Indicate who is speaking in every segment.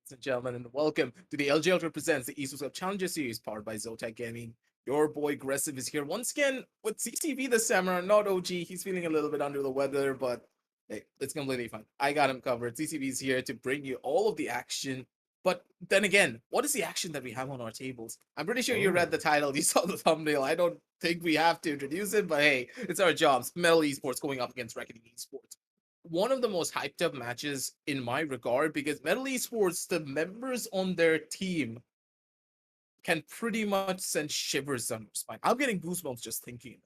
Speaker 1: Ladies and gentlemen, and welcome to the LGL Represents the Esports Cup Challenger Series powered by ZOTAC Gaming. Your boy Aggressive is here once again with CCV this summer, not OG. He's feeling a little bit under the weather, but hey, it's completely fine. I got him covered. CCV is here to bring you all of the action. But then again, what is the action that we have on our tables? I'm pretty sure you read the title, you saw the thumbnail. I don't think we have to introduce it, but hey, it's our jobs. Metal Esports going up against Reckoning Esports, one of the most hyped up matches in my regard, because Metal Esports, the members on their team can pretty much send shivers down your spine. I'm getting goosebumps just thinking.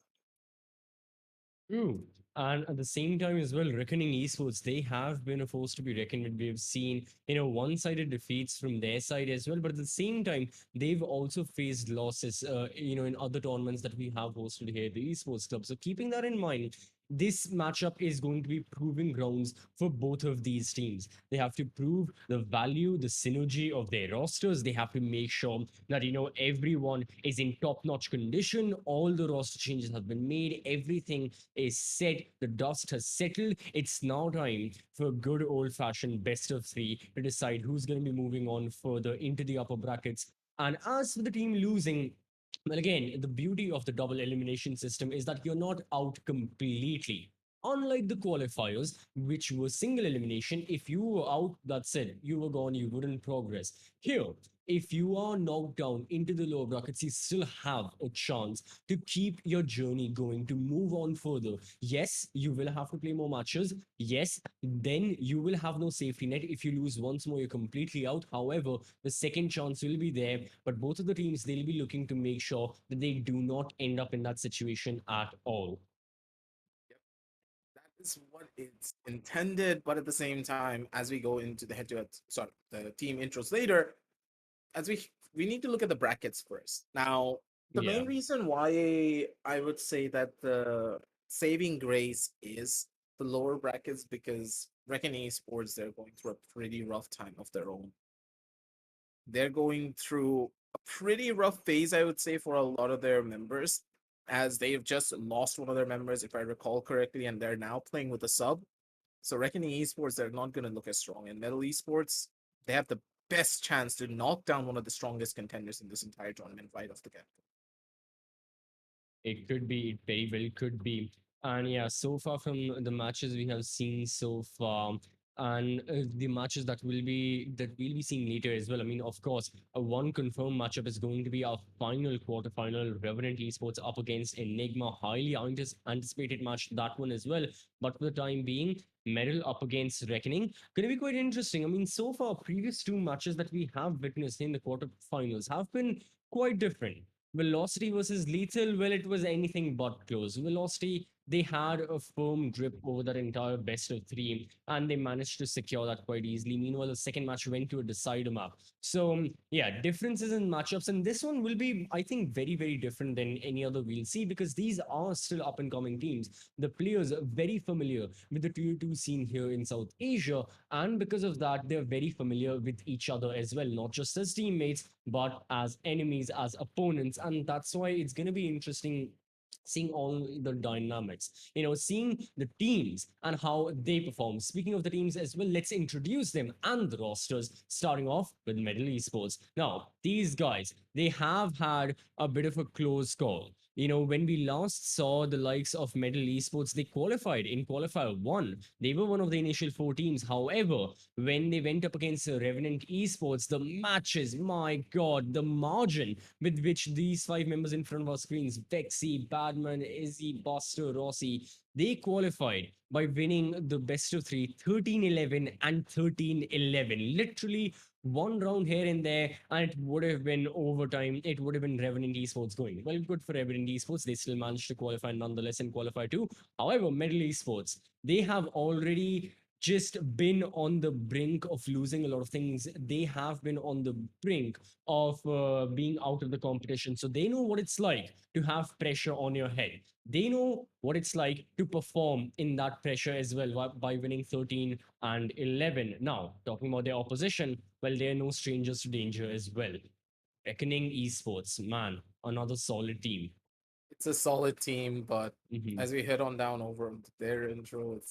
Speaker 2: True. And at the same time as well, Reckoning Esports, they have been a force to be reckoned with. We've seen, one-sided defeats from their side as well. But at the same time, they've also faced losses, in other tournaments that we have hosted here at the Esports Club. So keeping that in mind, this matchup is going to be proving grounds for both of these teams. They have to prove the value, the synergy of their rosters. They have to make sure that, everyone is in top-notch condition. All the roster changes have been made. Everything is set. The dust has settled. It's now time for good old-fashioned best of three to decide who's going to be moving on further into the upper brackets. And as for the team losing, well, again, the beauty of the double elimination system is that you're not out completely. Unlike the qualifiers, which were single elimination, if you were out, that's it, you were gone, you wouldn't progress. Here, if you are knocked down into the lower brackets, you still have a chance to keep your journey going, to move on further. Yes, you will have to play more matches. Yes, then you will have no safety net. If you lose once more, you're completely out. However, the second chance will be there, but both of the teams, they'll be looking to make sure that they do not end up in that situation at all.
Speaker 1: Yep, that is what it's intended, but at the same time, as we go into the head-to-head, sorry, the team intros later, as we need to look at the brackets first. Now, the
Speaker 2: Yeah.
Speaker 1: main reason why I would say that the saving grace is the lower brackets, because Reckoning Esports, they're going through a pretty rough time of their own. They're going through a pretty rough phase, I would say, for a lot of their members, as they've just lost one of their members, if I recall correctly, and they're now playing with a sub. So Reckoning Esports, they're not going to look as strong. And Metal Esports, they have the best chance to knock down one of the strongest contenders in this entire tournament right off the get.
Speaker 2: It could be, it very well could be. And yeah, so far from the matches we have seen so far, and the matches that we'll be seeing later as well. I mean, of course, a one confirmed matchup is going to be our final quarterfinal, Revenant Esports up against Enigma. Highly anticipated match, that one as well. But for the time being, Metal up against Reckoning. Going to be quite interesting. I mean, so far, previous two matches that we have witnessed in the quarterfinals have been quite different. Velocity versus Lethal, well, it was anything but close. Velocity, they had a firm grip over that entire best of three, and they managed to secure that quite easily. Meanwhile, the second match went to a decider map. So, yeah, differences in matchups, and this one will be, I think, very, very different than any other we'll see, because these are still up and coming teams. The players are very familiar with the tier 2 scene here in South Asia, and because of that, they're very familiar with each other as well, not just as teammates, but as enemies, as opponents. And that's why it's going to be interesting seeing all the dynamics, seeing the teams and how they perform. Speaking of the teams as well, let's introduce them and the rosters, starting off with Metal Esports. Now, these guys, they have had a bit of a close call. When we last saw the likes of Metal Esports, they qualified in qualifier 1. They were one of the initial 4 teams. However, when they went up against Revenant Esports, the matches, my god, the margin with which these 5 members in front of our screens, Vexy, Badman, Izzy, Buster, Rossi, they qualified by winning the best of 3, 13-11 and 13-11. Literally one round here and there, and it would have been overtime. It would have been Revenant Esports going. Well, good for Revenant Esports. They still managed to qualify nonetheless and qualify too. However, Middle Esports, they have already just been on the brink of losing a lot of things. They have been on the brink of being out of the competition. So they know what it's like to have pressure on your head. They know what it's like to perform in that pressure as well by winning 13 and 11. Now, talking about their opposition, well, they're no strangers to danger as well. Reckoning Esports, man, another solid team.
Speaker 1: It's a solid team, but
Speaker 2: Mhm.
Speaker 1: as we head on down over their intro,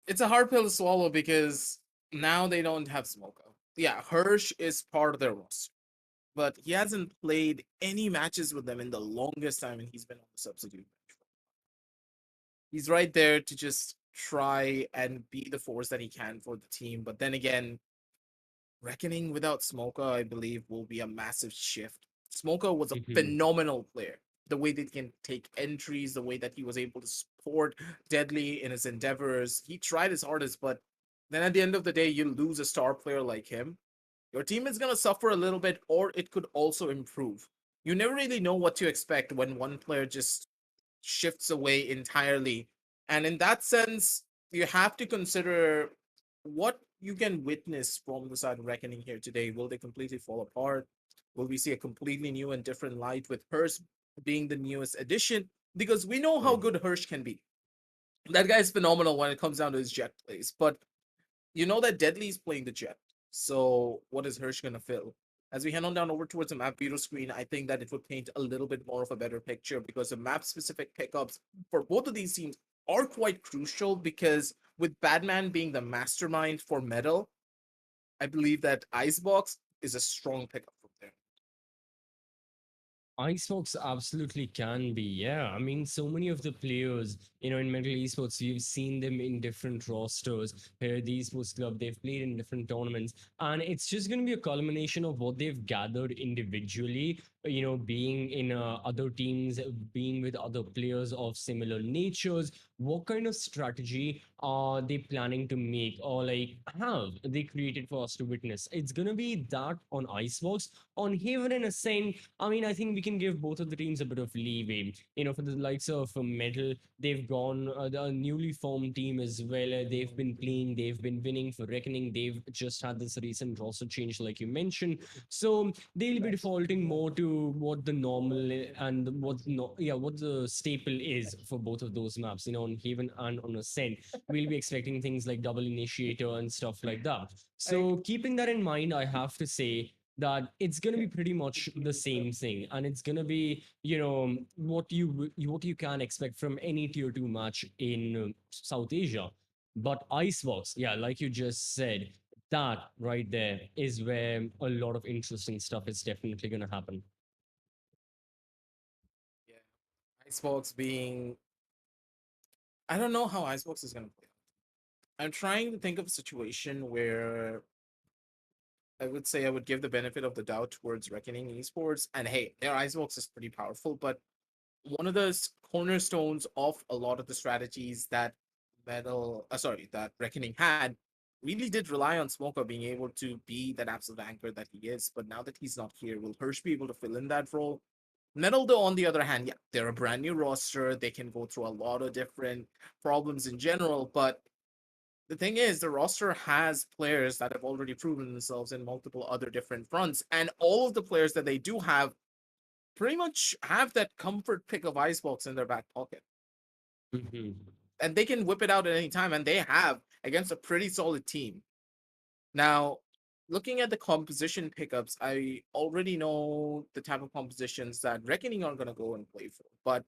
Speaker 1: it's a hard pill to swallow because now they don't have Smoko. Yeah, Hirsch is part of their roster, but he hasn't played any matches with them in the longest time, and he's been on the substitute bench. He's right there to just try and be the force that he can for the team, but then again, Reckoning without Smoker, I believe, will be a massive shift. Smoker was a
Speaker 2: Mhm.
Speaker 1: phenomenal player. The way that he can take entries, the way that he was able to support Deadly in his endeavors. He tried his hardest, but then at the end of the day, you lose a star player like him. Your team is going to suffer a little bit, or it could also improve. You never really know what to expect when one player just shifts away entirely. And in that sense, you have to consider what you can witness from the side of Reckoning here today. Will they completely fall apart? Will we see a completely new and different light with Hirsch being the newest addition? Because we know how good Hirsch can be. That guy is phenomenal when it comes down to his jet plays. But you know that Deadly's playing the jet. So what is Hirsch gonna fill? As we head on down over towards the map viewer screen, I think that it would paint a little bit more of a better picture because the map specific pickups for both of these teams are quite crucial because with Badman being the mastermind for Metal, I believe that Icebox is a strong pickup from there.
Speaker 2: Icebox absolutely can be, yeah. I mean, so many of the players, in Metal Esports, you've seen them in different rosters. Here, the Esports Club, they've played in different tournaments, and it's just going to be a culmination of what they've gathered individually, being in other teams, being with other players of similar natures. What kind of strategy are they planning to make, or like have they created for us to witness? It's going to be that on Icebox. On Haven and Ascent, I mean, I think we can give both of the teams a bit of leeway. For the likes of Metal, they've gone the newly formed team as well. They've been playing, they've been winning for Reckoning. They've just had this recent roster change, like you mentioned. So they'll be defaulting more to what the normal and what no, yeah, what the staple is for both of those maps. On Haven and on Ascent, we'll be expecting things like Double Initiator and stuff like that.
Speaker 1: I
Speaker 2: So keeping that in mind, I have to say that it's going to be pretty much the same thing, and it's going to be what you can expect from any tier 2 match in South Asia. But Icebox, yeah, like you just said, that right there is where a lot of interesting stuff is definitely going to happen.
Speaker 1: yeah, Icebox being I don't know how Icebox is gonna play. I'm trying to think of a situation where I would say I would give the benefit of the doubt towards Reckoning Esports. And hey, their Icebox is pretty powerful, but one of the cornerstones of a lot of the strategies that that Reckoning had really did rely on Smoker being able to be that absolute anchor that he is. But now that he's not here, will Hirsch be able to fill in that role? Metal, though, on the other hand, yeah, they're a brand new roster. They can go through a lot of different problems in general, but the thing is, the roster has players that have already proven themselves in multiple other different fronts, and all of the players that they do have pretty much have that comfort pick of Icebox in their back pocket,
Speaker 2: Mhm.
Speaker 1: and they can whip it out at any time, and they have against a pretty solid team. Now, looking at the composition pickups, I already know the type of compositions that Reckoning are going to go and play for, but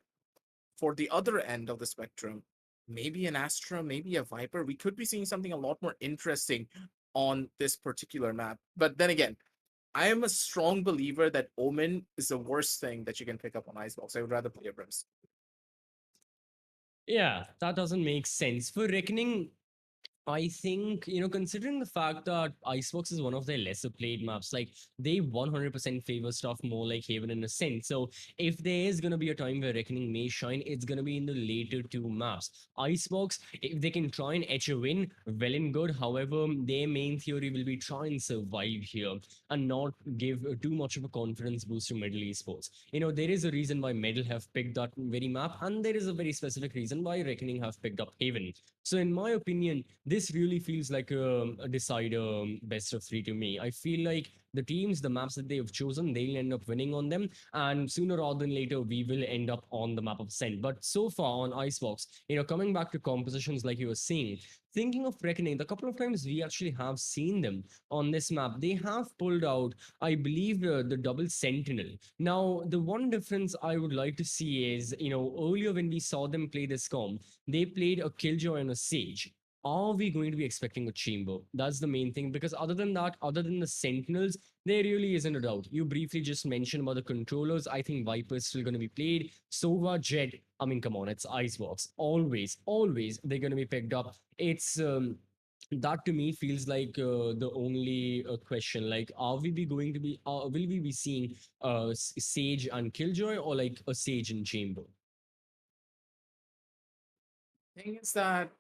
Speaker 1: for the other end of the spectrum, maybe an Astra, maybe a Viper. We could be seeing something a lot more interesting on this particular map. But then again, I am a strong believer that Omen is the worst thing that you can pick up on Icebox. I would rather play a Brimstone.
Speaker 2: Yeah, that doesn't make sense for Reckoning. I think, considering the fact that Icebox is one of their lesser played maps, like they 100% favor stuff more like Haven in a sense. So if there is going to be a time where Reckoning may shine, it's going to be in the later two maps. Icebox, if they can try and etch a win, well and good. However, their main theory will be try and survive here and not give too much of a confidence boost to Medal Esports. There is a reason why Medal have picked that very map, and there is a very specific reason why Reckoning have picked up Haven. So, in my opinion, this really feels like a decider best of three to me. I feel like the teams, the maps that they have chosen, they'll end up winning on them, and sooner rather than later, we will end up on the map of Ascent. But so far on Icebox, coming back to compositions like you were saying, thinking of Reckoning, the couple of times we actually have seen them on this map, they have pulled out, I believe, the double Sentinel. Now, the one difference I would like to see is, earlier when we saw them play this comp, they played a Killjoy and a Sage. Are we going to be expecting a chamber? That's the main thing. Because other than that, other than the Sentinels, there really isn't a doubt. You briefly just mentioned about the controllers. I think Viper is still going to be played. Sova, Jet. I mean, come on, it's Icebox. Always, always they're going to be picked up. It's that to me feels like the only question. Like, are we be going to be? Will we be seeing Sage and Killjoy, or like a Sage and Chamber?
Speaker 1: Thing is that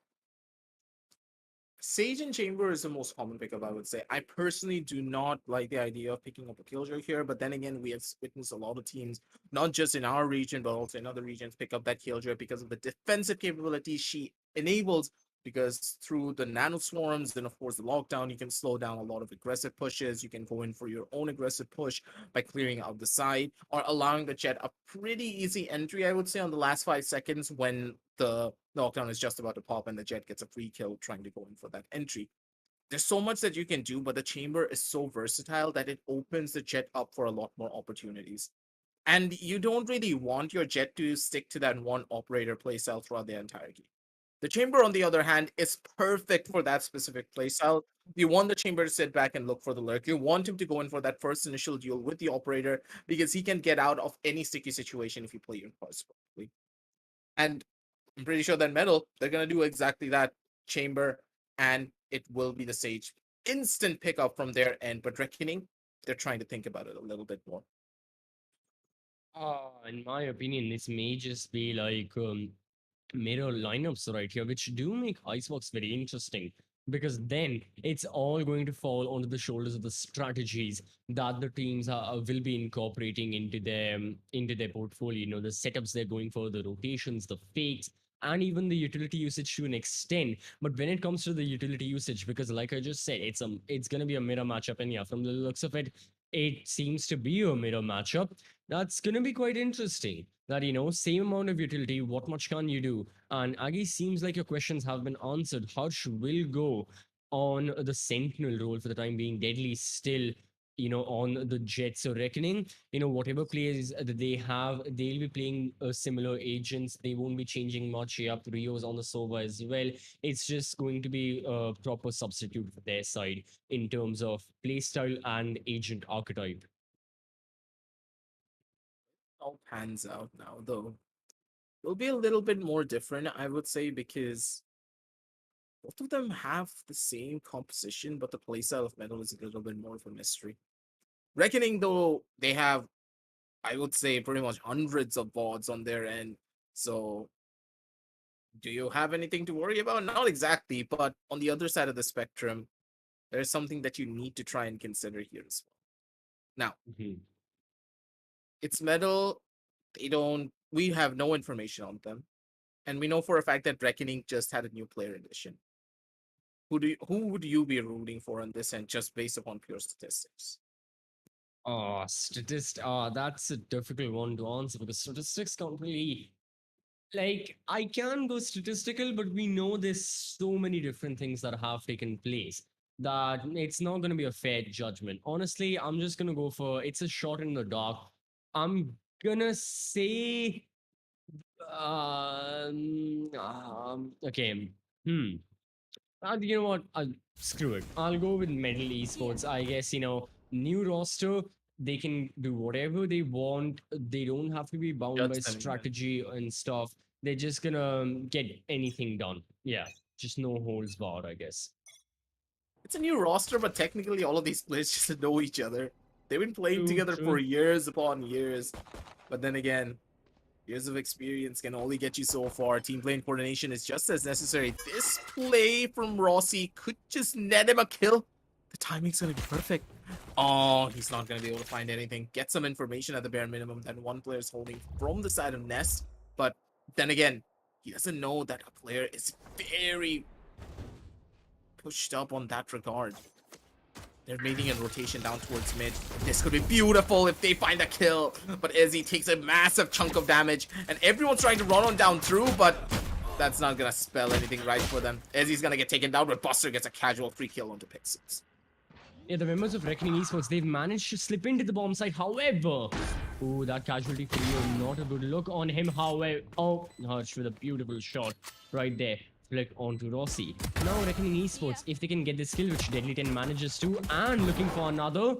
Speaker 1: Sage and Chamber is the most common pickup, I would say. I personally do not like the idea of picking up a Killjoy here, but then again, we have witnessed a lot of teams, not just in our region, but also in other regions, pick up that Killjoy because of the defensive capabilities she enables. Because through the nano swarms and of course the lockdown, you can slow down a lot of aggressive pushes. You can go in for your own aggressive push by clearing out the side or allowing the Jet a pretty easy entry, I would say, on the last 5 seconds when the lockdown is just about to pop and the Jet gets a free kill trying to go in for that entry. There's so much that you can do, but the chamber is so versatile that it opens the Jet up for a lot more opportunities. And you don't really want your Jet to stick to that one operator playstyle throughout the entire game. The chamber, on the other hand, is perfect for that specific playstyle. You want the chamber to sit back and look for the lurk. You want him to go in for that first initial duel with the operator because he can get out of any sticky situation if you play your cards properly. And I'm pretty sure that Metal, they're gonna do exactly that. Chamber, and it will be the Sage. Instant pickup from their end, but Reckoning, they're trying to think about it a little bit more.
Speaker 2: In my opinion, this may just be like mirror lineups right here, which do make Icebox very interesting because then it's all going to fall onto the shoulders of the strategies that the teams will be incorporating into their portfolio. The setups they're going for, the rotations, the fakes, and even the utility usage to an extent. But when it comes to the utility usage, because like I just said, it's gonna be a mirror matchup, and yeah, from the looks of it, it seems to be a mirror matchup. That's gonna be quite interesting. That same amount of utility, what much can you do? And Aggie, seems like your questions have been answered. Harsh will go on the Sentinel role for the time being. Deadly still, on the Jets. So Reckoning, whatever players that they have, they'll be playing similar agents. They won't be changing much. Yep, Rio's on the Sova as well. It's just going to be a proper substitute for their side in terms of playstyle and agent archetype.
Speaker 1: All pans out now, though. Will be a little bit more different, I would say, because both of them have the same composition, but the playstyle of Metal is a little bit more of a mystery. Reckoning, though, they have, I would say, pretty much hundreds of bots on their end. So, do you have anything to worry about? Not exactly, but on the other side of the spectrum, there's something that you need to try and consider here as well. Now,
Speaker 2: Mhm.
Speaker 1: it's Metal. They don't. We have no information on them, and we know for a fact that Reckoning just had a new player addition. Who would you be rooting for on this end, just based upon pure statistics?
Speaker 2: That's a difficult one to answer because statistics can't really, like, I can go statistical, but we know there's so many different things that have taken place that it's not going to be a fair judgment. Honestly, I'm just going to go for it's a shot in the dark. I'm gonna say, okay. Hmm. You know what? Screw it. I'll go with Medal Esports. I guess, new roster, they can do whatever they want. They don't have to be bound by
Speaker 1: Judge them even.
Speaker 2: strategy and stuff. They're just gonna get anything done. Yeah. just no holds barred, I guess.
Speaker 1: It's a new roster, but technically all of these players just know each other. They've been playing
Speaker 2: True,
Speaker 1: together
Speaker 2: true.
Speaker 1: for years upon years. But then again, years of experience can only get you so far. Team play and coordination is just as necessary. This play from Rossi could just net him a kill. The timing's gonna be perfect. Oh, he's not gonna be able to find anything. Get some information at the bare minimum that one player is holding from the side of Nest. But then again, he doesn't know that a player is very pushed up on that regard. They're making a rotation down towards mid. This could be beautiful if they find a kill. But Ezzy takes a massive chunk of damage. And everyone's trying to run on down through, but that's not gonna spell anything right for them. Ezzy's gonna get taken down, but Buster gets a casual free kill onto Pixels.
Speaker 2: Yeah, the members of Reckoning Esports, they've managed to slip into the bomb site. However, oh, that casualty for you, not a good look on him. However, oh, Hutch with a beautiful shot right there. Flick onto Rossi. Now Reckoning Esports, if they can get this kill, which Deadly 10 manages to, and looking for another.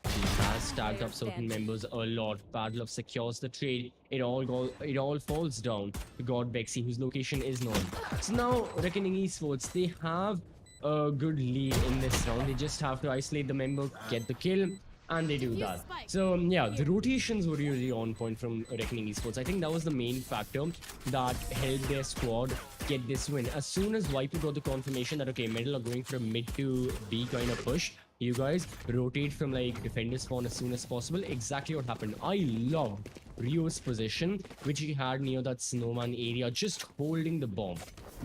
Speaker 2: He has tagged up certain members a lot. Battle of secures the trade. It all falls down to God Bexy, whose location is known. So now Reckoning Esports, they have a good lead in this round. They just have to isolate the member, get the kill, and they do that. So yeah, the rotations were really on point from Reckoning Esports. I think that was the main factor that helped their squad get this win. As soon as Viper got the confirmation that okay, Metal are going for a mid to B kind of push, you guys rotate from like defender spawn as soon as possible. Exactly what happened. I love Rio's position, which he had near that snowman area, just holding the bomb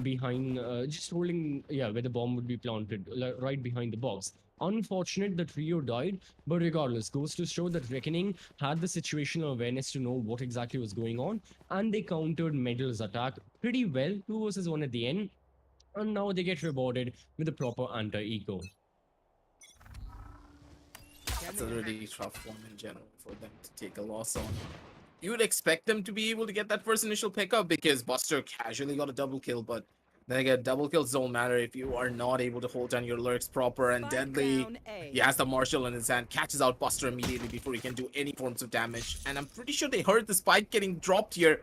Speaker 2: behind, just holding, yeah, where the bomb would be planted, right behind the box. Unfortunate that Rio died, but regardless, goes to show that Reckoning had the situational awareness to know what exactly was going on, and they countered Medal's attack pretty well, 2 versus 1 at the end, and now they get rewarded with a proper anti-eco.
Speaker 1: That's a really tough one in general for them to take a loss on. You would expect them to be able to get that first initial pickup because Buster casually got a double kill, but then again, double kills don't matter if you are not able to hold down your lurks proper. And Deadly, he has the Marshall in his hand, catches out Buster immediately before he can do any forms of damage. And I'm pretty sure they heard the spike getting dropped here.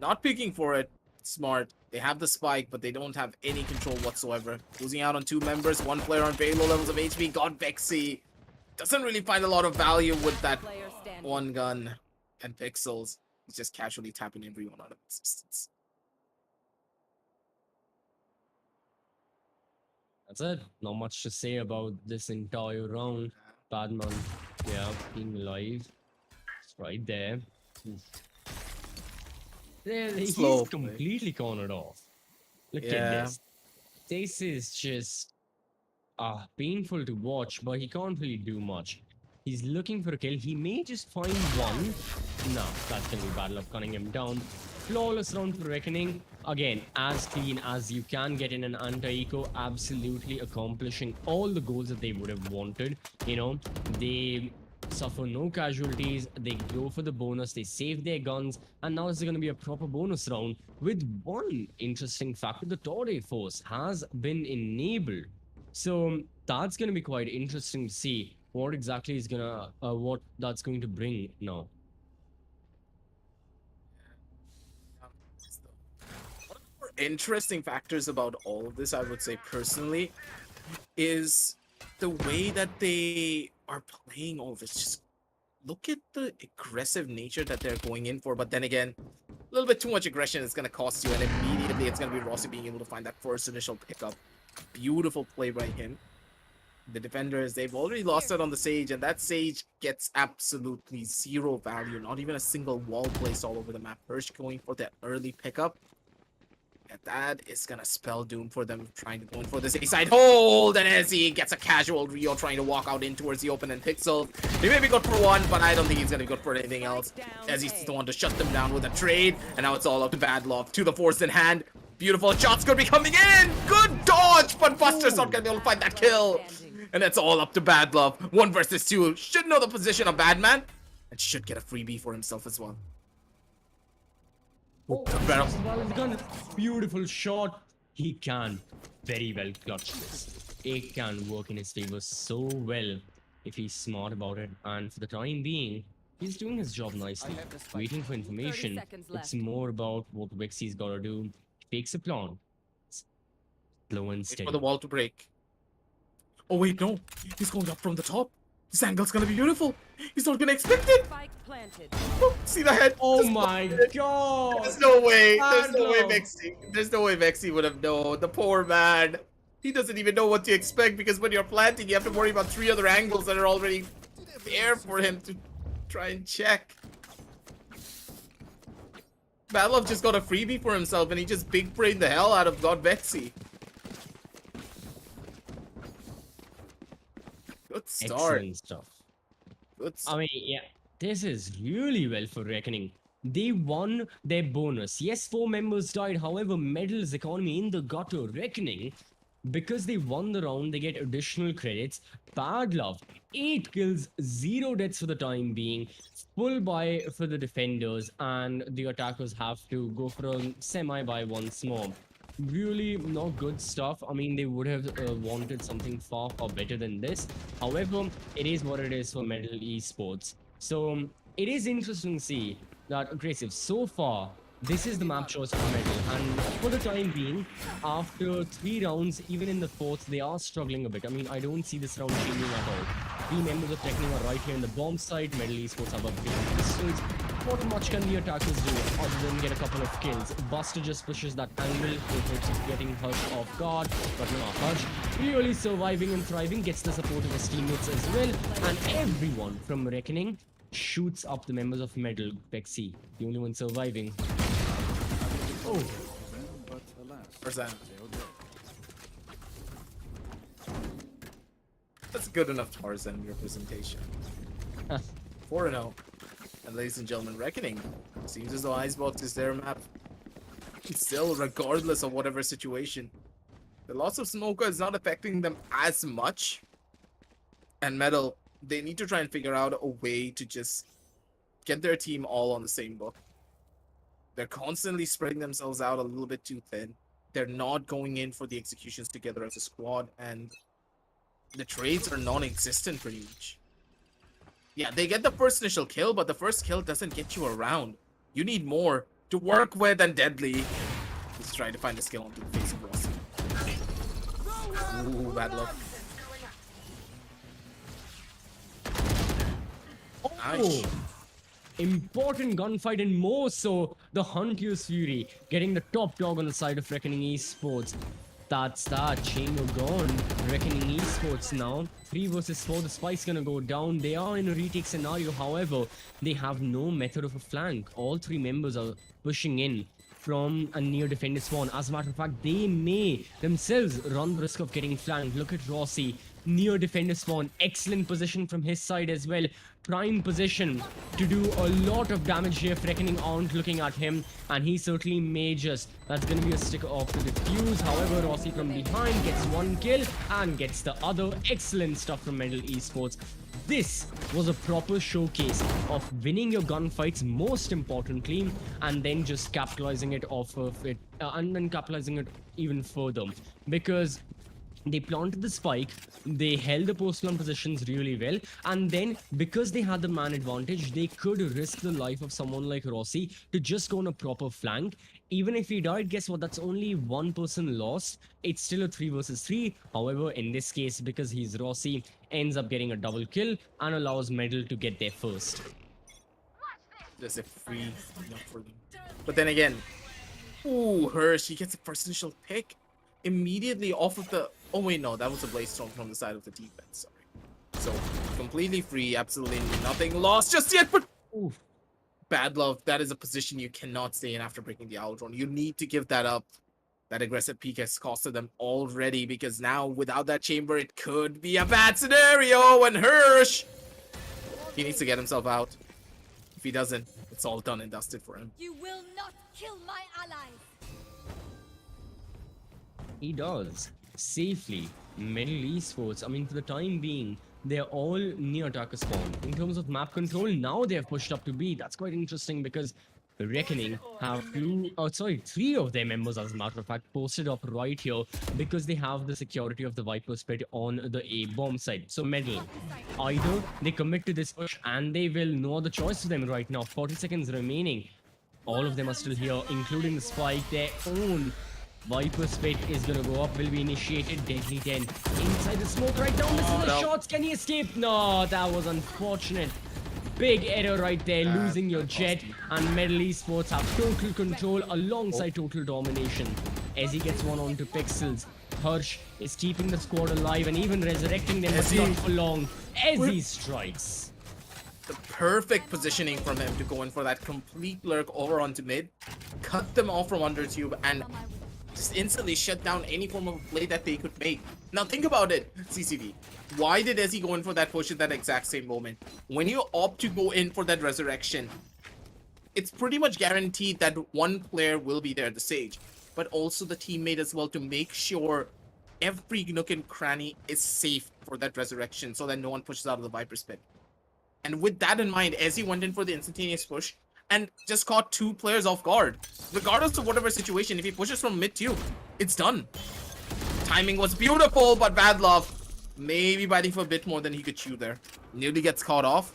Speaker 1: Not picking for it. Smart. They have the spike, but they don't have any control whatsoever. Losing out on 2 members, 1 player on very low levels of HP. God Vexy doesn't really find a lot of value with that one gun and Pixels. He's just casually tapping everyone out of existence.
Speaker 2: That's it. Not much to say about this entire round. Badman, yeah, being live. It's right there. He's
Speaker 1: Slow play.
Speaker 2: completely cornered off. Look at this. This is just painful to watch, but he can't really do much. He's looking for a kill. He may just find one. No, that's gonna be Battle of Cunningham down. Flawless round for Reckoning. Again, as clean as you can get in an anti-eco, absolutely accomplishing all the goals that they would have wanted. You know, they suffer no casualties, they go for the bonus, they save their guns, and now it's going to be a proper bonus round with one interesting factor. The Torre Force has been enabled. So that's going to be quite interesting to see what exactly is gonna, what that's going to bring now.
Speaker 1: One of the more interesting factors about all of this, I would say personally, is the way that they are playing all of this. Just look at the aggressive nature that they're going in for. But then again, a little bit too much aggression is going to cost you, and immediately it's going to be Rossi being able to find that first initial pickup. Beautiful play by him. The defenders, they've already lost it on the Sage, and that Sage gets absolutely zero value. Not even a single wall placed all over the map. Hirsch going for that early pickup. And that is gonna spell doom for them trying to go in for this A-side hold. And as he gets a casual Rio trying to walk out in towards the open and Pixel. He may be good for one, but I don't think he's gonna be good for anything else. As he's the one to shut them down with a trade. And now it's all up to Bad Love. To the force in hand. Beautiful shots could be coming in. Good dodge, but Buster's not gonna be able to find that kill. And that's all up to Bad Love. 1 versus 2. Should know the position of Badman. And should get a freebie for himself as well.
Speaker 2: Oh, beautiful shot. He can very well clutch this. It can work in his favor so well if he's smart about it. And for the time being, he's doing his job nicely. Waiting for information. It's more about what Vexy's gotta do. He takes a plan. Slow and
Speaker 1: Wait
Speaker 2: steady.
Speaker 1: for the wall to break. Oh wait, no. He's going up from the top. This angle's gonna be beautiful. He's not gonna expect it.
Speaker 3: Spike planted.
Speaker 1: Oh, see the head.
Speaker 2: Oh
Speaker 1: Just
Speaker 2: my
Speaker 1: blocked it.
Speaker 2: god!
Speaker 1: There's no way. There's
Speaker 2: Bad
Speaker 1: no way
Speaker 2: luck.
Speaker 1: Vexy would have known. The poor man. He doesn't even know what to expect because when you're planting, you have to worry about 3 other angles that are already there for him to try and check. Badlove just got a freebie for himself and he just big brained the hell out of God Vexy. Good start.
Speaker 2: Excellent stuff.
Speaker 1: Good start.
Speaker 2: I mean, yeah, this is really well for Reckoning. They won their bonus. Yes, 4 members died. However, medals economy in the gutter. Reckoning, because they won the round, they get additional credits. Bad love. 8 kills, 0 deaths for the time being. Full buy for the defenders, and the attackers have to go for a semi-buy once more. Really not good stuff. I mean, they would have wanted something far better than this. However, it is what it is for Medal Esports. So it is interesting to see that aggressive so far. This is the map choice for Medal, and for the time being, after 3 rounds, even in the 4th, they are struggling a bit. I mean, I don't see this round changing at all. 3 members of Technic are right here in the bomb side. Medal Esports have upgraded pistols. Not much can the attackers do other than get a couple of kills. Buster just pushes that angle with hopes of getting Hush off guard, but no, Hush really surviving and thriving, gets the support of his teammates as well, and everyone from Reckoning shoots up the members of Medal. Vexy, the only one surviving. Oh,
Speaker 1: Percent. That's good enough Tarzan representation. 4-0. And ladies and gentlemen, Reckoning. Seems as though Icebox is their map. Still, regardless of whatever situation. The loss of Smoker is not affecting them as much. And Metal, they need to try and figure out a way to just get their team all on the same book. They're constantly spreading themselves out a little bit too thin. They're not going in for the executions together as a squad, and the trades are non-existent pretty much. Yeah, they get the first initial kill, but the first kill doesn't get you around. You need more to work with, and Deadly is trying to find a skill onto the face of Rossi. Ooh, bad luck. Nice.
Speaker 2: Important gunfight, and more so the Hunter's Fury getting the top dog on the side of Reckoning Esports. That's that. Chamber gone. Reckoning Esports now. 3 versus 4. The spike's gonna go down. They are in a retake scenario. However, they have no method of a flank. All 3 members are pushing in from a near defender spawn. As a matter of fact, they may themselves run the risk of getting flanked. Look at Rossi. Near defender spawn. Excellent position from his side as well. Prime position to do a lot of damage here if Reckoning aren't looking at him, and he certainly may just. That's going to be a sticker off the defuse. However, Rossi from behind gets 1 kill and gets the other. Excellent stuff from Medal Esports. This was a proper showcase of winning your gunfights, most importantly, and then just capitalizing it off of it, and then capitalizing it even further, because they planted the spike, they held the post-plant positions really well, and then because they had the man advantage, they could risk the life of someone like Rossi to just go on a proper flank. Even if he died, guess what? That's only 1 person lost. It's still a 3 versus 3. However, in this case, because he's Rossi, ends up getting a double kill and allows Medal to get there first.
Speaker 1: Just a free enough for them. But then again, ooh, Hirsch, he gets a first initial pick immediately off of the. Oh wait, no, that was a blaze storm from the side of the defense. Sorry. So completely free, absolutely nothing lost just yet. But
Speaker 2: Oof.
Speaker 1: Bad Love, that is a position you cannot stay in after breaking the owl drone. You need to give that up. That aggressive peek has costed them already, because now without that chamber, it could be a bad scenario. And Hirsch, he needs to get himself out. If he doesn't, it's all done and dusted for him.
Speaker 3: You will not kill my allies.
Speaker 2: He does. Safely. Medal Esports, I mean, for the time being, they're all near attacker spawn. In terms of map control, now they have pushed up to B. That's quite interesting, because Reckoning have 3 of their members, as a matter of fact, posted up right here, because they have the security of the Viper's Pit on the A bomb side. So Medal, either they commit to this push and they will, no other choice for them right now. 40 seconds remaining. All of them are still here, including the spike, their own Viper's Pit is gonna go up, will be initiated. Deadly 10 inside the smoke right now. Misses the
Speaker 1: no.
Speaker 2: shots. Can he escape? No, that was unfortunate. Big error right there, losing your jet. And Metal Esports have total control alongside total domination. As he gets one onto Pixels, Hirsch is keeping the squad alive and even resurrecting them, but not for long. As he strikes.
Speaker 1: The perfect positioning from him to go in for that complete lurk over onto mid, cut them off from under tube, and just instantly shut down any form of play that they could make. Now think about it, CCV. Why did Ezzy go in for that push at that exact same moment? When you opt to go in for that resurrection, it's pretty much guaranteed that one player will be there, the Sage, but also the teammate as well, to make sure every nook and cranny is safe for that resurrection so that no one pushes out of the Viper's Pit. And with that in mind, Ezzy went in for the instantaneous push and just caught 2 players off guard. Regardless of whatever situation, if he pushes from mid tube, it's done. Timing was beautiful, but bad luck. Maybe biting for a bit more than he could chew there. Nearly gets caught off.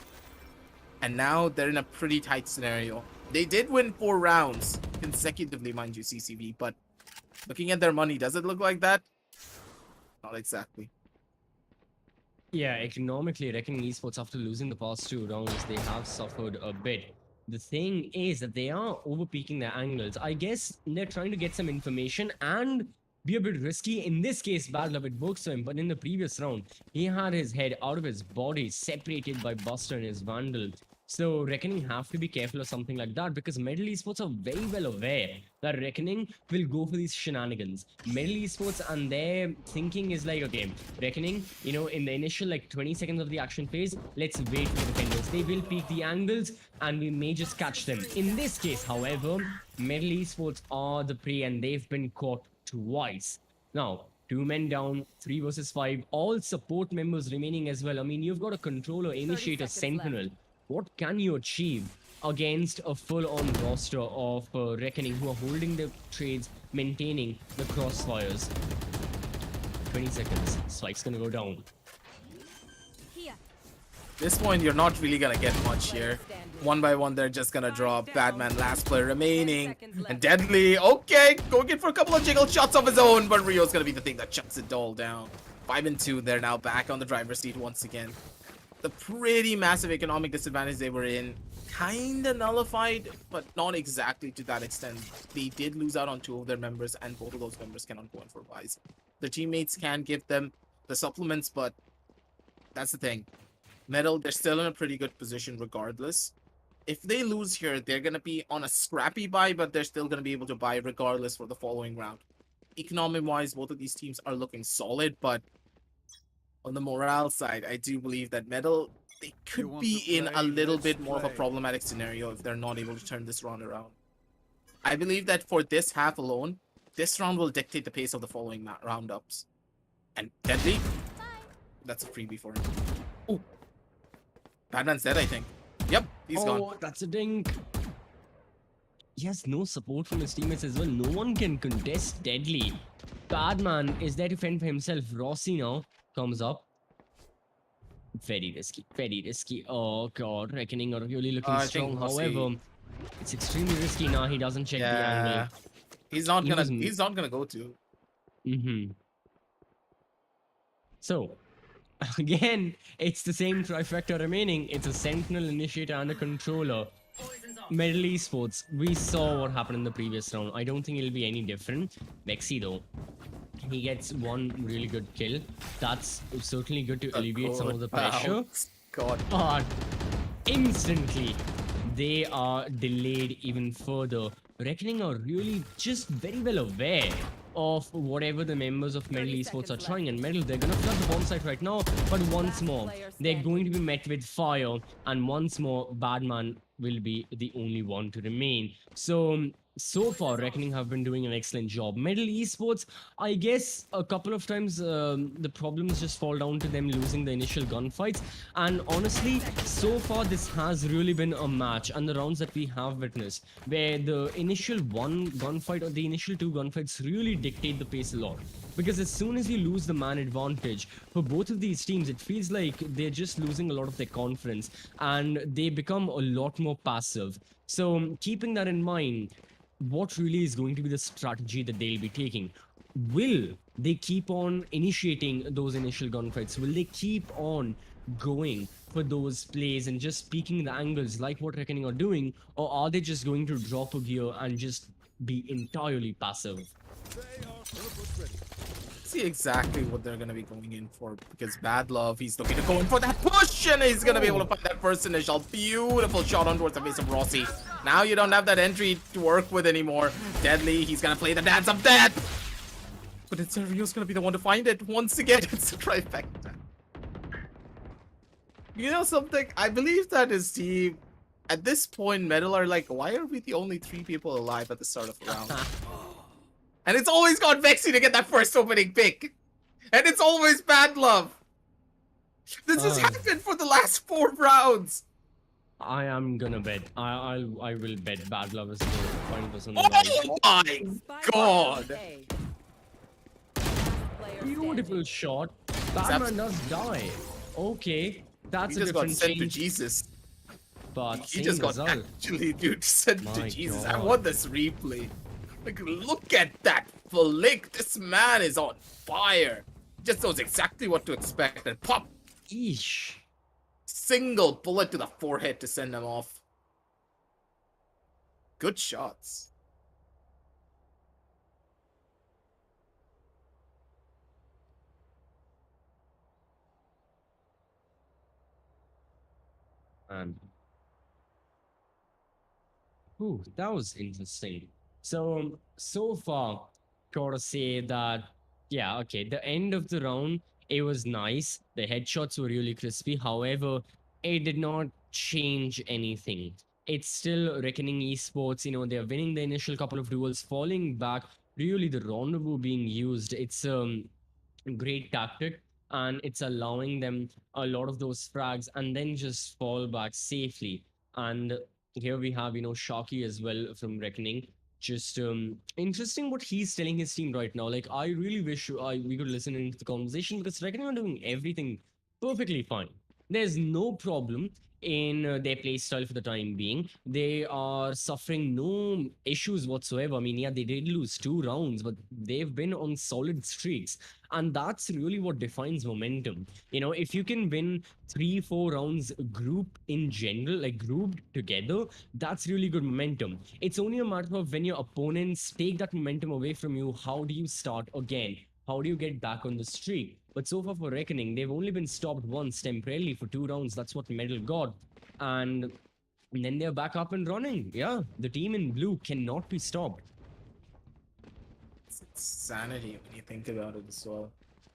Speaker 1: And now they're in a pretty tight scenario. They did win 4 rounds consecutively, mind you, CCV, but looking at their money, does it look like that? Not exactly.
Speaker 2: Yeah, economically, Reckoning Esports, after losing the past 2 rounds, they have suffered a bit. The thing is that they are overpeaking their angles. I guess they're trying to get some information and be a bit risky. In this case, bad luck, it works for him. But in the previous round, he had his head out of his body, separated by Buster and his Vandal. So Reckoning have to be careful of something like that, because Metal Esports are very well aware that Reckoning will go for these shenanigans. Metal Esports and their thinking is like, okay, Reckoning, you know, in the initial like 20 seconds of the action phase, let's wait for the defenders. They will peek the angles and we may just catch them. In this case, however, Metal Esports are the prey and they've been caught twice. Now, 2 men down, 3 versus 5, all support members remaining as well. I mean, you've got a controller, initiator, sentinel. What can you achieve against a full-on roster of Reckoning who are holding the trades, maintaining the crossfires? 20 seconds. Spike's gonna go down.
Speaker 3: Here.
Speaker 1: This point, you're not really gonna get much here. One by one, they're just gonna drop. Badman, last player remaining. And Deadly, okay, going in for a couple of jiggle shots of his own, but Rio's gonna be the thing that shuts it all down. 5 and 2, they're now back on the driver's seat once again. The pretty massive economic disadvantage they were in kinda nullified, but not exactly to that extent. They did lose out on 2 of their members, and both of those members cannot go in for buys. Their teammates can give them the supplements, but that's the thing. Metal, they're still in a pretty good position regardless. If they lose here, they're gonna be on a scrappy buy, but they're still gonna be able to buy regardless for the following round. Economic-wise, both of these teams are looking solid, but on the morale side, I do believe that Metal, they could be in a little bit more of a problematic scenario if they're not able to turn this round around. I believe that for this half alone, this round will dictate the pace of the following roundups. And Deadly, that's a freebie for him. Ooh. Badman's dead, I think. Yep, he's gone.
Speaker 2: That's a dink. He has no support from his teammates as well. No one can contest Deadly. Badman is there to fend for himself. Rossi now comes up. Very risky, very risky. Oh god, Reckoning are really looking strong. However, it's extremely risky now. He doesn't check the angle.
Speaker 1: He's not gonna go to.
Speaker 2: So again, it's the same trifecta remaining. It's a sentinel, initiator, and a controller. Metal Esports, we saw what happened in the previous round. I don't think it'll be any different. Vexy though, he gets one really good kill. That's certainly good to alleviate some of the pressure.
Speaker 1: God.
Speaker 2: But instantly, they are delayed even further. Reckoning are really just very well aware of whatever the members of Metal Esports are trying. And Metal, they're gonna flood the bomb site right now. But once more, they're going to be met with fire. And once more, Badman will be the only one to remain. So far, Reckoning have been doing an excellent job. Metal Esports, I guess a couple of times the problems just fall down to them losing the initial gunfights. And honestly, so far this has really been a match, and the rounds that we have witnessed, where the initial 1 gunfight or the initial 2 gunfights really dictate the pace a lot. Because as soon as you lose the man advantage, for both of these teams, it feels like they're just losing a lot of their confidence and they become a lot more passive. So keeping that in mind, what really is going to be the strategy that they'll be taking? Will they keep on initiating those initial gunfights? Will they keep on going for those plays and just peeking the angles like what Reckoning are doing? Or are they just going to drop a gear and just be entirely passive?
Speaker 1: See exactly what they're gonna be going in for, because Bad Love, he's looking to go in for that push, and he's gonna be able to find that first initial beautiful shot on towards the face of Rossi. Now you don't have that entry to work with anymore. Deadly, he's gonna play the dance of death, but it's Rio's gonna be the one to find it once again. It's a trifecta. You know something? I believe that his team at this point, Metal are like, why are we the only 3 people alive at the start of the round? And it's always got Vexy to get that first opening pick. And it's always Bad Love. This has happened for the last 4 rounds.
Speaker 2: I am gonna bet. I will bet Bad Love is going to find us on the
Speaker 1: Oh my god.
Speaker 2: Beautiful shot. Batman does die. Okay, that's
Speaker 1: He
Speaker 2: a
Speaker 1: just got
Speaker 2: different
Speaker 1: sent to
Speaker 2: change.
Speaker 1: Jesus.
Speaker 2: But
Speaker 1: He
Speaker 2: same
Speaker 1: just got
Speaker 2: result.
Speaker 1: actually, dude, sent to
Speaker 2: My
Speaker 1: Jesus. I
Speaker 2: God.
Speaker 1: want this replay. Like, look at that flick. This man is on fire. Just knows exactly what to expect. And pop,
Speaker 2: Eesh.
Speaker 1: single bullet to the forehead to send him off. Good shots.
Speaker 2: And ooh, that was interesting. So so far, gotta say that yeah, okay. The end of the round, it was nice. The headshots were really crispy. However, it did not change anything. It's still Reckoning Esports. You know, they're winning the initial couple of duels, falling back. Really, the rendezvous being used. It's great tactic, and it's allowing them a lot of those frags and then just fall back safely. And here we have, you know, Shocky as well from Reckoning. Just interesting what he's telling his team right now. Like, I really wish we could listen into the conversation, because Reckoning are doing everything perfectly fine. There's no problem in their play style for the time being. They are suffering no issues whatsoever. I mean, yeah, they did lose 2 rounds, but they've been on solid streaks, and that's really what defines momentum. You know, if you can win 3-4 rounds group in general, like grouped together, that's really good momentum. It's only a matter of when your opponents take that momentum away from you, how do you start again? How do you get back on the streak? But so far for Reckoning, they've only been stopped once temporarily for 2 rounds. That's what Medal got. And then they're back up and running. Yeah, the team in blue cannot be stopped.
Speaker 1: It's insanity when you think about it as well.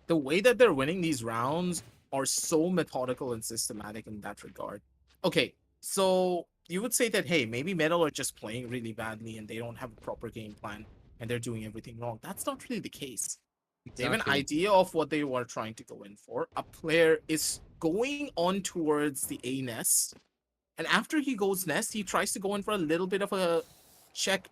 Speaker 1: The way that they're winning these rounds are so methodical and systematic in that regard. Okay, so you would say that, hey, maybe Metal are just playing really badly and they don't have a proper game plan and they're doing everything wrong. That's not really the case. They have an
Speaker 2: Exactly.
Speaker 1: idea of what they were trying to go in for. A player is going on towards the A nest, and after he goes nest, he tries to go in for a little bit of a check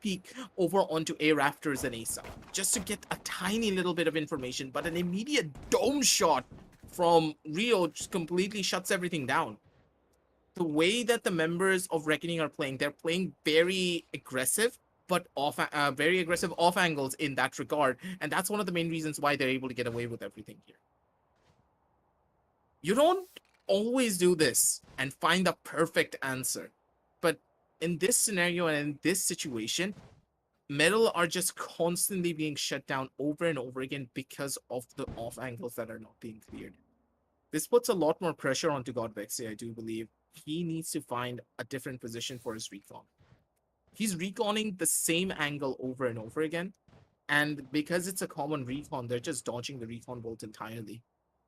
Speaker 1: peek over onto A rafters and A side, just to get a tiny little bit of information. But an immediate dome shot from Rio just completely shuts everything down. The way that the members of Reckoning are playing, they're playing very aggressive, but very aggressive off angles in that regard, and that's one of the main reasons why they're able to get away with everything here. You don't always do this and find the perfect answer, but in this scenario and in this situation, Metal are just constantly being shut down over and over again because of the off angles that are not being cleared. This puts a lot more pressure onto God Vexy, I do believe. He needs to find a different position for his recon. He's reconning the same angle over and over again, and because it's a common recon, they're just dodging the recon bolt entirely.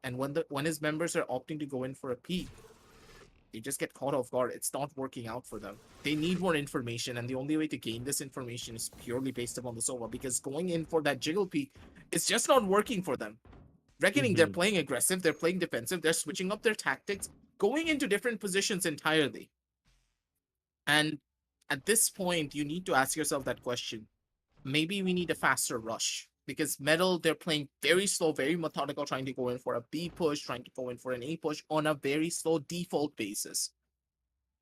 Speaker 1: And when his members are opting to go in for a peek, they just get caught off guard. It's not working out for them. They need more information, and the only way to gain this information is purely based upon the Sova, because going in for that jiggle peek is just not working for them. Reckoning, they're playing aggressive, they're playing defensive, they're switching up their tactics, going into different positions entirely. And at this point, you need to ask yourself that question. Maybe we need a faster rush, because Metal, they're playing very slow, very methodical, trying to go in for a B push, trying to go in for an A push on a very slow default basis.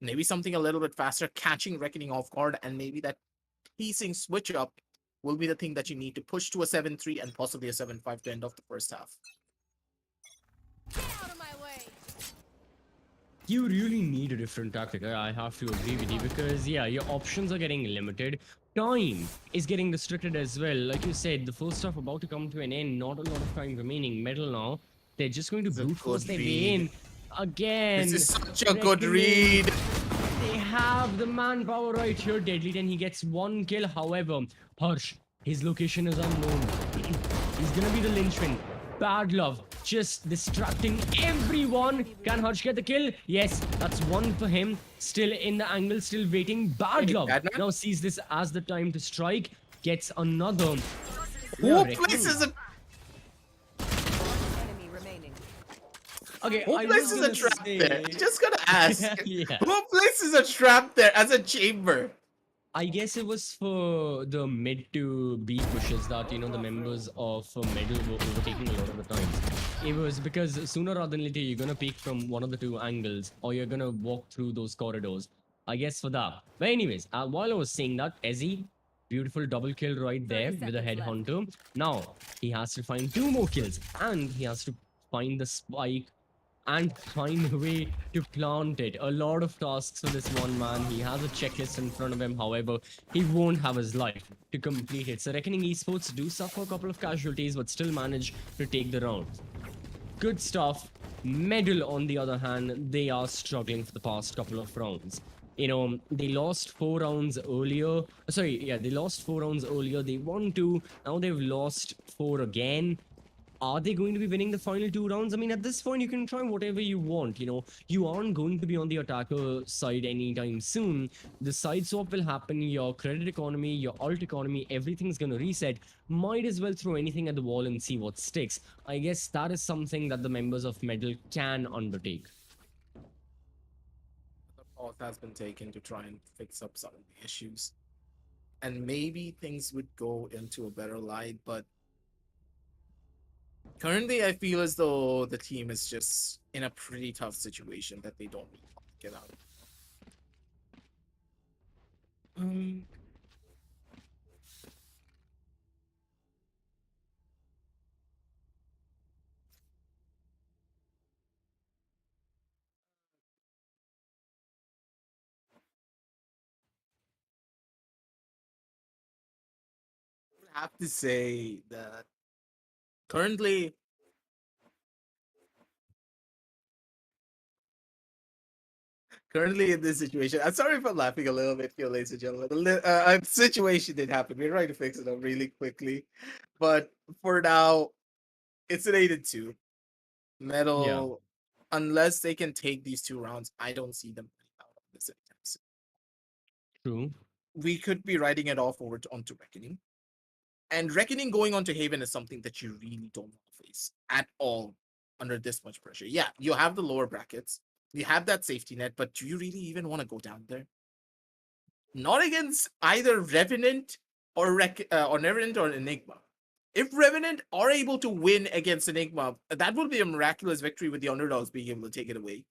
Speaker 1: Maybe something a little bit faster, catching Reckoning off guard, and maybe that pacing switch up will be the thing that you need to push to a 7-3 and possibly a 7-5 to end off the first half.
Speaker 3: Get out of my way.
Speaker 2: You really need a different tactic. I have to agree with you because yeah, your options are getting limited. Time is getting restricted as well. Like you said, the first half about to come to an end. Not a lot of time remaining. Medal now. They're just going to
Speaker 1: It's a
Speaker 2: brute force
Speaker 1: good
Speaker 2: their way
Speaker 1: read.
Speaker 2: in again.
Speaker 1: This is such a good
Speaker 2: Reckoning.
Speaker 1: read.
Speaker 2: They have the manpower right here. Deadly 10. He gets one kill. However, Harsh, his location is unknown. He's gonna be the linchpin. Bad love, just distracting everyone. Can Harsh get the kill? Yes, that's one for him. Still in the angle, still waiting. Bad
Speaker 1: Hey,
Speaker 2: love
Speaker 1: Badman?
Speaker 2: now sees this as the time to strike. Gets another.
Speaker 1: Who
Speaker 2: Yeah, Reckoning.
Speaker 1: places a
Speaker 3: Enemy remaining.
Speaker 2: Okay,
Speaker 1: who
Speaker 2: I was
Speaker 1: places a
Speaker 2: gonna
Speaker 1: trap there?
Speaker 2: say-
Speaker 1: I'm just gonna ask.
Speaker 2: Yeah.
Speaker 1: Who places a trap there as a chamber?
Speaker 2: I guess it was for the mid to B pushes that, you know, the members of middle were overtaking a lot of the times. It was because sooner rather than later, you're gonna peek from one of the two angles or you're gonna walk through those corridors. I guess for that. But anyways, while I was saying that, Ezzy, beautiful double kill right there
Speaker 3: 30
Speaker 2: with a
Speaker 3: seconds left.
Speaker 2: headhunter. Now, he has to find 2 more kills and he has to find the spike and find a way to plant it. A lot of tasks for this one man. He has a checklist in front of him. However, he won't have his life to complete it. So Reckoning Esports do suffer a couple of casualties, but still manage to take the round. Good stuff. Medal, on the other hand, they are struggling for the past couple of rounds. You know, they lost 4 rounds earlier. Sorry, yeah, they lost 4 rounds earlier. They won 2. Now they've lost 4 again. Are they going to be winning the final 2 rounds? I mean, at this point, you can try whatever you want. You know, you aren't going to be on the attacker side anytime soon. The side swap will happen. Your credit economy, your alt economy, everything's going to reset. Might as well throw anything at the wall and see what sticks. I guess that is something that the members of Medal can undertake.
Speaker 1: The pause has been taken to try and fix up some of the issues. And maybe things would go into a better light, but currently I feel as though the team is just in a pretty tough situation that they don't really want to get out of. I have to say that currently in this situation, I'm sorry if I'm laughing a little bit here, ladies and gentlemen. A situation did happen. We're trying to fix it up really quickly, but for now, it's an 8-2. Metal, unless they can take these 2 rounds, I don't see them out of this anytime soon.
Speaker 2: True.
Speaker 1: We could be writing it off over onto Reckoning. And Reckoning going onto Haven is something that you really don't want to face at all under this much pressure. Yeah, you have the lower brackets, you have that safety net, but do you really even want to go down there? Not against either Revenant or Revenant or Enigma. If Revenant are able to win against Enigma, that would be a miraculous victory with the underdogs being able to take it away.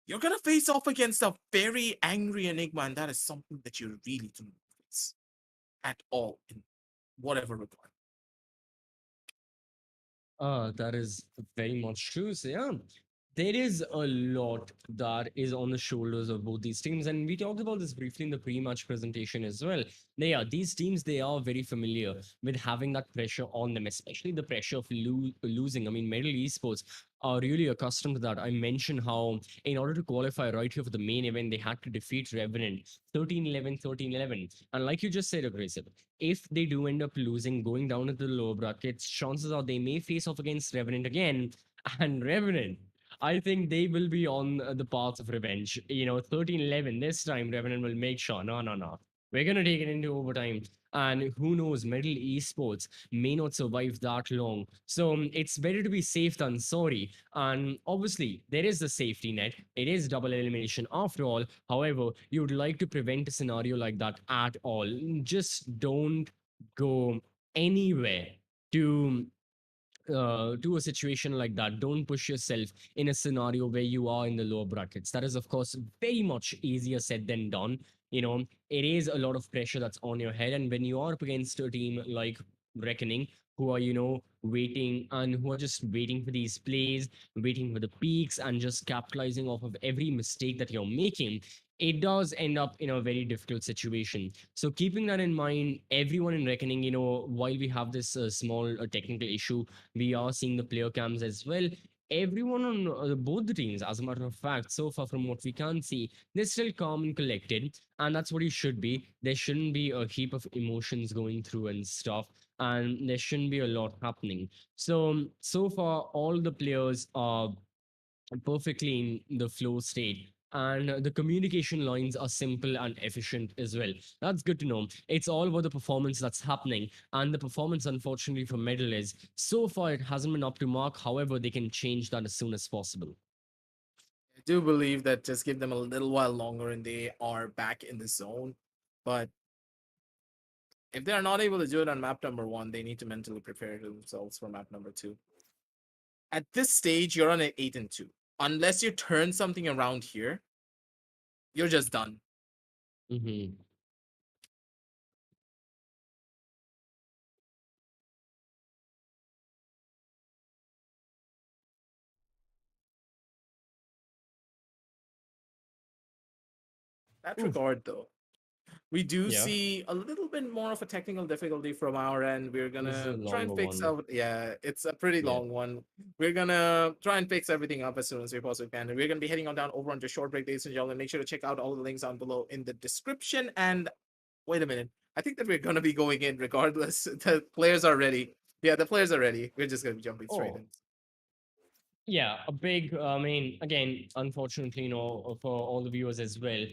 Speaker 1: You're gonna face off against a very angry Enigma, and that is something that you really do not face at all in whatever regard.
Speaker 2: That is very much true. So yeah, there is a lot that is on the shoulders of both these teams, and we talked about this briefly in the pre-match presentation as well. These teams, they are very familiar with having that pressure on them, especially the pressure of losing. I mean, Medal Esports are really accustomed to that. I mentioned how in order to qualify right here for the main event, they had to defeat Revenant 13-11, 13-11. And like you just said, Aggressive, if they do end up losing, going down into the lower brackets, chances are they may face off against Revenant again. And Revenant, I think they will be on the path of revenge. You know, 13-11 this time, Revenant will make sure, no. We're going to take it into overtime. And who knows, Medal Esports may not survive that long. So it's better to be safe than sorry. And obviously, there is the safety net. It is double elimination after all. However, you would like to prevent a scenario like that at all. Just don't go anywhere to a situation like that. Don't push yourself in a scenario where you are in the lower brackets. That is, of course, very much easier said than done. you know, it is a lot of pressure that's on your head. And when you are up against a team like Reckoning, who are, waiting and who are just waiting for these plays, waiting for the peaks, and just capitalizing off of every mistake that you're making, it does end up in a very difficult situation. So, keeping that in mind, everyone in Reckoning, while we have this small technical issue, we are seeing the player cams as well. Everyone on both the teams, as a matter of fact, so far from what we can see, they're still calm and collected, and that's what you should be. There shouldn't be a heap of emotions going through and stuff, and there shouldn't be a lot happening. So far, all the players are perfectly in the flow state, and the communication lines are simple and efficient as well. That's good to know. It's all about the performance that's happening, and the performance, unfortunately, for Medal is so far it hasn't been up to mark. However, they can change that as soon as possible.
Speaker 1: I do believe that just give them a little while longer and they are back in the zone. But if they are not able to do it on map number 1, they need to mentally prepare themselves for map number 2. At this stage, you're on an 8-2. Unless you turn something around here, you're just done.
Speaker 2: Hmm.
Speaker 1: That
Speaker 2: Oof.
Speaker 1: regard, though, we do
Speaker 2: Yeah,
Speaker 1: see a little bit more of a technical difficulty from our end. We're
Speaker 2: this is a
Speaker 1: gonna try and
Speaker 2: longer
Speaker 1: fix
Speaker 2: one.
Speaker 1: out. Yeah, it's a pretty
Speaker 2: Yeah.
Speaker 1: long one. We're gonna try and fix everything up as soon as we possibly can. And we're gonna be heading on down over onto short break, ladies and gentlemen. Make sure to check out all the links down below in the description. And wait a minute, I think that we're gonna be going in regardless. The players are ready. Yeah, the players are ready. We're just gonna be jumping straight
Speaker 2: Oh,
Speaker 1: in.
Speaker 2: yeah, a big, I mean, again, unfortunately, for all the viewers as well,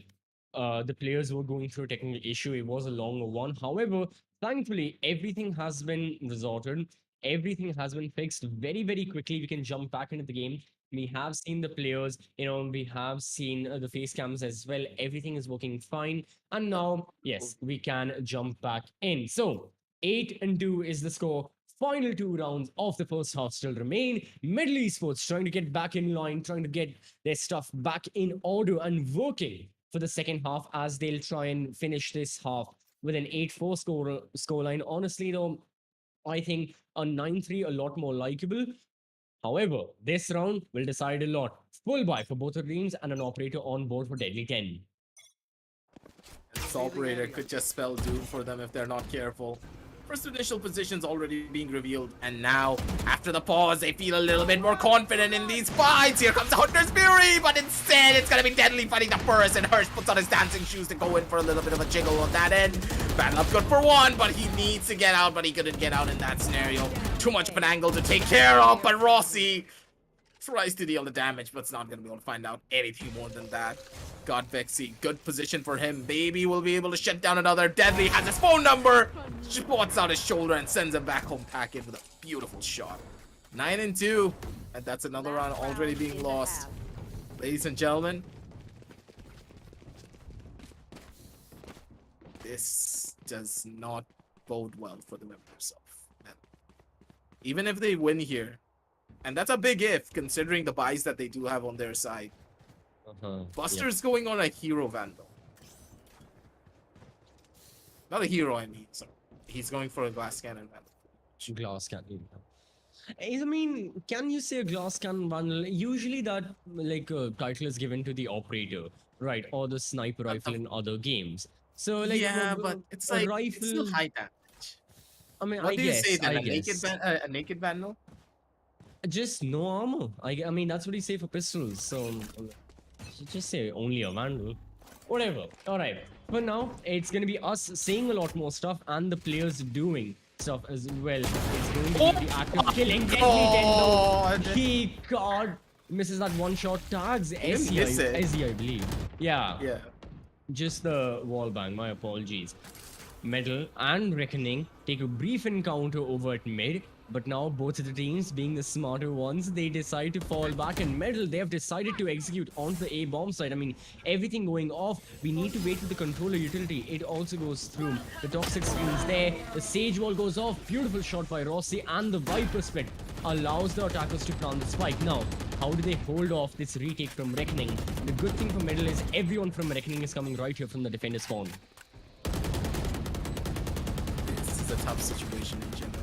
Speaker 2: the players were going through a technical issue. It was a longer one. However, thankfully, everything has been resorted. Everything has been fixed very, very quickly. We can jump back into the game. We have seen the players, we have seen the face cams as well. Everything is working fine. And now, yes, we can jump back in. So, 8-2 is the score. Final 2 rounds of the first half still remain. Middle Esports trying to get back in line, trying to get their stuff back in order and working for the second half as they'll try and finish this half with an 8-4 scoreline. Honestly, though, I think a 9-3 a lot more likable. However, this round will decide a lot. Full buy for both the teams and an operator on board for Deadly 10.
Speaker 1: This operator could just spell doom for them if they're not careful. First initial positions already being revealed, and now, after the pause, they feel a little bit more confident in these fights. Here comes Hunter's Fury, but instead it's gonna be Deadly fighting the first, and Hirsch puts on his dancing shoes to go in for a little bit of a jiggle on that end. Battle up good for one, but he needs to get out, but he couldn't get out in that scenario. Too much of an angle to take care of, but Rossi tries to deal the damage, but it's not gonna be able to find out anything more than that. Got Vexy, good position for him. Baby will be able to shut down another. Deadly has his phone number, spots out his shoulder and sends him back home packing with a beautiful shot. 9-2, and that's another round already being lost. Ladies and gentlemen, this does not bode well for the members of. Even if they win here, and that's a big if, considering the buys that they do have on their side. Buster's going on a hero Vandal. Not a hero, I mean. So he's going for a glass cannon Vandal.
Speaker 2: Glass cannon. I mean, can you say a glass cannon bundle? Usually that title is given to the operator, right? Or the sniper rifle in other games. So
Speaker 1: yeah, but it's like
Speaker 2: rifle.
Speaker 1: It's still high damage.
Speaker 2: I mean,
Speaker 1: What
Speaker 2: I
Speaker 1: do you
Speaker 2: guess,
Speaker 1: say then?
Speaker 2: I guess.
Speaker 1: A naked Vandal?
Speaker 2: Just no armor. I mean, that's what you say for pistols. So just say only a vandal. Whatever. Alright. For now, it's gonna be us saying a lot more stuff and the players doing stuff as well. It's going to be the act of killing Deadly
Speaker 1: God.
Speaker 2: Tendo. He God misses that one shot, tags
Speaker 1: didn't miss it.
Speaker 2: SE, I believe. Yeah.
Speaker 1: Yeah.
Speaker 2: Just the wall bang, my apologies. Metal and Reckoning take a brief encounter over at mid, but now both of the teams, being the smarter ones, they decide to fall back. And Metal, they have decided to execute onto the A bomb side. I mean, everything going off. We need to wait for the controller utility. It also goes through. The toxic screen's there. The Sage Wall goes off. Beautiful shot by Rossi, and the Viper split allows the attackers to plant the spike. Now, how do they hold off this retake from Reckoning? The good thing for Metal is everyone from Reckoning is coming right here from the defender spawn.
Speaker 1: This is a tough situation in general.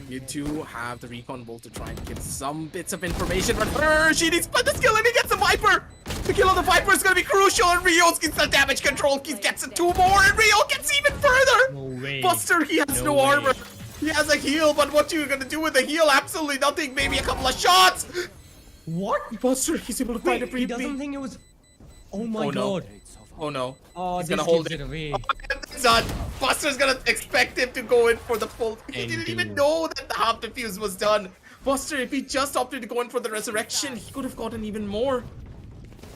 Speaker 1: You do have the recon bolt to try and get some bits of information, but she needs to the skill and he gets the Viper! The kill on the Viper is gonna be crucial, and Rio gets the damage control, he gets 2 more, and Rio gets even further!
Speaker 2: No way.
Speaker 1: Buster, he has no
Speaker 2: way.
Speaker 1: armor. He has a heal, but what you gonna do with the heal? Absolutely nothing, maybe a couple of shots!
Speaker 2: What?
Speaker 1: Buster, he's able to find it
Speaker 2: He
Speaker 1: briefly.
Speaker 2: doesn't think it was... Oh my
Speaker 1: Oh, no.
Speaker 2: god.
Speaker 1: Oh no.
Speaker 2: Oh,
Speaker 1: He's
Speaker 2: this
Speaker 1: gonna hold
Speaker 2: gives
Speaker 1: it.
Speaker 2: away.
Speaker 1: It's done. Buster's gonna expect him to go in for the full. He didn't
Speaker 2: Ending.
Speaker 1: even know that the half defuse was done. Buster, if he just opted to go in for the resurrection, he could have gotten even more.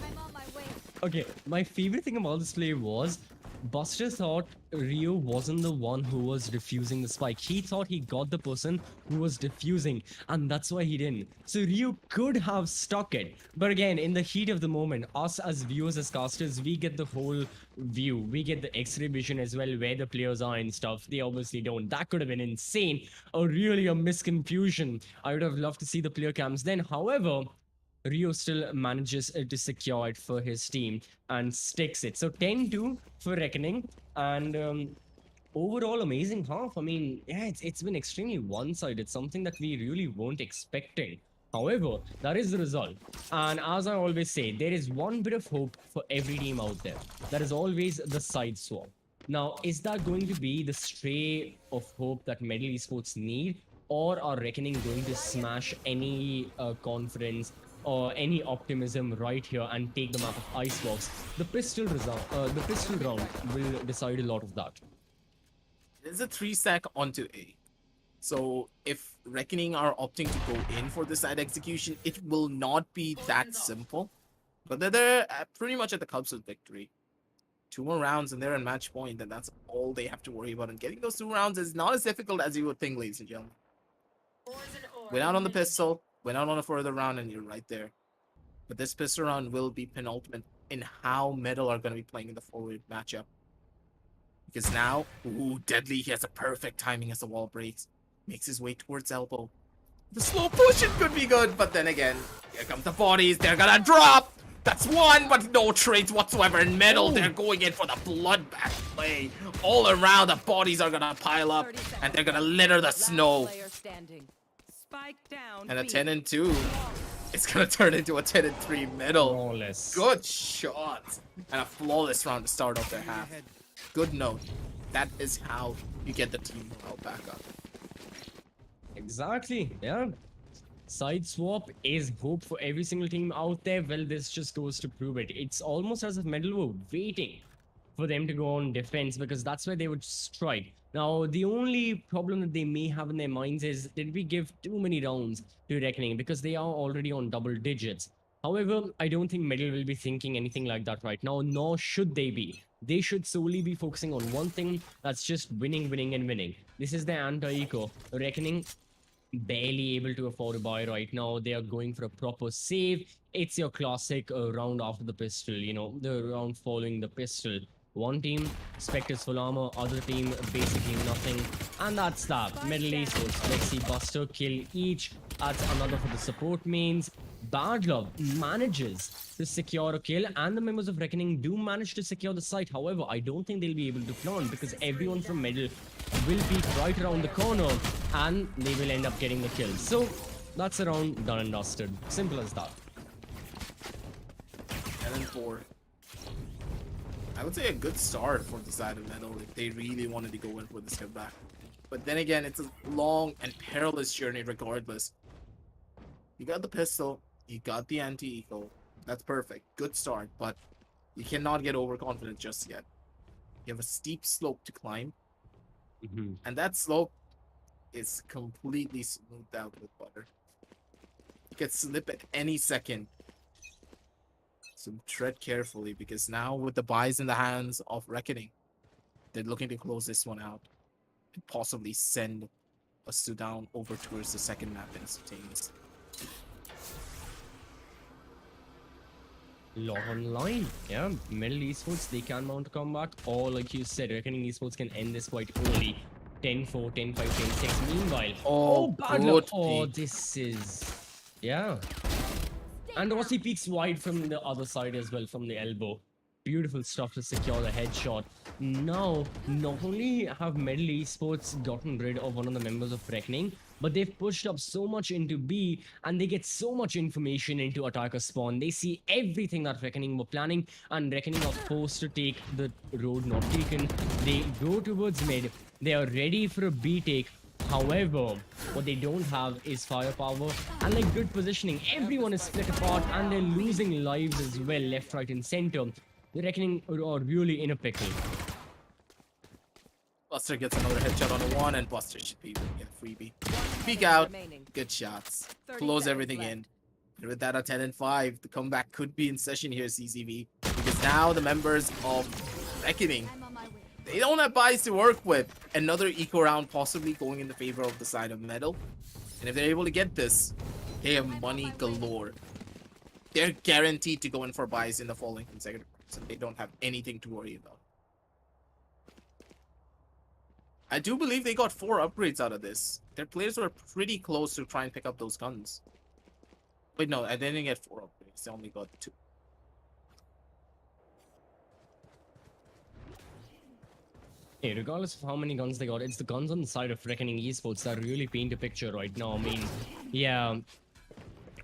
Speaker 3: I'm on my way.
Speaker 2: Okay, my favorite thing about this play was Buster thought Rio wasn't the one who was defusing the spike. He thought he got the person who was defusing, and that's why he didn't. So Rio could have stuck it. But again, in the heat of the moment, us as viewers, as casters, we get the whole view. We get the X-ray vision as well, where the players are and stuff. They obviously don't. That could have been insane. Or really a misconfusion. I would have loved to see the player cams then. However, Rio still manages to secure it for his team and sticks it. So 10-2 for Reckoning, and overall amazing half. I mean, yeah, it's been extremely one-sided, something that we really weren't expecting. However, that is the result. And as I always say, there is one bit of hope for every team out there. That is always the side swap. Now, is that going to be the stray of hope that Medal Esports need? Or are Reckoning going to smash any confidence or any optimism right here and take the map of Icebox? The pistol round will decide a lot of that.
Speaker 1: There's a 3-stack onto A. So if Reckoning are opting to go in for the side execution, it will not be that simple. But they're pretty much at the cusp of victory. 2 more rounds and they're in match point, and that's all they have to worry about. And getting those 2 rounds is not as difficult as you would think, ladies and gentlemen. Went out on the pistol, went out on a further round, and you're right there. But this pistol round will be penultimate in how Metal are going to be playing in the forward matchup. Because now, ooh, Deadly, he has a perfect timing as the wall breaks. Makes his way towards elbow. The slow push, it could be good, but then again, here comes the bodies, they're gonna drop! That's one, but no trades whatsoever in Metal. They're going in for the bloodbath play. All around, the bodies are gonna pile up, and they're gonna litter the snow.
Speaker 4: Spike down.
Speaker 1: And a
Speaker 4: B.
Speaker 1: 10-2. It's gonna turn into a 10-3 Metal.
Speaker 2: Flawless.
Speaker 1: Good shot. And a flawless round to start off their half. Good note. That is how you get the team morale back up.
Speaker 2: Exactly, yeah. Side swap is hope for every single team out there. Well, this just goes to prove it. It's almost as if Metal were waiting for them to go on defense, because that's where they would strike. Now, the only problem that they may have in their minds is, did we give too many rounds to Reckoning, because they are already on double digits. However, I don't think Metal will be thinking anything like that right now, nor should they be. They should solely be focusing on one thing, that's just winning, winning, and winning. This is their anti-eco. Reckoning barely able to afford a buy right now. They are going for a proper save. It's your classic round after the pistol, you know, the round following the pistol. One team, Spectre's full armor, other team, basically nothing. And that's that. Metal Esports, Lexi, Buster, kill each. Adds another for the support mains. Bad Love manages to secure a kill, and the members of Reckoning do manage to secure the site. However, I don't think they'll be able to plant, because everyone from Metal will be right around the corner, and they will end up getting the kill. So, that's a round done and dusted. Simple as that.
Speaker 1: 10-4. I would say a good start for the side of Metal if they really wanted to go in for this comeback. But then again, it's a long and perilous journey regardless. You got the pistol, you got the anti-eco. That's perfect. Good start, but you cannot get overconfident just yet. You have a steep slope to climb, and that slope is completely smoothed out with butter. It could slip at any second. So tread carefully, because now with the buys in the hands of Reckoning, They're looking to close this one out and possibly send a Sudan over towards the second map instantaneously.
Speaker 2: Lot online. Yeah, Metal Esports, they can mount a comeback, or like you said, Reckoning Esports can end this quite early. 10-4, 10-5, 10-6. Meanwhile, bad luck.
Speaker 1: good
Speaker 2: Oh,
Speaker 1: peek.
Speaker 2: this is... Yeah. And Rossi peeks wide from the other side as well, from the elbow. Beautiful stuff to secure the headshot. Now, not only have Metal Esports gotten rid of one of the members of Reckoning, but they've pushed up so much into B, and they get so much information into attacker spawn. They see everything that Reckoning were planning, and Reckoning are forced to take the road not taken. They go towards mid. They are ready for a B take. However, what they don't have is firepower and like good positioning. Everyone is split apart, and they're losing lives as well, left, right, and center. The Reckoning are really in a pickle.
Speaker 1: Buster gets another headshot on a one, and Buster should be able to get a freebie. Peek out. Good shots.
Speaker 4: 30
Speaker 1: Close
Speaker 4: seconds
Speaker 1: everything
Speaker 4: left.
Speaker 1: in. And with that, a 10 and 5, the comeback could be in session here, CCV. Because now the members of Reckoning,
Speaker 3: I'm on my way.
Speaker 1: they don't have buys to work with. Another eco round possibly going in the favor of the side of Metal. And if they're able to get this, they have money galore. They're guaranteed to go in for buys in the following consecutive rounds, and they don't have anything to worry about. I do believe they got 4 upgrades out of this. Their players were pretty close to try and pick up those guns. Wait, no, they didn't get 4 upgrades. They only got 2.
Speaker 2: Hey, regardless of how many guns they got, it's the guns on the side of Reckoning Esports that really paint a picture right now. I mean, yeah,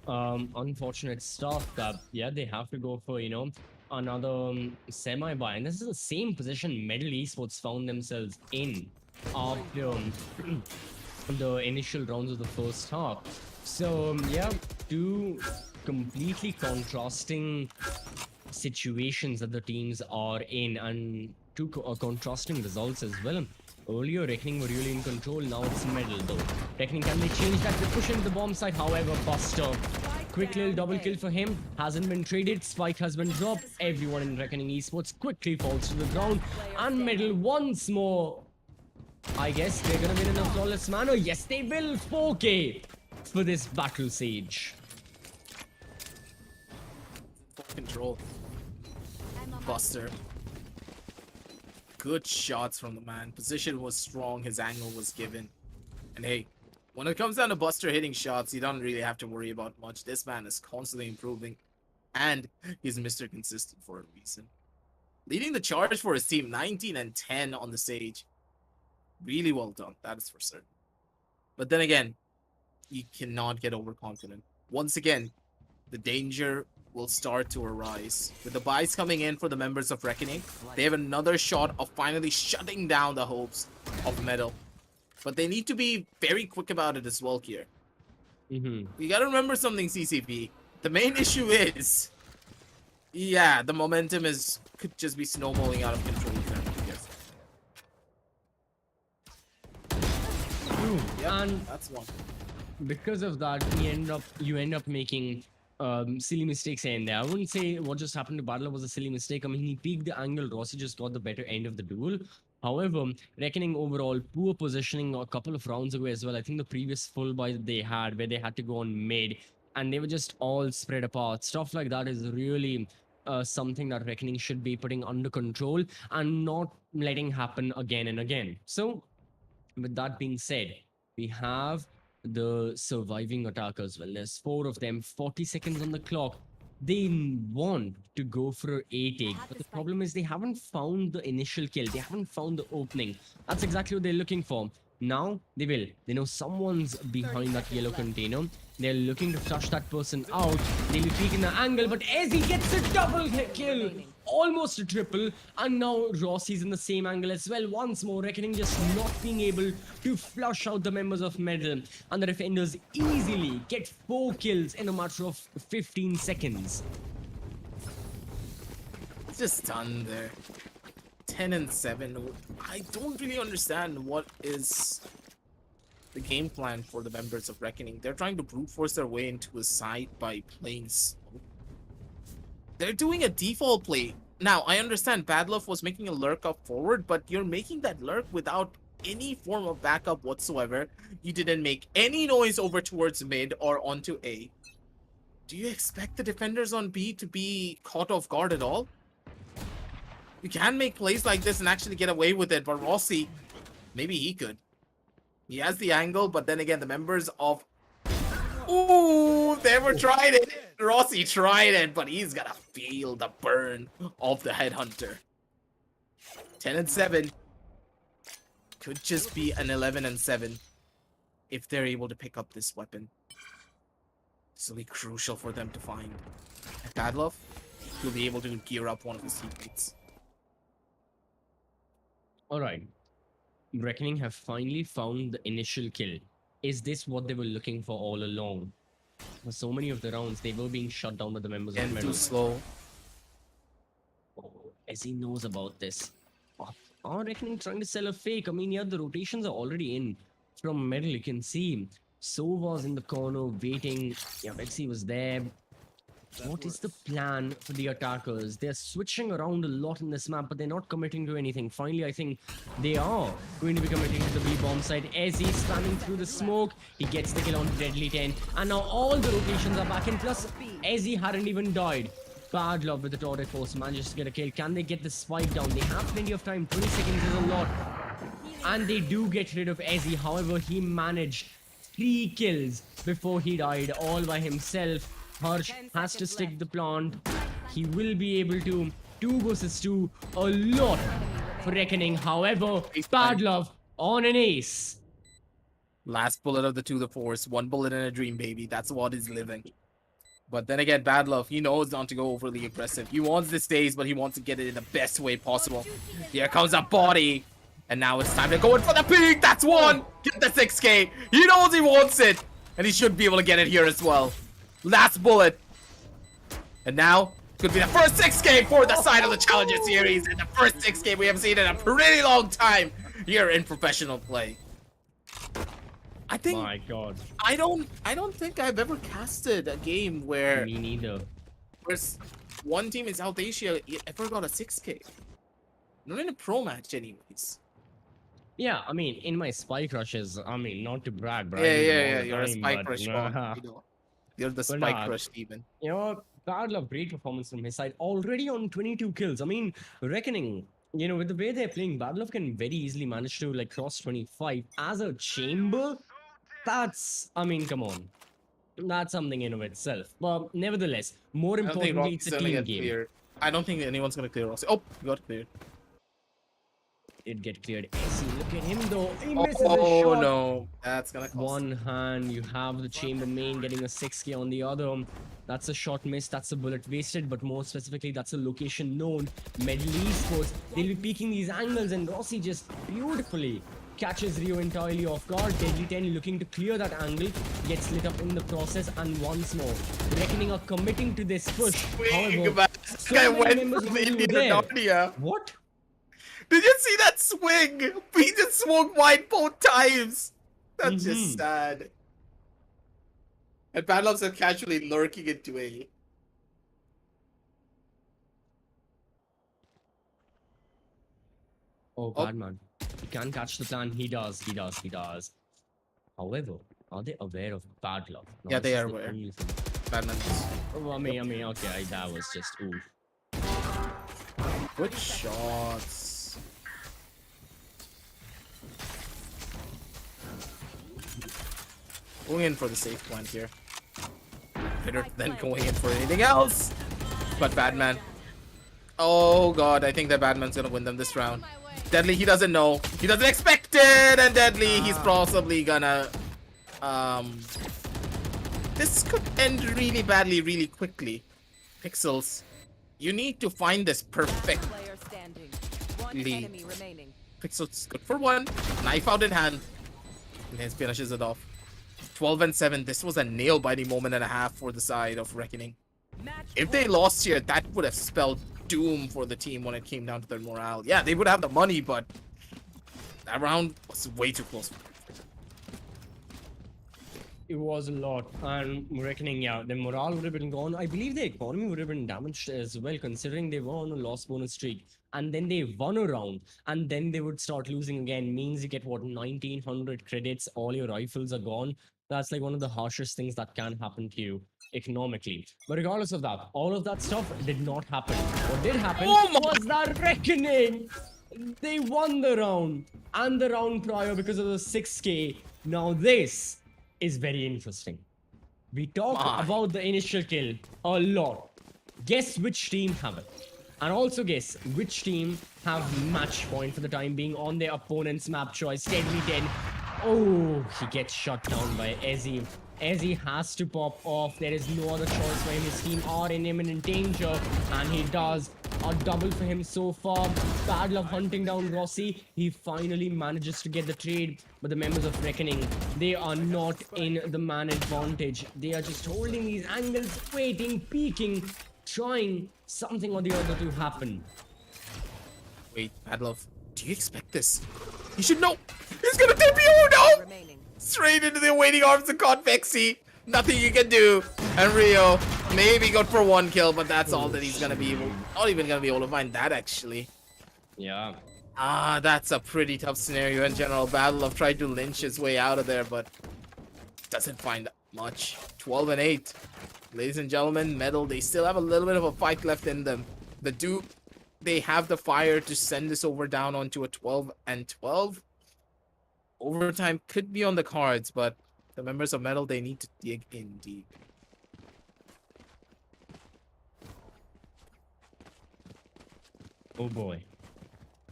Speaker 2: unfortunate stuff that, yeah, they have to go for, you know, another semi-buy. And this is the same position Metal Esports found themselves in after the initial rounds of the first half. So, yeah, two completely contrasting situations that the teams are in, and two contrasting results as well. Earlier, Reckoning were really in control. Now it's Metal though. Reckoning, can they change that? They push into the bomb site. However, Buster, quick little double kill for him. Hasn't been traded. Spike has been dropped. Everyone in Reckoning Esports quickly falls to the ground. And Metal once more. I guess they're gonna win in a flawless manner. Yes, they will. 4K for this battle sage.
Speaker 1: Full control.
Speaker 3: I'm on my
Speaker 1: Buster. Good shots from the man. Position was strong. His angle was given. And hey, when it comes down to Buster hitting shots, you don't really have to worry about much. This man is constantly improving. And he's Mr. Consistent for a reason. Leading the charge for his team, 19 and 10 on the stage. Really well done. That is for certain. But then again, you cannot get overconfident. Once again, the danger will start to arise. With the buys coming in for the members of Reckoning, they have another shot of finally shutting down the hopes of Metal. But they need to be very quick about it as well here. You gotta remember something, CCP. The main issue is, yeah, the momentum could just be snowballing out of control here. Yep,
Speaker 2: And
Speaker 1: that's one.
Speaker 2: because of that, you end up making silly mistakes here and there. I wouldn't say what just happened to Battler was a silly mistake. I mean, he peaked the angle. Rossi just got the better end of the duel. However, Reckoning overall, poor positioning a couple of rounds ago as well. I think the previous full buy that they had, where they had to go on mid, and they were just all spread apart. Stuff like that is really something that Reckoning should be putting under control and not letting happen again and again. So, with that being said, we have the surviving attackers. Well, there's 4 of them, 40 seconds on the clock. They want to go for a take, but the problem is they haven't found the initial kill. They haven't found the opening. That's exactly what they're looking for. Now they will. They know someone's behind that yellow container. They're looking to flush that person out. They'll be peeking the angle, but Ezzy gets a double kill. Almost a triple. And now Rossi's in the same angle as well. Once more, Reckoning just not being able to flush out the members of Metal. And the defenders easily get 4 kills in a matter of 15 seconds.
Speaker 1: It's just done there. 10 and 7. I don't really understand what is the game plan for the members of Reckoning. They're trying to brute force their way into a side by playing slow. They're doing a default play Now, I understand Badlove was making a lurk up forward, but you're making that lurk without any form of backup whatsoever. You didn't make any noise over towards mid or onto A. Do you expect the defenders on B to be caught off guard at all? You can make plays like this and actually get away with it, but Rossi, maybe he could. He has the angle, but then again, the members of... Ooh, they were trying it. Rossi tried it, but he's gonna feel the burn of the headhunter. 10 and 7. Could just be an 11 and 7 if they're able to pick up this weapon. This will be crucial for them to find. And Padlov will be able to gear up one of his teammates.
Speaker 2: Alright. Reckoning have finally found the initial kill. Is this what they were looking for all along? For so many of the rounds, they were being shut down by the members of
Speaker 1: And
Speaker 2: Metal.
Speaker 1: too slow.
Speaker 2: Oh, as he knows about this. Oh, Reckoning trying to sell a fake. I mean, yeah, the rotations are already in. From Metal, you can see. So was in the corner waiting. Yeah, Vexy was there. What is the plan for the attackers? They're switching around a lot in this map, but they're not committing to anything. Finally, I think they are going to be committing to the B-bomb side. As he's spamming through the smoke, he gets the kill on Deadly 10. And now all the rotations are back in. Plus, as he hadn't even died. Bad luck with the turret force manages to get a kill. Can they get the spike down? They have plenty of time. 20 seconds is a lot. And they do get rid of Ezzy. However, he managed 3 kills before he died all by himself. Harsh has to stick the plant. He will be able to 2 versus 2. A lot for Reckoning. However, Bad love on an ace.
Speaker 1: Last bullet of the To The Force. 1 bullet in a dream, baby. That's what is living. But then again, Bad Love, he knows not to go overly aggressive. He wants this days, but he wants to get it in the best way possible. Here comes a body. And now it's time to go in for the peak. That's 1. Get the 6K. He knows he wants it. And he should be able to get it here as well. Last bullet. And now, could be the first 6K for the side of the Challenger Series. And the first 6K we have seen in a pretty long time here in professional play. I think
Speaker 2: My god.
Speaker 1: I don't think I've ever casted a game where
Speaker 2: Me neither.
Speaker 1: one team in South Asia ever got a 6K. Not in a pro match anyways.
Speaker 2: Yeah, I mean, in my spike rushes, I mean, not to brag, but
Speaker 1: Yeah. You're a spike rush ball. You know. You're the
Speaker 2: But
Speaker 1: spike
Speaker 2: nah,
Speaker 1: rush demon.
Speaker 2: You know, Bad Love, great performance from his side. Already on 22 kills. I mean, Reckoning, you know, with the way they're playing, Bad Love can very easily manage to, like, cross 25 as a chamber. That's, I mean, come on. That's something in of itself. But nevertheless, more
Speaker 1: I don't think
Speaker 2: importantly, it's
Speaker 1: Rocky's
Speaker 2: a
Speaker 1: gonna
Speaker 2: team
Speaker 1: get
Speaker 2: game.
Speaker 1: cleared. I don't think anyone's gonna clear Rossi. Oh, got cleared.
Speaker 2: It get cleared. AC, look at him though. He misses a
Speaker 1: Oh
Speaker 2: shot.
Speaker 1: no, that's gonna cost.
Speaker 2: One hand, you have the chamber main getting a 6K on the other. That's a shot miss, that's a bullet wasted, but more specifically, that's a location known. Medley Esports, they'll be peeking these angles, and Rossi just beautifully catches Rio entirely off guard. Deadly 10 looking to clear that angle, gets lit up in the process, and once more, Reckoning are committing to this push.
Speaker 1: Swing, man. This guy
Speaker 2: many
Speaker 1: went
Speaker 2: members
Speaker 1: from
Speaker 2: of the team
Speaker 1: India
Speaker 2: were
Speaker 1: to
Speaker 2: there.
Speaker 1: Narnia.
Speaker 2: What?
Speaker 1: Did you see that swing? He just swung wide both times. That's just sad. And Padlov's are casually lurking into A.
Speaker 2: Oh, bad man. He can't catch the plan. He does. However, are they aware of Bad Luck? No,
Speaker 1: Yeah,
Speaker 2: this
Speaker 1: they
Speaker 2: is
Speaker 1: are
Speaker 2: the
Speaker 1: aware.
Speaker 2: only thing.
Speaker 1: Badman.
Speaker 2: Oh, I mean, okay, that was just oof.
Speaker 1: Good shots. Going in for the safe point here. Better than going in for anything else. But Badman. Oh god, I think that Badman's gonna win them this round. Deadly, he doesn't know. He doesn't expect it! And Deadly, he's possibly gonna... This could end really badly, really quickly. Pixels, you need to find this perfect.
Speaker 4: Player standing. One
Speaker 1: Lee.
Speaker 4: enemy remaining.
Speaker 1: Pixels good for 1. Knife out in hand. And he finishes it off. 12 and 7. This was a nail-biting moment and a half for the side of Reckoning.
Speaker 4: Match
Speaker 1: If they lost here, that would have spelled doom for the team when it came down to their morale. Yeah, they would have the money, but that round was way too close.
Speaker 2: It was a lot. And reckoning, yeah, the morale would have been gone. I believe the economy would have been damaged as well, considering they were on a loss bonus streak. And then they won a round. And then they would start losing again. Means you get what, 1900 credits, all your rifles are gone. That's like one of the harshest things that can happen to you economically. But regardless of that, all of that stuff did not happen. What did happen was that reckoning. They won the round and the round prior because of the 6K. Now this is very interesting. We talk
Speaker 1: My.
Speaker 2: about the initial kill a lot. Guess which team have it. And also guess which team have match point for the time being on their opponent's map choice. 10v10. Oh, he gets shot down by Ezzy. Ezzy has to pop off. There is no other choice for him. His team are in imminent danger. And he does a double for him so far. Bad luck hunting down Rossi. He finally manages to get the trade. But the members of Reckoning, they are not in the man advantage. They are just holding these angles, waiting, peeking, trying something or the other to happen.
Speaker 1: Wait, Padlov, do you expect this? You should know. He's gonna tip you. Oh no!
Speaker 4: Remaining.
Speaker 1: Straight into the waiting arms of Convexy. Nothing you can do. And Rio maybe got for 1 kill, but that's all that he's gonna be able. Not even gonna be able to find that actually.
Speaker 2: Yeah.
Speaker 1: That's a pretty tough scenario in general. Padlov tried to lynch his way out of there, but doesn't find much. 12 and 8. Ladies and gentlemen, Metal, they still have a little bit of a fight left in them. They have the fire to send this over down onto a 12 and 12. Overtime could be on the cards, but the members of Metal, they need to dig in deep.
Speaker 2: Oh boy.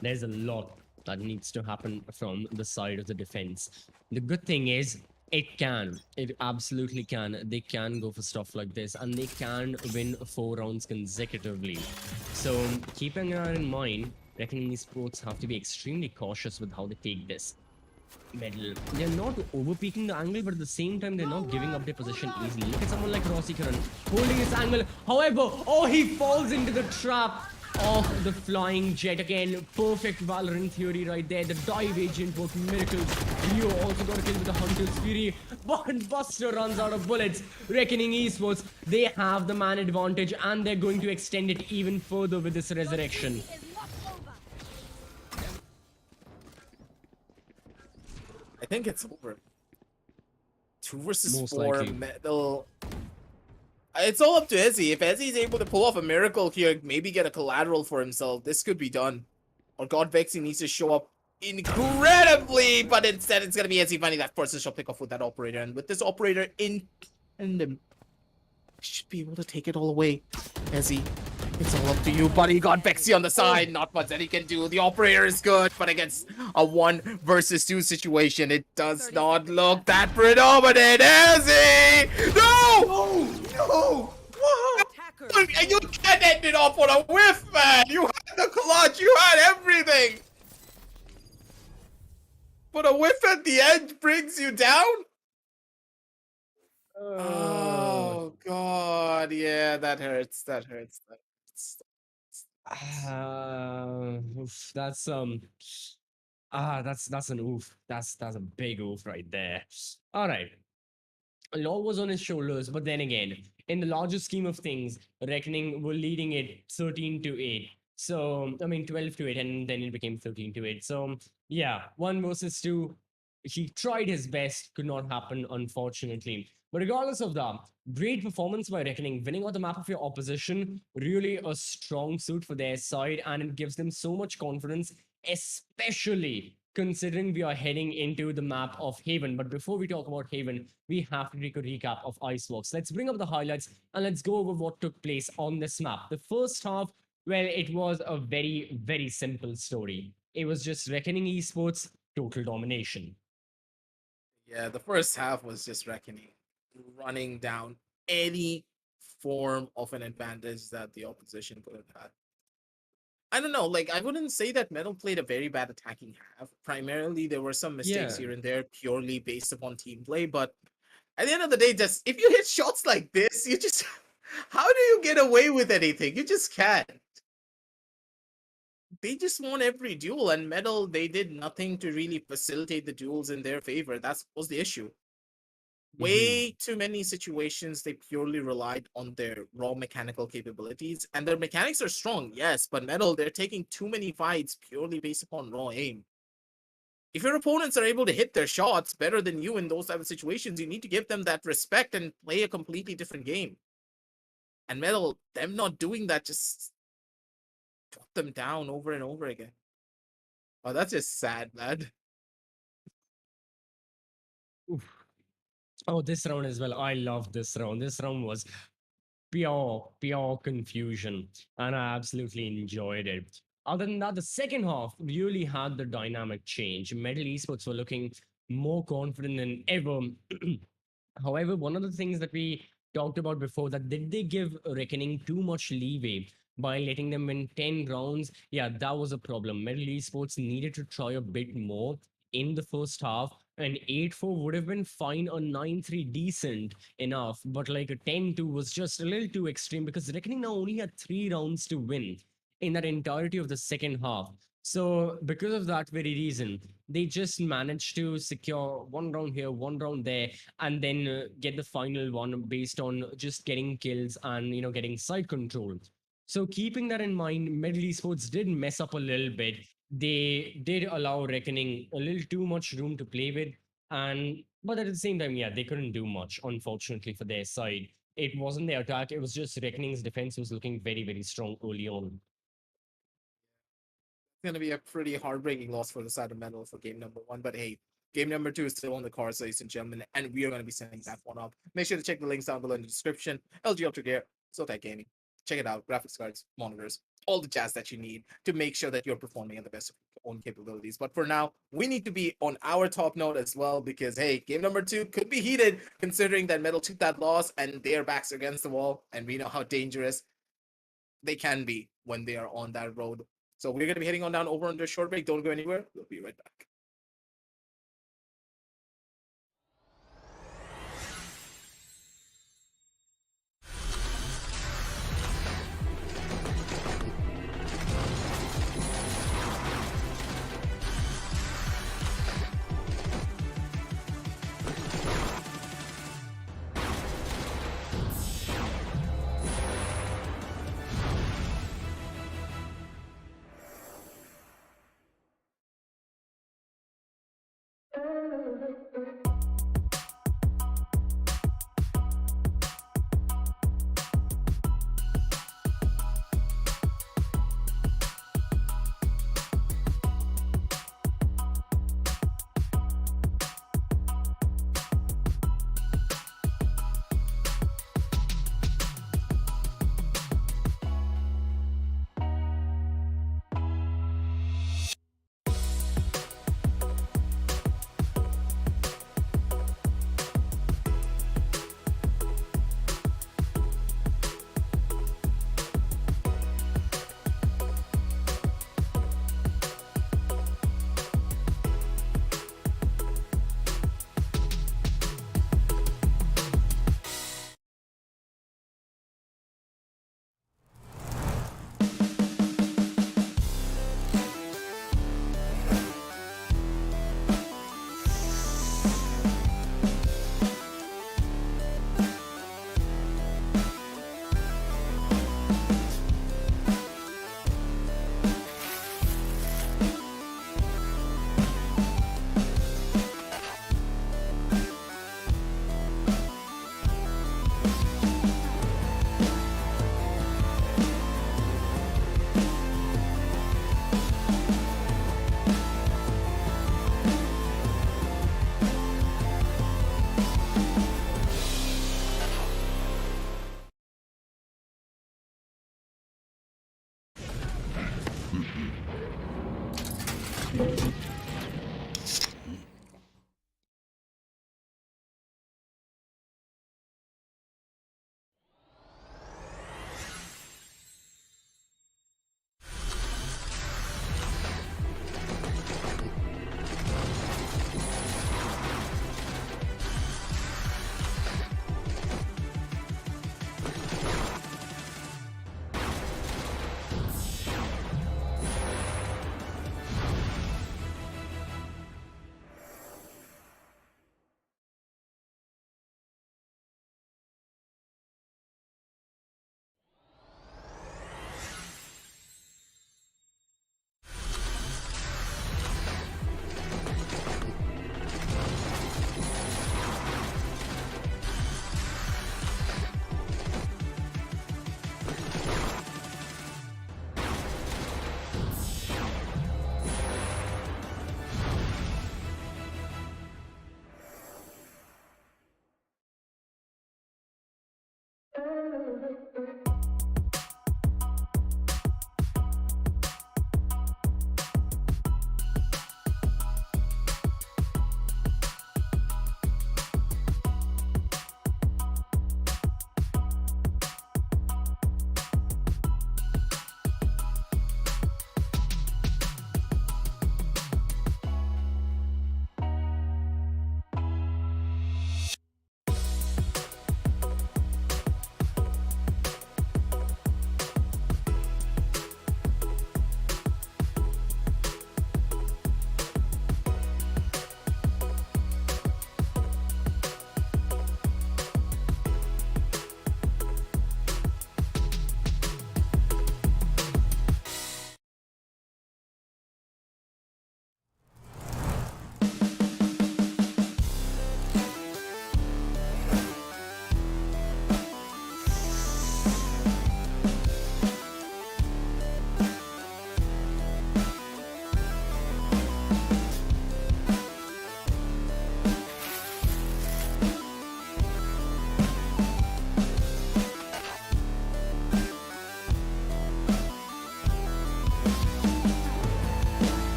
Speaker 2: There's a lot that needs to happen from the side of the defense. The good thing is, it absolutely can. They can go for stuff like this, and they can win 4 rounds consecutively. So, keeping that in mind, Reckoning Esports have to be extremely cautious with how they take this. Medal. They're not overpeaking the angle, but at the same time, they're not giving up their position easily. Look at someone like Rossi Karan holding his angle. However, oh, he falls into the trap of the flying jet again. Perfect Valorant theory right there. The dive agent worked miracles. Leo also got a kill with the Hunter's Fury. But Buster runs out of bullets. Reckoning Esports, they have the man advantage, and they're going to extend it even further with this resurrection.
Speaker 3: Is not over.
Speaker 1: I think it's over. 2 versus
Speaker 2: Most
Speaker 1: 4
Speaker 2: likely.
Speaker 1: Metal. It's all up to Ezzy. If Ezzy's able to pull off a miracle here, maybe get a collateral for himself, this could be done. Or God Vexy needs to show up incredibly, but instead it's gonna be Ezzy finding that first initial pick off with that operator, and with this operator in tandem, should be able to take it all away. Ezzy, it's all up to you, buddy. God Vexy on the side, not much that he can do. The operator is good, but against a 1 versus 2 situation, it does not look that predominant. Ezzy! No! No!
Speaker 4: Attacker.
Speaker 1: You can't end it off on a whiff, man! You had the clutch, you had everything! But a whiff at the end brings you down? Oh, God. Yeah, that hurts. That hurts. That hurts.
Speaker 2: Oof, that's that's an oof. That's a big oof right there. All right. A lot was on his shoulders, but then again, in the larger scheme of things, Reckoning were leading it 13 to 8. So, I mean, 12 to 8, and then it became 13 to 8. So, yeah, 1 versus 2. He tried his best, could not happen, unfortunately. But regardless of that, great performance by Reckoning, winning out the map of your opposition, really a strong suit for their side, and it gives them so much confidence, especially considering we are heading into the map of Haven. But before we talk about Haven, we have to take a recap of Icebox. Let's bring up the highlights and let's go over what took place on this map. The first half, well, it was a very, very simple story. It was just Reckoning Esports, total domination.
Speaker 1: Yeah, the first half was just Reckoning running down any form of an advantage that the opposition could have had. I don't know, like, I wouldn't say that Metal played a very bad attacking half. Primarily, there were some mistakes
Speaker 2: Yeah.
Speaker 1: here and there purely based upon team play, but at the end of the day, just if you hit shots like this, you just how do you get away with anything? You just can't. They just won every duel, and Metal, they did nothing to really facilitate the duels in their favor. That was the issue. way too many situations they purely relied on their raw mechanical capabilities, and their mechanics are strong, yes, but Metal, they're taking too many fights purely based upon raw aim. If your opponents are able to hit their shots better than you in those type of situations, you need to give them that respect and play a completely different game. And Metal, them not doing that just cut them down over and over again. Oh, that's just sad, man.
Speaker 2: Oof. Oh, this round as well. I love this round. This round was pure confusion, and I absolutely enjoyed it. Other than that, the second half really had the dynamic change. Metal Esports were looking more confident than ever. However, one of the things that we talked about before, that did they give Reckoning too much leeway by letting them win 10 rounds? Yeah, that was a problem. Metal Esports needed to try a bit more in the first half. An 8-4 would have been fine, a 9-3 decent enough, but like a 10-2 was just a little too extreme because Reckoning now only had 3 rounds to win in that entirety of the second half. So, because of that very reason, they just managed to secure 1 round here, 1 round there, and then get the final one based on just getting kills and getting side control. So keeping that in mind, Metal Esports did mess up a little bit. They did allow Reckoning a little too much room to play with, and but at the same time, yeah, they couldn't do much, unfortunately, for their side. It wasn't their attack, it was just Reckoning's defense was looking very, very strong early on.
Speaker 1: Going to be a pretty heartbreaking loss for the side of Metal for game number 1. But hey, game number 2 is still on the cards, ladies and gentlemen, and we are going to be setting that one up. Make sure to check the links down below in the description. LG Ultragear, ZOTAC Gaming. Check it out. Graphics cards, monitors, all the jazz that you need to make sure that you're performing at the best of your own capabilities. But for now, we need to be on our top note as well because, hey, game number 2 could be heated considering that Metal took that loss and their backs are against the wall, and we know how dangerous they can be when they are on that road. So we're going to be heading on down over under a short break. Don't go anywhere. We'll be right back.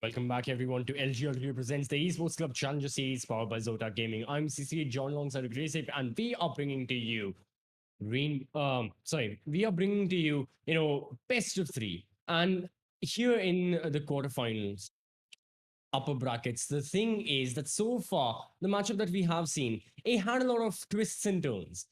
Speaker 2: Welcome back, everyone, to LGL presents the Esports Club Challenger Series powered by ZOTAC Gaming. I'm CC, John alongside Gracie, and we are bringing to you we are bringing to you, best of three. And here in the quarterfinals, upper brackets, the thing is that so far, the matchup that we have seen, it had a lot of twists and turns.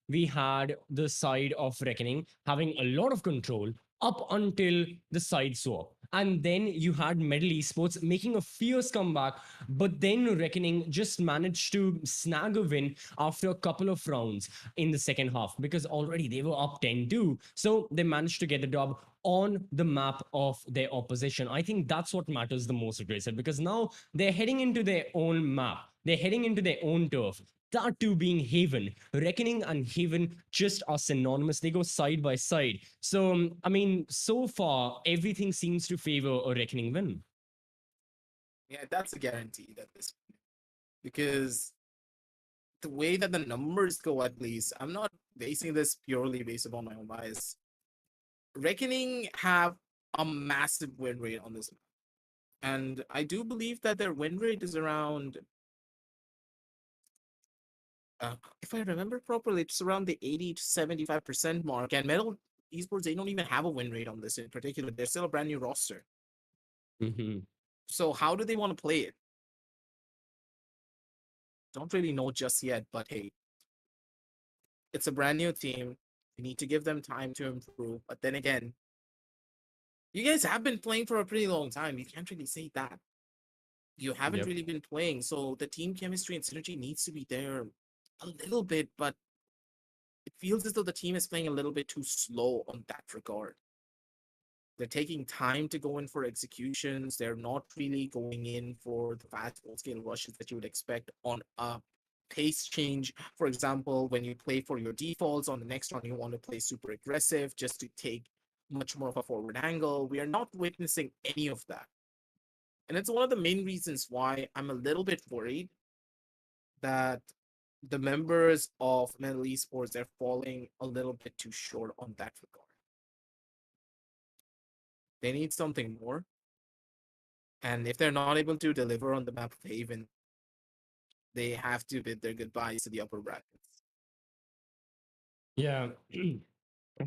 Speaker 2: We had the side of Reckoning having a lot of control up until the side swap. And then you had Medal Esports making a fierce comeback, but then Reckoning just managed to snag a win after a couple of rounds in the second half because already they were up 10-2. So they managed to get the dub on the map of their opposition. I think that's what matters the most, Grayson, because now they're heading into their own map. They're heading into their own turf. That too being Haven. Reckoning and Haven just are synonymous. They go side by side. So, so far, everything seems to favor a Reckoning win.
Speaker 1: Yeah, that's a guarantee that this, because the way that the numbers go, at least, I'm not basing this purely based upon my own bias. Reckoning have a massive win rate on this map. And I do believe that their win rate is around, if I remember properly, it's around the 80 to 75% mark. And Metal Esports, they don't even have a win rate on this in particular. They're still a brand new roster. So how do they want to play it? Don't really know just yet, but hey, it's a brand new team. We need to give them time to improve. But then again, you guys have been playing for a pretty long time. You can't really say that. You haven't
Speaker 2: Yep.
Speaker 1: really been playing, so the team chemistry and synergy needs to be there a little bit, but it feels as though the team is playing a little bit too slow on that regard. They're taking time to go in for executions. They're not really going in for the fast full-scale rushes that you would expect on a pace change. For example, when you play for your defaults on the next round, you want to play super aggressive just to take much more of a forward angle. We are not witnessing any of that. And it's one of the main reasons why I'm a little bit worried that the members of Metal Esports, they're falling a little bit too short on that regard. They need something more. And if they're not able to deliver on the map of Haven, they have to bid their goodbyes to the upper brackets.
Speaker 2: Yeah.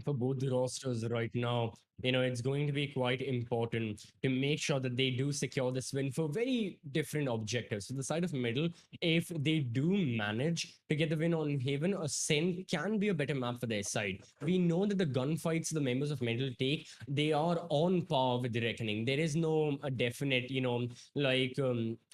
Speaker 2: for both the rosters right now, it's going to be quite important to make sure that they do secure this win for very different objectives. So the side of middle, if they do manage to get the win on Haven, Ascent can be a better map for their side. We know that the gunfights the members of middle take, they are on par with the Reckoning. There is no a definite, like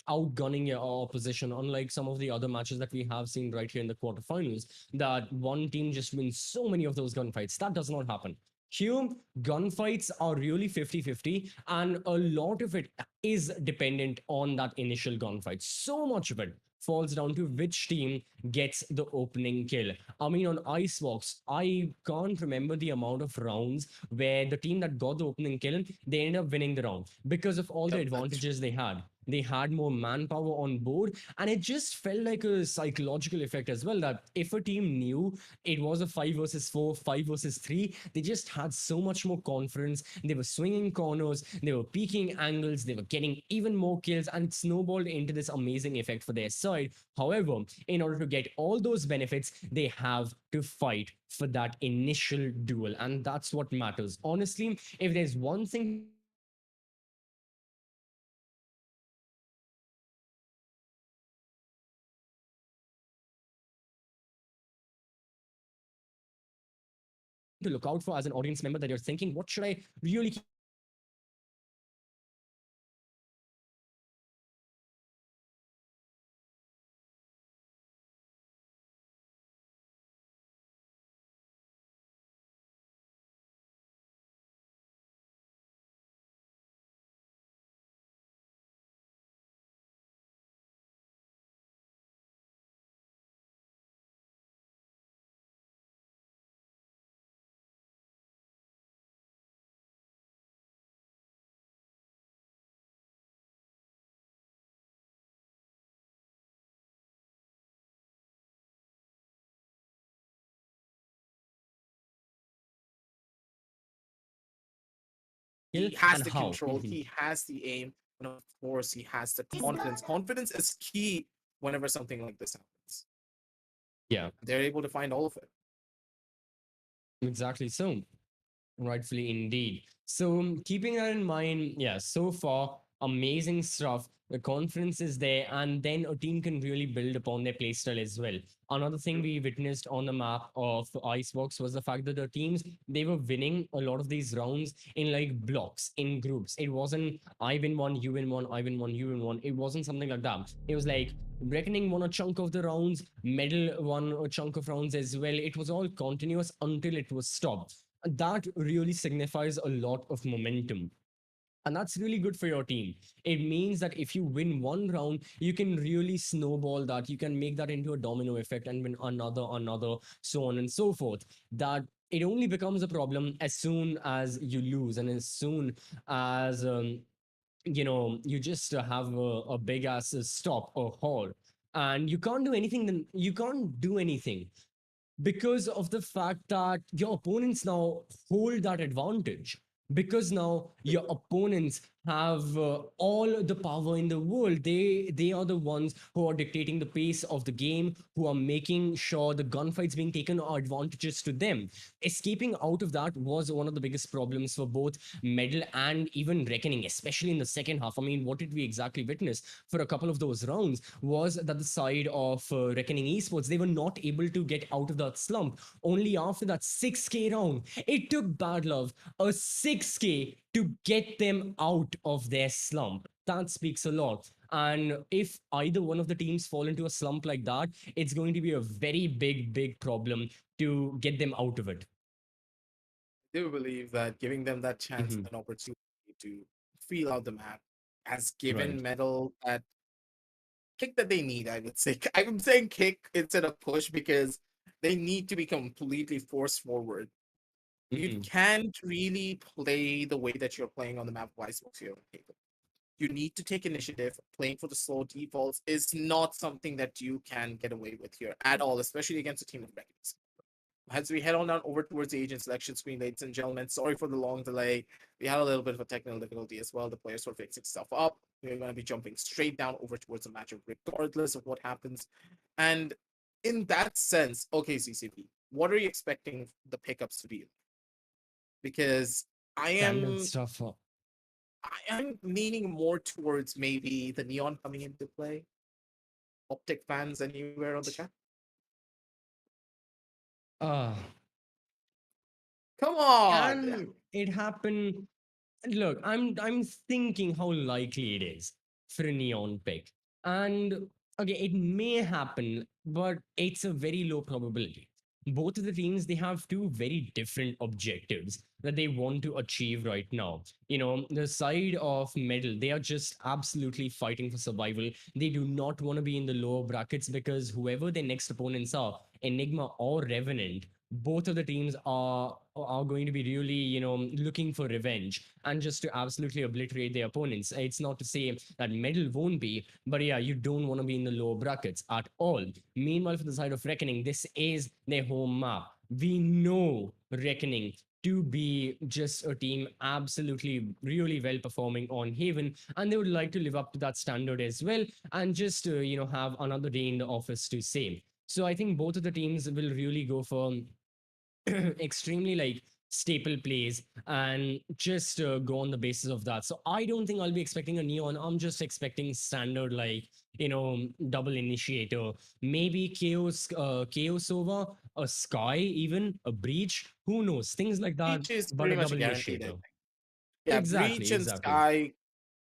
Speaker 2: outgunning your opposition, unlike some of the other matches that we have seen right here in the quarterfinals, that one team just wins so many of those gunfights. That does not happen. Here, gunfights are really 50-50, and a lot of it is dependent on that initial gunfight. So much of it falls down to which team gets the opening kill. I mean, on Icebox, I can't remember the amount of rounds where the team that got the opening kill, they ended up winning the round because of all the
Speaker 1: Yep, that's
Speaker 2: advantages they had. They had more manpower on board, and it just felt like a psychological effect as well, that if a team knew it was a 5 versus 4, 5 versus 3, they just had so much more confidence. They were swinging corners, they were peaking angles, they were getting even more kills, and it snowballed into this amazing effect for their side. However, in order to get all those benefits, they have to fight for that initial duel, and that's what matters. Honestly, if there's one thing to look out for as an audience member that you're thinking, what should I really keep an eye on for this match? It's going to be the initial duel. That is the one thing to look out for as an audience member that you're thinking, what should I really keep an eye on for this match? It's going to be the initial duel. That is the one thing to look out for as an audience member that you're thinking, what should I really keep an eye on for this match? It's going to be the initial duel. That is the one thing to look out for as an audience member that you're thinking, what should I really keep an eye on for this match? It's going to be the initial duel. That is the one thing to look out for as an audience member that you're thinking, what should I really keep an eye on for this match? It's going to be the initial duel. That is the one thing to look out for as an audience member that you're thinking, what should I really keep an eye on for this match? It's going to be the initial duel. That is the one thing to look out for as an audience member that you're thinking, what should I
Speaker 1: He has
Speaker 2: and
Speaker 1: the
Speaker 2: how.
Speaker 1: control, he has the aim, and of course, he has the confidence. Confidence is key whenever something like this happens.
Speaker 2: Yeah,
Speaker 1: They're able to find all of it.
Speaker 2: exactly so. Rightfully indeed. So, keeping that in mind, yeah, so far, amazing stuff. The confidence is there, and then a team can really build upon their playstyle as well. Another thing we witnessed on the map of Icebox was the fact that the teams, they were winning a lot of these rounds in like blocks, in groups. It wasn't I win one, you win one, I win one, you win one. It wasn't something like that. It was like Reckoning won a chunk of the rounds, Medal won a chunk of rounds as well. It was all continuous until it was stopped. That really signifies a lot of momentum. And that's really good for your team. It means that if you win one round, you can really snowball that. You can make that into a domino effect and win another, so on and so forth. That it only becomes a problem as soon as you lose and as soon as you just have a big ass stop or haul, and you can't do anything. Then you can't do anything because of the fact that your opponents now hold that advantage, because now your opponents have all the power in the world. They are the ones who are dictating the pace of the game, who are making sure the gunfights being taken are advantages to them. Escaping out of that was one of the biggest problems for both Medal and even Reckoning, especially in the second half. I mean, what did we exactly witness for a couple of those rounds was that the side of Reckoning Esports, they were not able to get out of that slump. Only after that 6K round, it took Bad Love a 6K to get them out of their slump. That speaks a lot. And if either one of the teams fall into a slump like that, it's going to be a very big problem to get them out of it.
Speaker 1: I do believe that giving them that chance
Speaker 2: Mhm.
Speaker 1: and opportunity to feel out the map has given
Speaker 2: Right.
Speaker 1: Metal that kick that they need, I would say. I'm saying kick instead of push because they need to be completely forced forward. You
Speaker 2: Mhm.
Speaker 1: can't really play the way that you're playing on the map of Icebox here on paper. You need to take initiative. Playing for the slow defaults is not something that you can get away with here at all, especially against a team of Reckonings. As we head on down over towards the agent selection screen, ladies and gentlemen, sorry for the long delay. We had a little bit of a technical difficulty as well. The players were fixing stuff up. We're going to be jumping straight down over towards the matchup, regardless of what happens. And in that sense, okay, CCP, what are you expecting the pickups to be? because I
Speaker 2: Standard
Speaker 1: am
Speaker 2: stuff.
Speaker 1: I'm leaning more towards maybe the neon coming into play. Optic fans anywhere on the chat?
Speaker 2: Uh,
Speaker 1: Come on!
Speaker 2: can it happen? Look, I'm thinking how likely it is for a neon pick. And okay, it may happen, but it's a very low probability. Both of the teams, they have two very different objectives that they want to achieve right now. You know, the side of medal, they are just absolutely fighting for survival. They do not want to be in the lower brackets because whoever their next opponents are, Enigma or Revenant, both of the teams are going to be really, you know, looking for revenge and just to absolutely obliterate their opponents. It's not to say that medal won't be, but yeah, you don't want to be in the lower brackets at all. Meanwhile, for the side of Reckoning, this is their home map. We know Reckoning to be just a team absolutely really well performing on Haven, and they would like to live up to that standard as well, and just you know, have another day in the office to say. So I think both of the teams will really go for extremely like staple plays and just go on the basis of that. So I don't think I'll be expecting a neon. I'm just expecting standard, like, you know, double initiator, maybe chaos over a sky, even a breach, who knows, things like that,
Speaker 1: Breach is
Speaker 2: but
Speaker 1: pretty
Speaker 2: a
Speaker 1: much
Speaker 2: double
Speaker 1: guaranteed, I
Speaker 2: initiator.
Speaker 1: think. Yeah,
Speaker 2: Exactly,
Speaker 1: Breach and
Speaker 2: exactly.
Speaker 1: Sky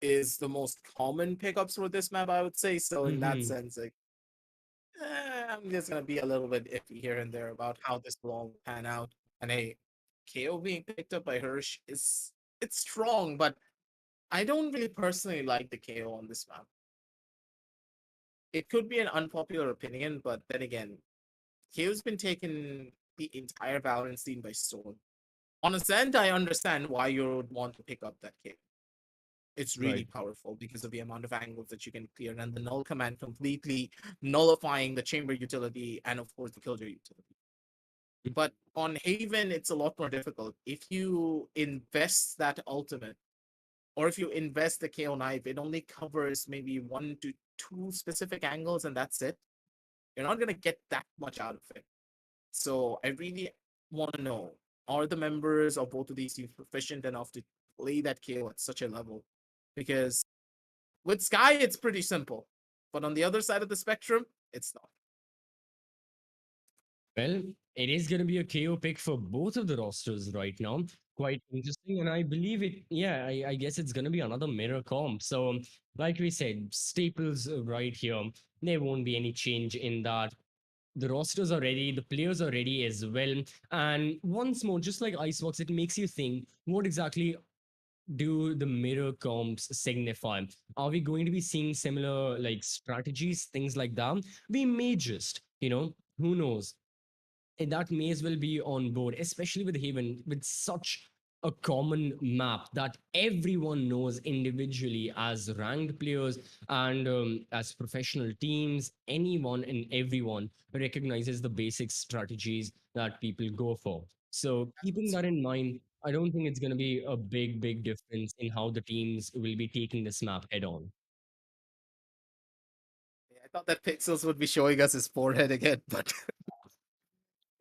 Speaker 1: is the most common pickups for this map, I would say. So in that
Speaker 2: Hmm.
Speaker 1: sense, like, I'm just gonna be a little bit iffy here and there about how this will all pan out. And hey, KO being picked up by Hirsch is it's strong, but I don't really personally like the KO on this map. It could be an unpopular opinion, but then again, KO's been taking the entire Valorant scene by storm. On a Ascent, I understand why you would want to pick up that KO. It's really
Speaker 2: Right.
Speaker 1: powerful because of the amount of angles that you can clear and the null command completely nullifying the chamber utility and of course the killjoy utility. But on Haven, it's a lot more difficult. If you invest that ultimate, or if you invest the KO knife, it only covers maybe 1 to 2 specific angles, and that's it. You're not gonna get that much out of it. So I really want to know: are the members of both of these teams proficient enough to play that KO at such a level? Because with Sky, it's pretty simple, but on the other side of the spectrum, it's not.
Speaker 2: Well, it is going to be a KO pick for both of the rosters right now. Quite interesting. And I believe it, yeah, I guess it's going to be another mirror comp. So, like we said, staples right here. There won't be any change in that. The rosters are ready, the players are ready as well. And once more, just like Icebox, it makes you think, what exactly do the mirror comps signify? Are we going to be seeing similar like strategies, things like that? We may just, you know, who knows? And that may as well be on board, especially with Haven, with such a common map that everyone knows individually as ranked players and as professional teams. Anyone and everyone recognizes the basic strategies that people go for. So, keeping that in mind, I don't think it's going to be a big difference in how the teams will be taking this map head on.
Speaker 1: I thought that Pixels would be showing us his forehead again, but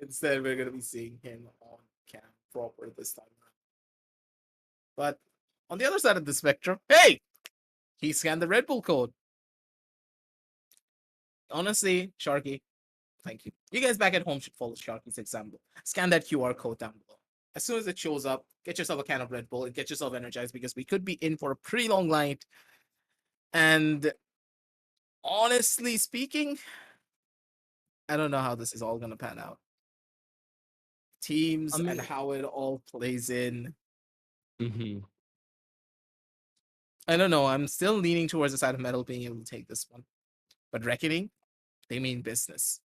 Speaker 1: instead we're gonna be seeing him on cam proper this time around. But on the other side of the spectrum, hey, he scanned the Red Bull code. Honestly, Sharky, thank you. You guys back at home should follow Sharky's example. Scan that QR code down below. As soon as it shows up, get yourself a can of Red Bull and get yourself energized because we could be in for a pretty long night. And honestly speaking, I don't know how this is all gonna pan out.
Speaker 2: I
Speaker 1: Teams and
Speaker 2: mean,
Speaker 1: how it all plays in.
Speaker 2: mhm.
Speaker 1: I don't know. I'm still leaning towards the side of Metal being able to take this one. But Reckoning, they mean business.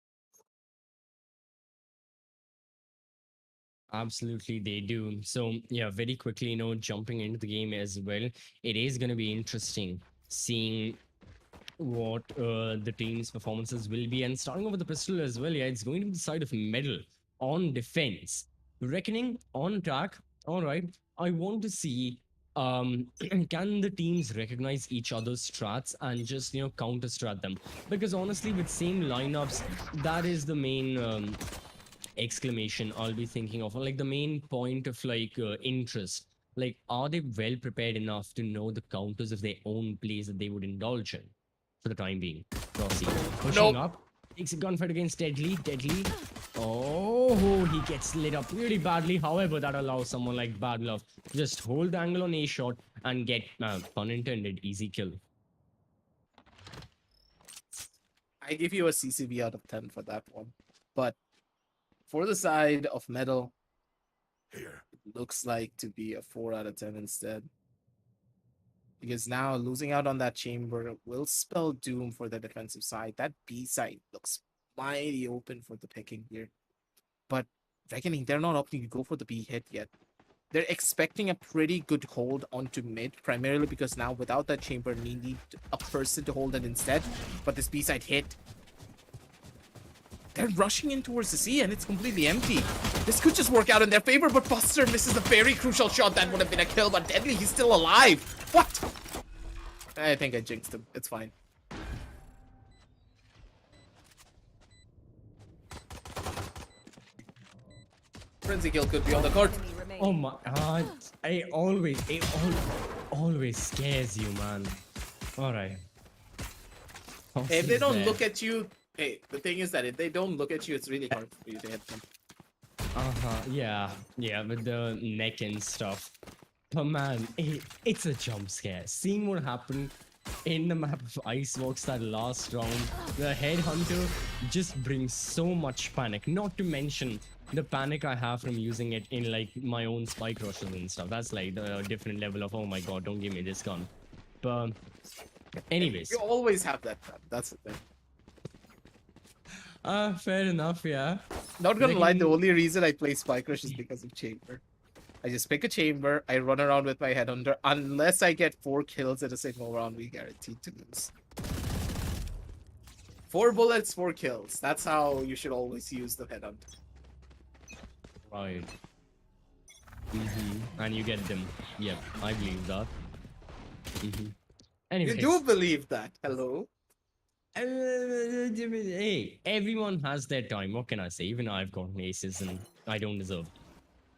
Speaker 2: Absolutely, they do. So, yeah, very quickly, you know, jumping into the game as well, it is going to be interesting seeing what the team's performances will be. And starting off with the pistol as well, yeah, it's going to be the side of medal on defense. Reckoning on attack. All right. I want to see can the teams recognize each other's strats and just, you know, counter strat them? Because honestly, with same lineups, that is the main exclamation I'll be thinking of, or like the main point of like interest. Like, are they well prepared enough to know the counters of their own plays that they would indulge in for the time being? Rossi pushing
Speaker 1: Nope.
Speaker 2: up, takes a gunfight against Deadly. Deadly. Oh, he gets lit up really badly. However, that allows someone like Bad Love to just hold the angle on A shot and get, pun intended, easy kill.
Speaker 1: I give you a CCV out of 10 for that one. But for the side of Metal, it looks like to be a 4 out of 10 instead. Because now losing out on that chamber will spell doom for the defensive side. That B side looks mighty open for the picking here. But Reckoning, they're not opting to go for the B hit yet. They're expecting a pretty good hold onto mid, primarily because now without that chamber, they need a person to hold it instead. But this B side hit. They're rushing in towards the C and it's completely empty. This could just work out in their favor, but Buster misses a very crucial shot that would have been a kill, but Deadly, he's still alive. What? I think I jinxed him. It's fine. Frenzy kill could be on the card.
Speaker 4: Enemy remaining.
Speaker 2: Oh my god. It always scares you, man. Alright.
Speaker 1: Hey, if they don't look at you, hey, the thing is that if they don't look at you, it's really hard for you to hit them.
Speaker 2: Yeah, with the neck and stuff. But man, it's a jump scare. Seeing what happened in the map of Icebox that last round, the headhunter just brings so much panic. Not to mention the panic I have from using it in like my own spike rushes and stuff. That's like the different level of, oh my god, don't give me this gun. But anyways.
Speaker 1: You always have that gun. That's the thing.
Speaker 2: Fair enough, yeah.
Speaker 1: Not gonna lie, the
Speaker 2: Reckoning-
Speaker 1: only reason I play Spike Rush is because of Chamber. I just pick a chamber, I run around with my headhunter. Unless I get 4 kills in a single round, we guaranteed to lose. 4 bullets, 4 kills. That's how you should always use the headhunter.
Speaker 2: Right. And you get them. Yep, I believe that.
Speaker 1: You
Speaker 2: Anyways.
Speaker 1: do believe that? Hello?
Speaker 2: Hey, everyone has their time. What can I say? Even I've gotten aces and I don't deserve it.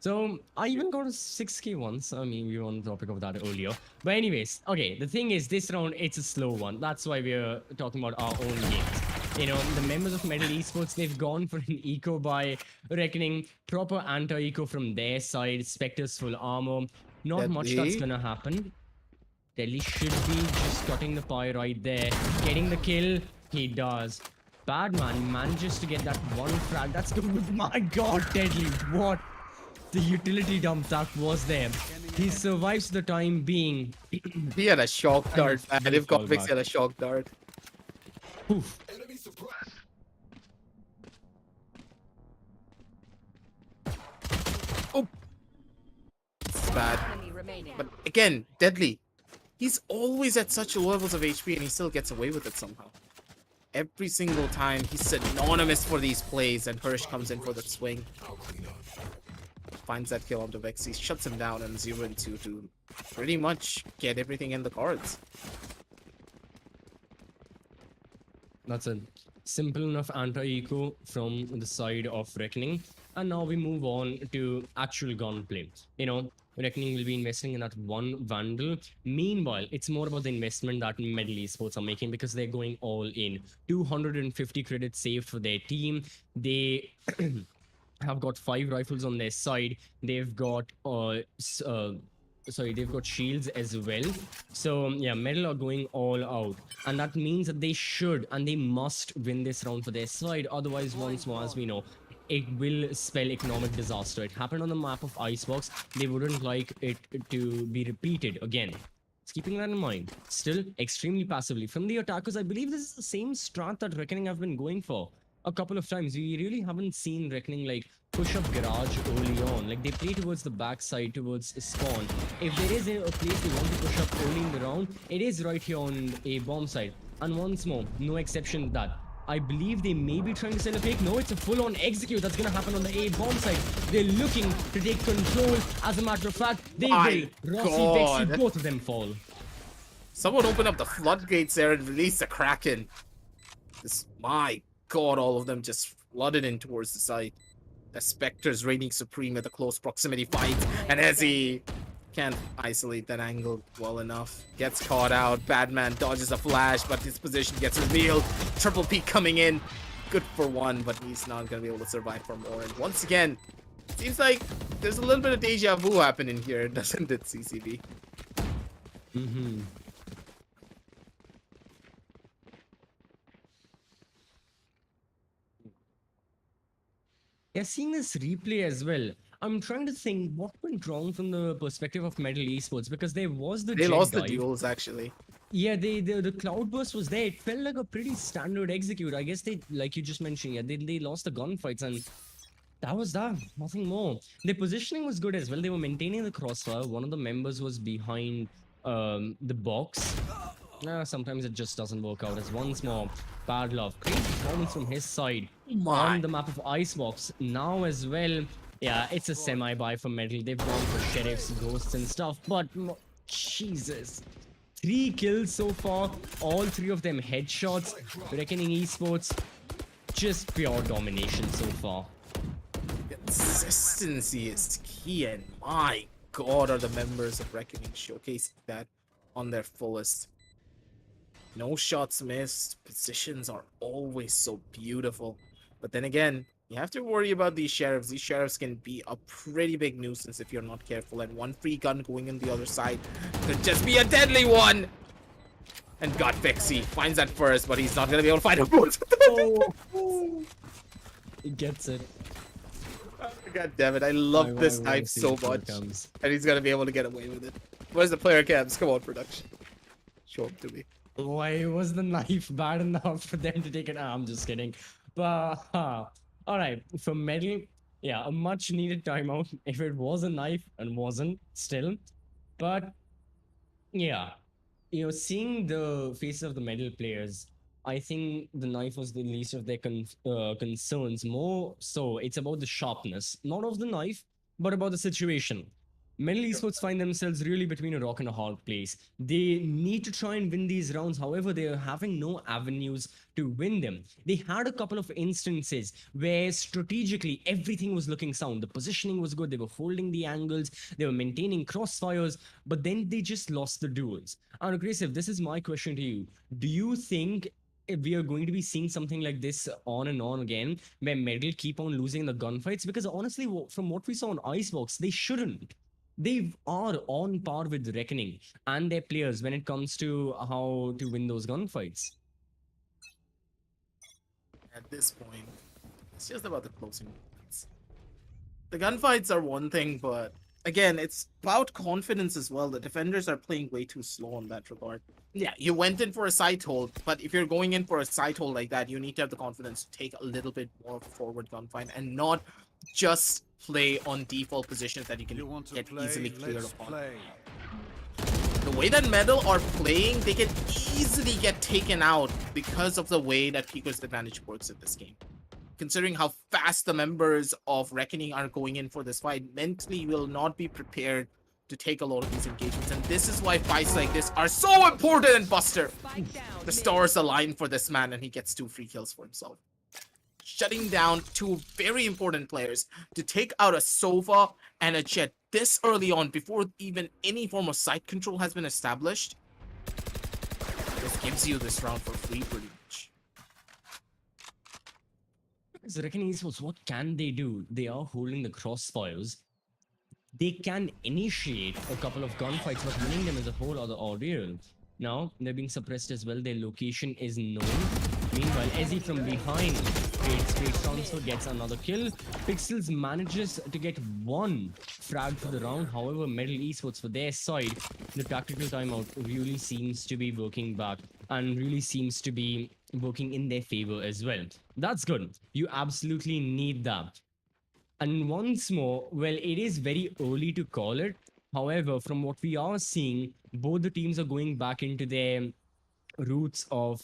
Speaker 2: So I even got a 6k once. I mean, we were on the topic of that earlier. But anyways, okay, the thing is, this round, it's a slow one. That's why we're talking about our own games. You know, the members of Metal Esports, they've gone for an eco by Reckoning, proper anti-eco from their side, Spectre's full armor. Not much that's
Speaker 1: Deadly.
Speaker 2: gonna happen. Deadly should be just cutting the pie right there. Getting the kill, he does. Bad man manages to get that one frag. That's good. My god, Deadly, what? The utility dump that was there. He survives the time being.
Speaker 1: He had a shock dart,
Speaker 2: I
Speaker 1: man. If
Speaker 2: fall
Speaker 1: Convicts
Speaker 2: back.
Speaker 1: had a shock dart.
Speaker 2: Oof.
Speaker 1: Oh! It's bad.
Speaker 4: Enemy remaining.
Speaker 1: But again, Deadly. He's always at such low levels of HP and he still gets away with it somehow. Every single time he's synonymous for these plays and Hirsch comes in for the swing. Finds that kill onto Vexy, shuts him down and 0 and 2 to pretty much get everything in the cards.
Speaker 2: That's a simple enough anti-eco from the side of Reckoning. And now we move on to actual gunplay. You know, Reckoning will be investing in that one Vandal. Meanwhile, it's more about the investment that Metal Esports are making because they're going all in. 250 credits saved for their team. They have got 5 rifles on their side. They've got they've got shields as well. So yeah, Metal are going all out, and that means that they should and they must win this round for their side. Otherwise, once more, as we know, it will spell economic disaster. It happened on the map of Icebox. They wouldn't like it to be repeated again. Just keeping that in mind. Still, extremely passively. From the attackers, I believe this is the same strat that Reckoning have been going for a couple of times. We really haven't seen Reckoning like push up garage early on. Like they play towards the backside, towards spawn. If there is a place they want to push up early in the round, it is right here on a bomb side. And once more, no exception to that. I believe they may be trying to sell a fake. No, it's a full-on execute that's going to happen on the A bomb side. They're looking to take control. As a matter of fact, they
Speaker 1: My
Speaker 2: will. Rossi,
Speaker 1: God.
Speaker 2: Vexy, both of them fall.
Speaker 1: Someone open up the floodgates there and release the Kraken. My God, all of them just flooded in towards the side. The Spectre's reigning supreme at the close proximity fight, and as he can't isolate that angle well enough, gets caught out. Badman dodges a flash, but his position gets revealed. Triple P coming in, good for one, but he's not gonna be able to survive for more. And once again, seems like there's a little bit of deja vu happening here, doesn't it, CCB?
Speaker 2: Mm-hmm. Yeah, seeing this replay as well, I'm trying to think what went wrong from the perspective of Metal Esports, because there was the
Speaker 1: They
Speaker 2: jet
Speaker 1: lost the
Speaker 2: dive.
Speaker 1: duels actually.
Speaker 2: Yeah, the cloudburst was there. It felt like a pretty standard execute. I guess they, like you just mentioned, yeah, they lost the gunfights, and that was that. Nothing more. Their positioning was good as well. They were maintaining the crossfire. One of the members was behind the box. Sometimes it just doesn't work out. As once more, bad love. Great performance from his side on the map of Icebox. Now as well, yeah, it's a semi-buy for Metal. They've gone for sheriffs, ghosts, and stuff. But Jesus, 3 kills so far. All 3 of them headshots. Reckoning Esports, just pure domination so far.
Speaker 1: Consistency is key, and my god, are the members of Reckoning showcasing that on their fullest. No shots missed, positions are always so beautiful. But then again, you have to worry about these sheriffs. These sheriffs can be a pretty big nuisance if you're not careful, and one free gun going in the other side could just be a deadly one. And God Vexy finds that first, but he's not gonna be able to find it.
Speaker 2: He gets it.
Speaker 1: God damn it, I love this knife so much. And he's gonna be able to get away with it. Where's the player cams? Come on, production. Show them to me.
Speaker 2: Why was the knife bad enough for them to take it? I'm just kidding. But alright, for Metal, yeah, a much needed timeout. If it was a knife and wasn't still. But yeah, you know, seeing the faces of the Metal players, I think the knife was the least of their concerns. More so, it's about the sharpness, not of the knife, but about the situation. Metal Esports find themselves really between a rock and a hard place. They need to try and win these rounds. However, they are having no avenues to win them. They had a couple of instances where strategically everything was looking sound. The positioning was good. They were holding the angles. They were maintaining crossfires. But then they just lost the duels. And Aggressive, this is my question to you. Do you think if we are going to be seeing something like this on and on again, where Metal keep on losing the gunfights? Because honestly, from what we saw on Icebox, they shouldn't. They are on par with Reckoning and their players when it comes to how to win those gunfights.
Speaker 1: At this point, it's just about the closing moments. The gunfights are one thing, but again, it's about confidence as well. The defenders are playing way too slow in that regard. Yeah, you went in for a side hold, but if you're going in for a side hold like that, you need to have the confidence to take a little bit more forward gunfight and not just play on default positions that you can get easily cleared upon. The way that Metal are playing, they can easily get taken out because of the way that Pico's advantage works in this game. Considering how fast the members of Reckoning are going in for this fight, mentally you will not be prepared to take a lot of these engagements. And this is why fights like this are so important in Buster. The stars align for this man and he gets 2 free kills for himself. Shutting down 2 very important players to take out a Sova and a Jet this early on before even any form of site control has been established. This gives you this round for free pretty much.
Speaker 2: Because Reckoning Esports, what can they do? They are holding the crossfires. They can initiate a couple of gunfights, but winning them is a whole other ordeal. Now, they're being suppressed as well. Their location is known. Meanwhile, Ezzy from behind straight transfer, gets another kill. Pixels manages to get 1 frag for the round. However, Metal Esports, for their side, the tactical timeout really seems to be working back and really seems to be working in their favor as well. That's good. You absolutely need that. And once more, well, it is very early to call it. However, from what we are seeing, both the teams are going back into their roots of,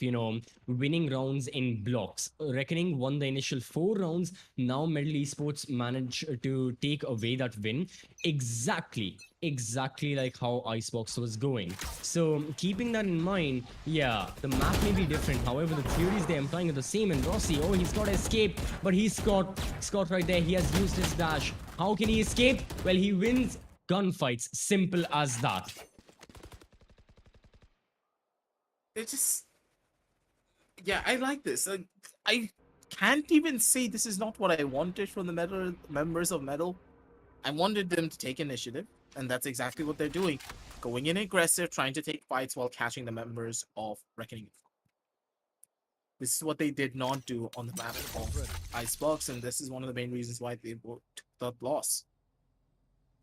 Speaker 2: winning rounds in blocks. Reckoning won the initial 4 rounds. Now Medal Esports managed to take away that win. Exactly like how Icebox was going. So keeping that in mind, yeah, the map may be different. However, the theories they're employing are the same. And Rossi, oh, he's got to escape, but he's got Scott right there. He has used his dash. How can he escape? Well, he wins gunfights. Simple as that.
Speaker 1: It just, yeah, I like this. I can't even say this is not what I wanted from the members of Medal. I wanted them to take initiative, and that's exactly what they're doing. Going in aggressive, trying to take fights while catching the members of Reckoning. This is what they did not do on the map of Icebox, and this is one of the main reasons why they took that loss.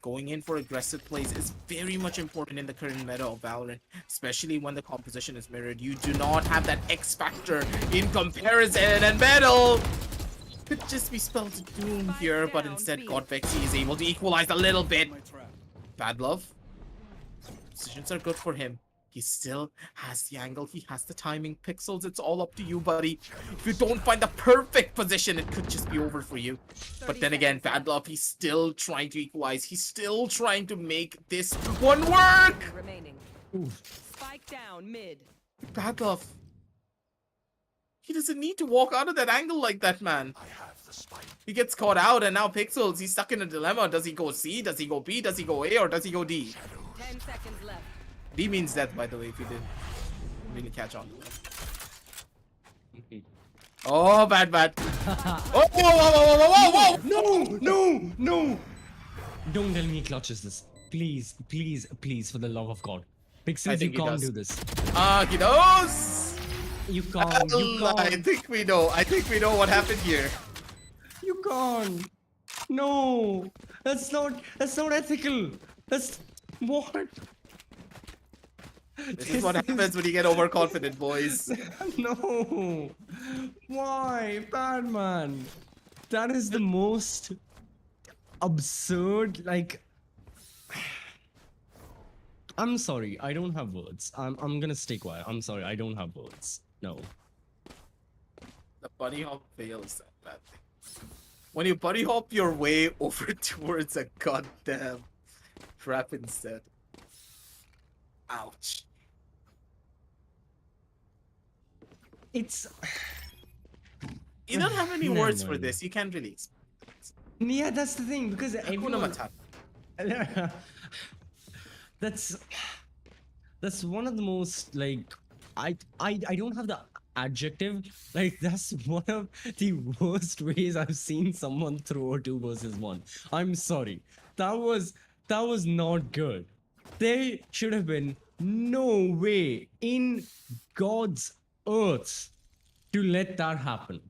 Speaker 1: Going in for aggressive plays is very much important in the current meta of Valorant, especially when the composition is mirrored. You do not have that X factor in comparison, and Medal could just be spelled doom here, but instead Godvexy is able to equalize a little bit. Bad love. Positions are good for him. He still has the angle, he has the timing. Pixels, it's all up to you, buddy. If you don't find the perfect position, it could just be over for you. But then again, Bad Love, he's still trying to equalize. He's still trying to make this one work!
Speaker 4: Remaining. Spike down mid.
Speaker 1: Bad Love. He doesn't need to walk out of that angle like that, man. He gets caught out, and now Pixels, he's stuck in a dilemma. Does he go C? Does he go B? Does he go A? Or does he go D?
Speaker 4: 10 seconds left.
Speaker 1: D means death, by the way, if you didn't really catch on. Oh, bad. Oh, whoa.
Speaker 2: No! Don't tell me he clutches this. Please, for the love of God. Pixels, you can't do this.
Speaker 1: He knows!
Speaker 2: You can't.
Speaker 1: I think we know what happened here.
Speaker 2: You can't. No! That's not ethical. That's what?
Speaker 1: This is what happens when you get overconfident, boys.
Speaker 2: No! Why? Batman! That is the most absurd, like... I'm sorry, I don't have words. I'm gonna stay quiet. I'm sorry, I don't have words. No.
Speaker 1: The bunny hop fails that bad thing. When you bunny hop your way over towards a goddamn trap instead. Ouch.
Speaker 2: It's...
Speaker 1: You don't have any words for this. You can't really explain.
Speaker 2: Yeah, that's the thing, because
Speaker 1: Hakuna
Speaker 2: everyone...
Speaker 1: Matata.
Speaker 2: That's one of the most, like, I don't have the adjective. Like, that's one of the worst ways I've seen someone throw a 2 versus 1. I'm sorry. That was not good. There should have been no way in God's earth to let that happen.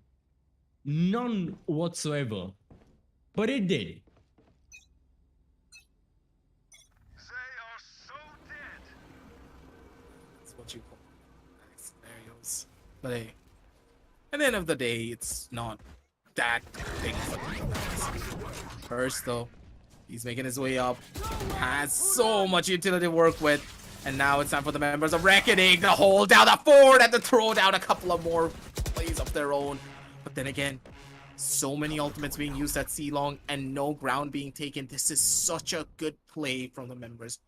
Speaker 2: None whatsoever. But it did.
Speaker 1: That's what you call scenarios. But hey, at the end of the day, it's not that big of a deal. First, though, he's making his way up. Has so much utility to work with. And now it's time for the members of Reckoning to hold down the fort and to throw down a couple of more plays of their own. But then again, so many ultimates being used at C-Long and no ground being taken. This is such a good play from the members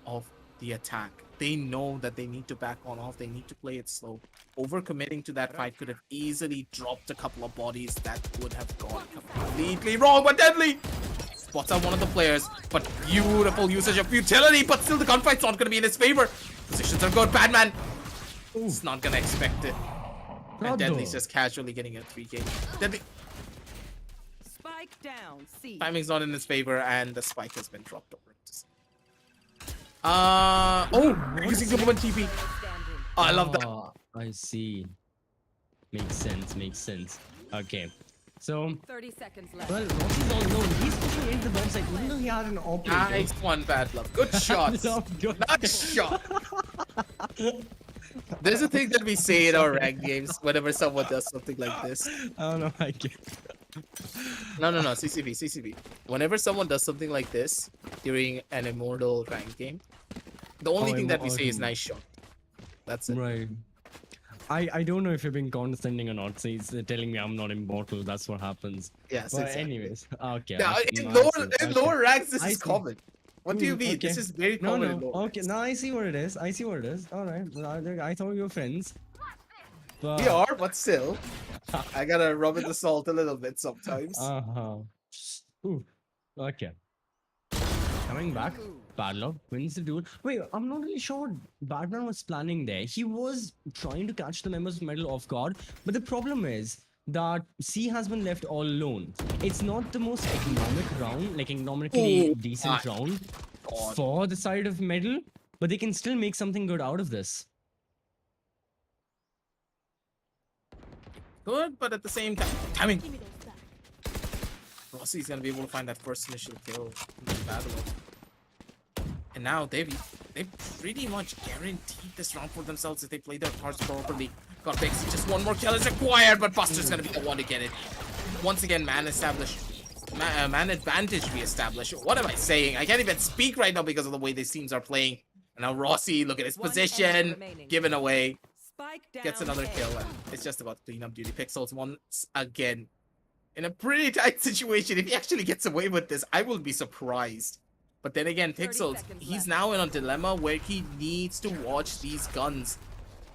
Speaker 1: of the attack. They know that they need to back on off. They need to play it slow. Overcommitting to that fight could have easily dropped a couple of bodies that would have gone completely wrong, but deadly. Spots out one of the players, but beautiful usage of utility, but still the gunfight's not going to be in his favor. Positions are good. Batman. It's not going to expect it. And Deadly's just casually getting a 3K. Deadly.
Speaker 4: Spike down. C.
Speaker 1: Timing's not in his favor, and the spike has been dropped over. Using the moment TP. Oh, I love that.
Speaker 2: I see. Makes sense. Okay. So,
Speaker 4: 30 seconds left.
Speaker 2: well, Rossi's all known. He's pushing into the bomb site, even though he had an operator.
Speaker 1: Nice one, Bad Love. Good shot.
Speaker 2: Good.
Speaker 1: Nice shot. There's a thing that we say in our ranked games whenever someone does something like this.
Speaker 2: I don't know, I get
Speaker 1: No, CCV. Whenever someone does something like this during an Immortal ranked game, the only thing that we say is nice shot. That's it.
Speaker 2: Right. I don't know if you're being condescending or not. So he's telling me I'm not immortal. That's what happens.
Speaker 1: Yes,
Speaker 2: But
Speaker 1: exactly.
Speaker 2: anyways, okay.
Speaker 1: Now,
Speaker 2: I
Speaker 1: in
Speaker 2: see,
Speaker 1: lower
Speaker 2: I see,
Speaker 1: in
Speaker 2: okay.
Speaker 1: lower ranks, this
Speaker 2: I
Speaker 1: is
Speaker 2: see.
Speaker 1: common. What do you mean? This
Speaker 2: Okay.
Speaker 1: is very
Speaker 2: No,
Speaker 1: common in
Speaker 2: no.
Speaker 1: lower
Speaker 2: Okay,
Speaker 1: ranks.
Speaker 2: no, I see what it is. I see what it is. All right. Well, I thought we were friends. But,
Speaker 1: We are, but still, I gotta rub in the salt a little bit sometimes.
Speaker 2: Uh-huh. Ooh. Okay. Coming back, Badlock wins the duel. Wait, I'm not really sure what Batman was planning there. He was trying to catch the members of Metal off guard, but the problem is that C has been left all alone. It's not the most economic round, like economically
Speaker 1: Oh
Speaker 2: decent
Speaker 1: my
Speaker 2: round
Speaker 1: God.
Speaker 2: for the side of Metal, but they can still make something good out of this.
Speaker 1: Good, but at the same time, timing.
Speaker 3: Give me those back.
Speaker 1: Rossi's gonna be able to find that first initial kill in the battle. And now they pretty much guaranteed this round for themselves if they play their cards properly. Got Pixie, just one more kill is required, but Buster's gonna be the one to get it. Once again, man advantage re-established. What am I saying? I can't even speak right now because of the way these teams are playing. And now Rossi, look at his
Speaker 4: One
Speaker 1: position,
Speaker 4: enemy remaining.
Speaker 1: given away.
Speaker 4: Spike down.
Speaker 1: Gets another
Speaker 4: A.
Speaker 1: kill, and it's just about to clean up duty. Pixels once again in a pretty tight situation. If he actually gets away with this, I will be surprised. But then again,
Speaker 4: 30
Speaker 1: Pixels,
Speaker 4: seconds
Speaker 1: he's
Speaker 4: left.
Speaker 1: now in a dilemma where he needs to watch these guns.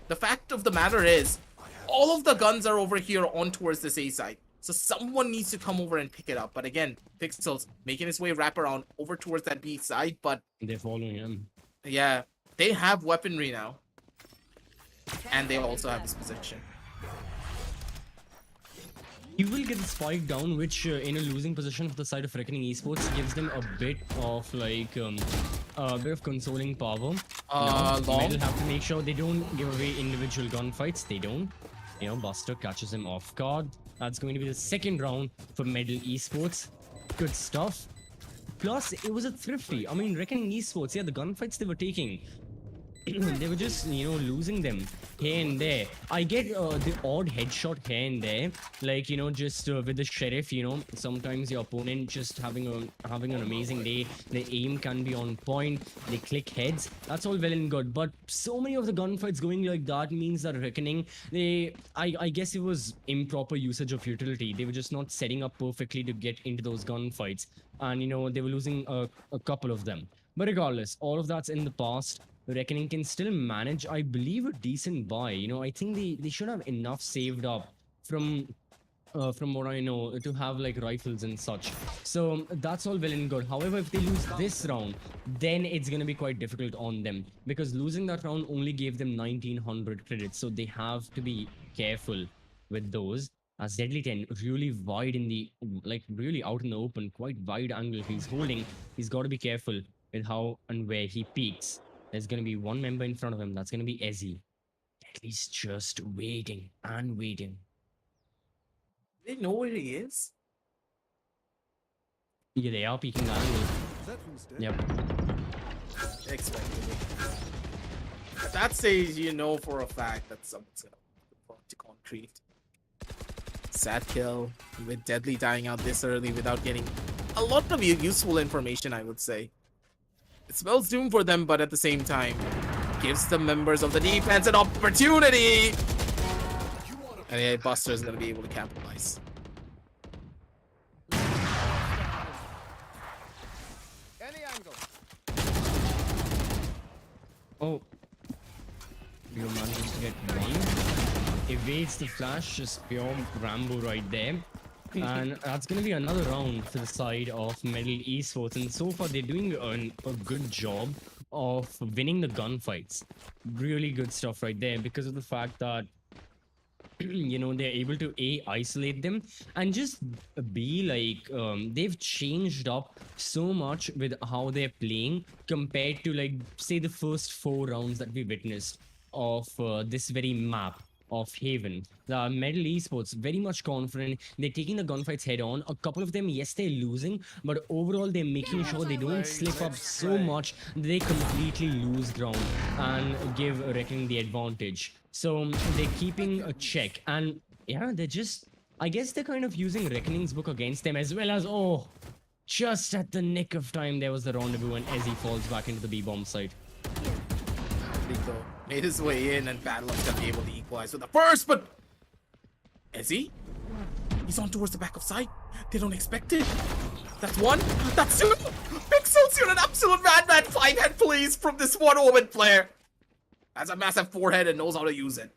Speaker 1: The fact of the matter is, all of the guns are over here on towards this A side. So someone needs to come over and pick it up. But again, Pixels making his way wrap around over towards that B side. But
Speaker 2: They're following him.
Speaker 1: yeah, they have weaponry now.
Speaker 4: 10
Speaker 1: And they
Speaker 4: seconds
Speaker 1: also have
Speaker 4: left.
Speaker 1: his position.
Speaker 2: He will get the spike down, which in a losing position for the side of Reckoning Esports gives them a bit of like a bit of consoling power.
Speaker 1: Long.
Speaker 2: They'll have to make sure they don't give away individual gunfights. They don't. You know, Buster catches him off guard. That's going to be the second round for Medal Esports. Good stuff. Plus, it was a thrifty. I mean, Reckoning Esports, yeah, the gunfights they were taking, they were just, you know, losing them here and there. I get the odd headshot here and there, like, you know, just with the sheriff, you know, sometimes your opponent just having an amazing day, the aim can be on point, they click heads, that's all well and good. But so many of the gunfights going like that means that Reckoning, I guess it was improper usage of utility. They were just not setting up perfectly to get into those gunfights, and you know, they were losing a couple of them. But regardless, all of that's in the past. Reckoning can still manage, I believe, a decent buy. You know, I think they should have enough saved up from what I know to have like rifles and such. So that's all well and good. However, if they lose this round, then it's gonna be quite difficult on them, because losing that round only gave them 1900 credits. So they have to be careful with those. As Deadly 10 really wide in the, like really out in the open, quite wide angle he's holding. He's got to be careful with how and where he peeks. There's going to be one member in front of him. That's going to be Ezzy. At least just waiting and waiting.
Speaker 1: They know where he is.
Speaker 2: Yeah, they are peeking the angle. Yep.
Speaker 1: Expected it. At that stage, you know for a fact that someone's gonna put to concrete. Sad kill with Deadly dying out this early without getting a lot of useful information, I would say. It spells doom for them, but at the same time, gives the members of the defense an opportunity. And yeah, Buster's gonna be able to capitalize.
Speaker 5: Any angle.
Speaker 2: Oh. Bio manages to get one. Evades the flash, just pure Rambo right there. And that's going to be another round for the side of Metal Esports. And so far, they're doing a good job of winning the gunfights. Really good stuff right there, because of the fact that, you know, they're able to isolate them, and just B, like, they've changed up so much with how they're playing compared to, like, say the first 4 rounds that we witnessed of this very map of Haven. The Metal Esports very much confident. They're taking the gunfights head on. A couple of them, yes, they're losing, but overall they're making sure they don't slip up so much that they completely lose ground and give Reckoning the advantage. So they're keeping a check, and yeah, they're just, I guess they're kind of using Reckoning's book against them, as well as, oh, just at the nick of time there was the rendezvous and Ezzy falls back into the B-bomb site.
Speaker 1: Made his way in, and Badlock's gonna be able to equalize with the first, but is he? He's on towards the back of side. They don't expect it. That's one. That's two. Pixels, you're an absolute madman. 5-head please from this one Omen player. Has a massive forehead and knows how to use it.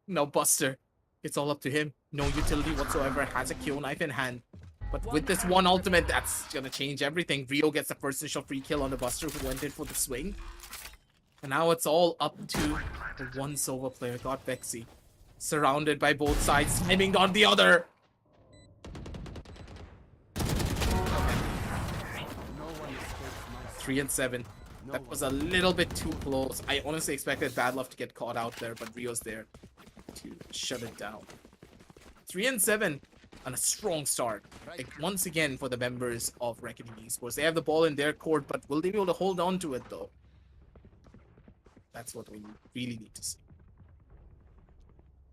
Speaker 1: No Buster. It's all up to him. No utility whatsoever. Has a kill knife in hand. But with this one ultimate, that's gonna change everything. Rio gets the first initial free kill on the Buster who went in for the swing. And now it's all up to the one Sova player. Got Vexy. Surrounded by both sides, timing on the other. 3 and 7. That was a little bit too close. I honestly expected Bad Love to get caught out there, but Rio's there to shut it down. 3 and 7 and a strong start. Like, once again for the members of Reckoning Esports. They have the ball in their court, but will they be able to hold on to it though? That's what we really need to see.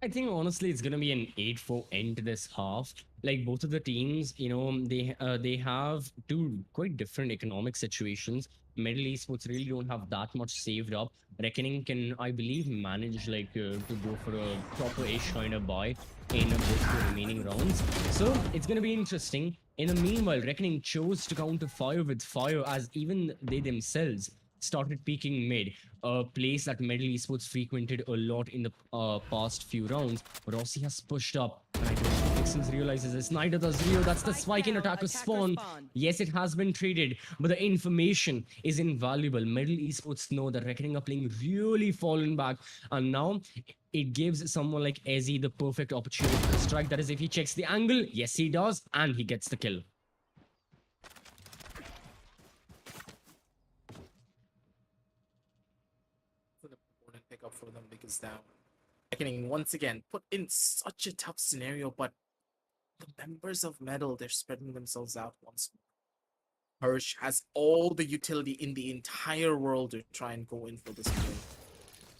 Speaker 2: I think honestly it's gonna be an 8-4 end to this half. Like both of the teams, you know, they have two quite different economic situations. Middle Esports really don't have that much saved up. Reckoning can, I believe, manage like to go for a proper-ish kind of buy in both the remaining rounds. So it's gonna be interesting. In the meanwhile, Reckoning chose to counter fire with fire, as even they themselves started peeking mid, a place that Middle Esports frequented a lot in the past few rounds. Rossi has pushed up, and I don't think Pixels realizes this. Neither does Rio. That's the spike in attacker spawn. Yes, it has been traded, but the information is invaluable. Middle Esports know that Reckoning are playing really fallen back, and now it gives someone like Ezzy the perfect opportunity to strike. That is, if he checks the angle, yes he does, and he gets the kill.
Speaker 1: Pick up for them because now Reckoning once again put in such a tough scenario, but the members of Metal, they're spreading themselves out once more. Hirsch has all the utility in the entire world to try and go in for this play.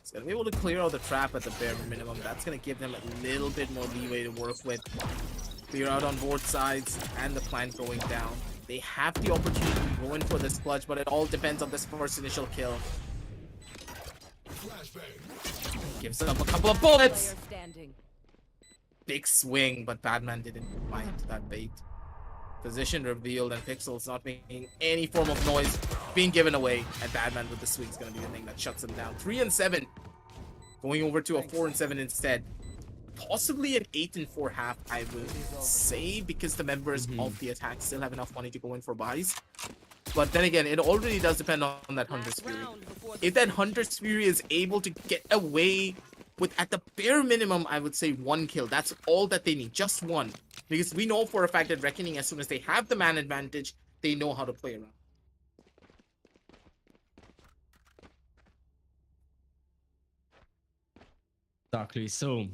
Speaker 1: He's gonna be able to clear out the trap at the bare minimum. That's gonna give them a little bit more leeway to work with. Clear out on both sides and the plant going down. They have the opportunity to go in for this clutch, but it all depends on this first initial kill. Gives up a couple of bullets. Big swing, but Badman didn't find that bait. Position revealed, and Pixels not making any form of noise, being given away. And Badman with the swing is going to be the thing that shuts him down. 3 and 7, going over to a 4 and 7 instead. Possibly an 8 and 4 half, I would say, because the members of the attack still have enough money to go in for buys. But then again, it already does depend on that Hunter's Fury. If that Hunter's Fury is able to get away with, at the bare minimum, I would say 1 kill. That's all that they need, just 1. Because we know for a fact that Reckoning, as soon as they have the man advantage, they know how to play around.
Speaker 2: Exactly. So,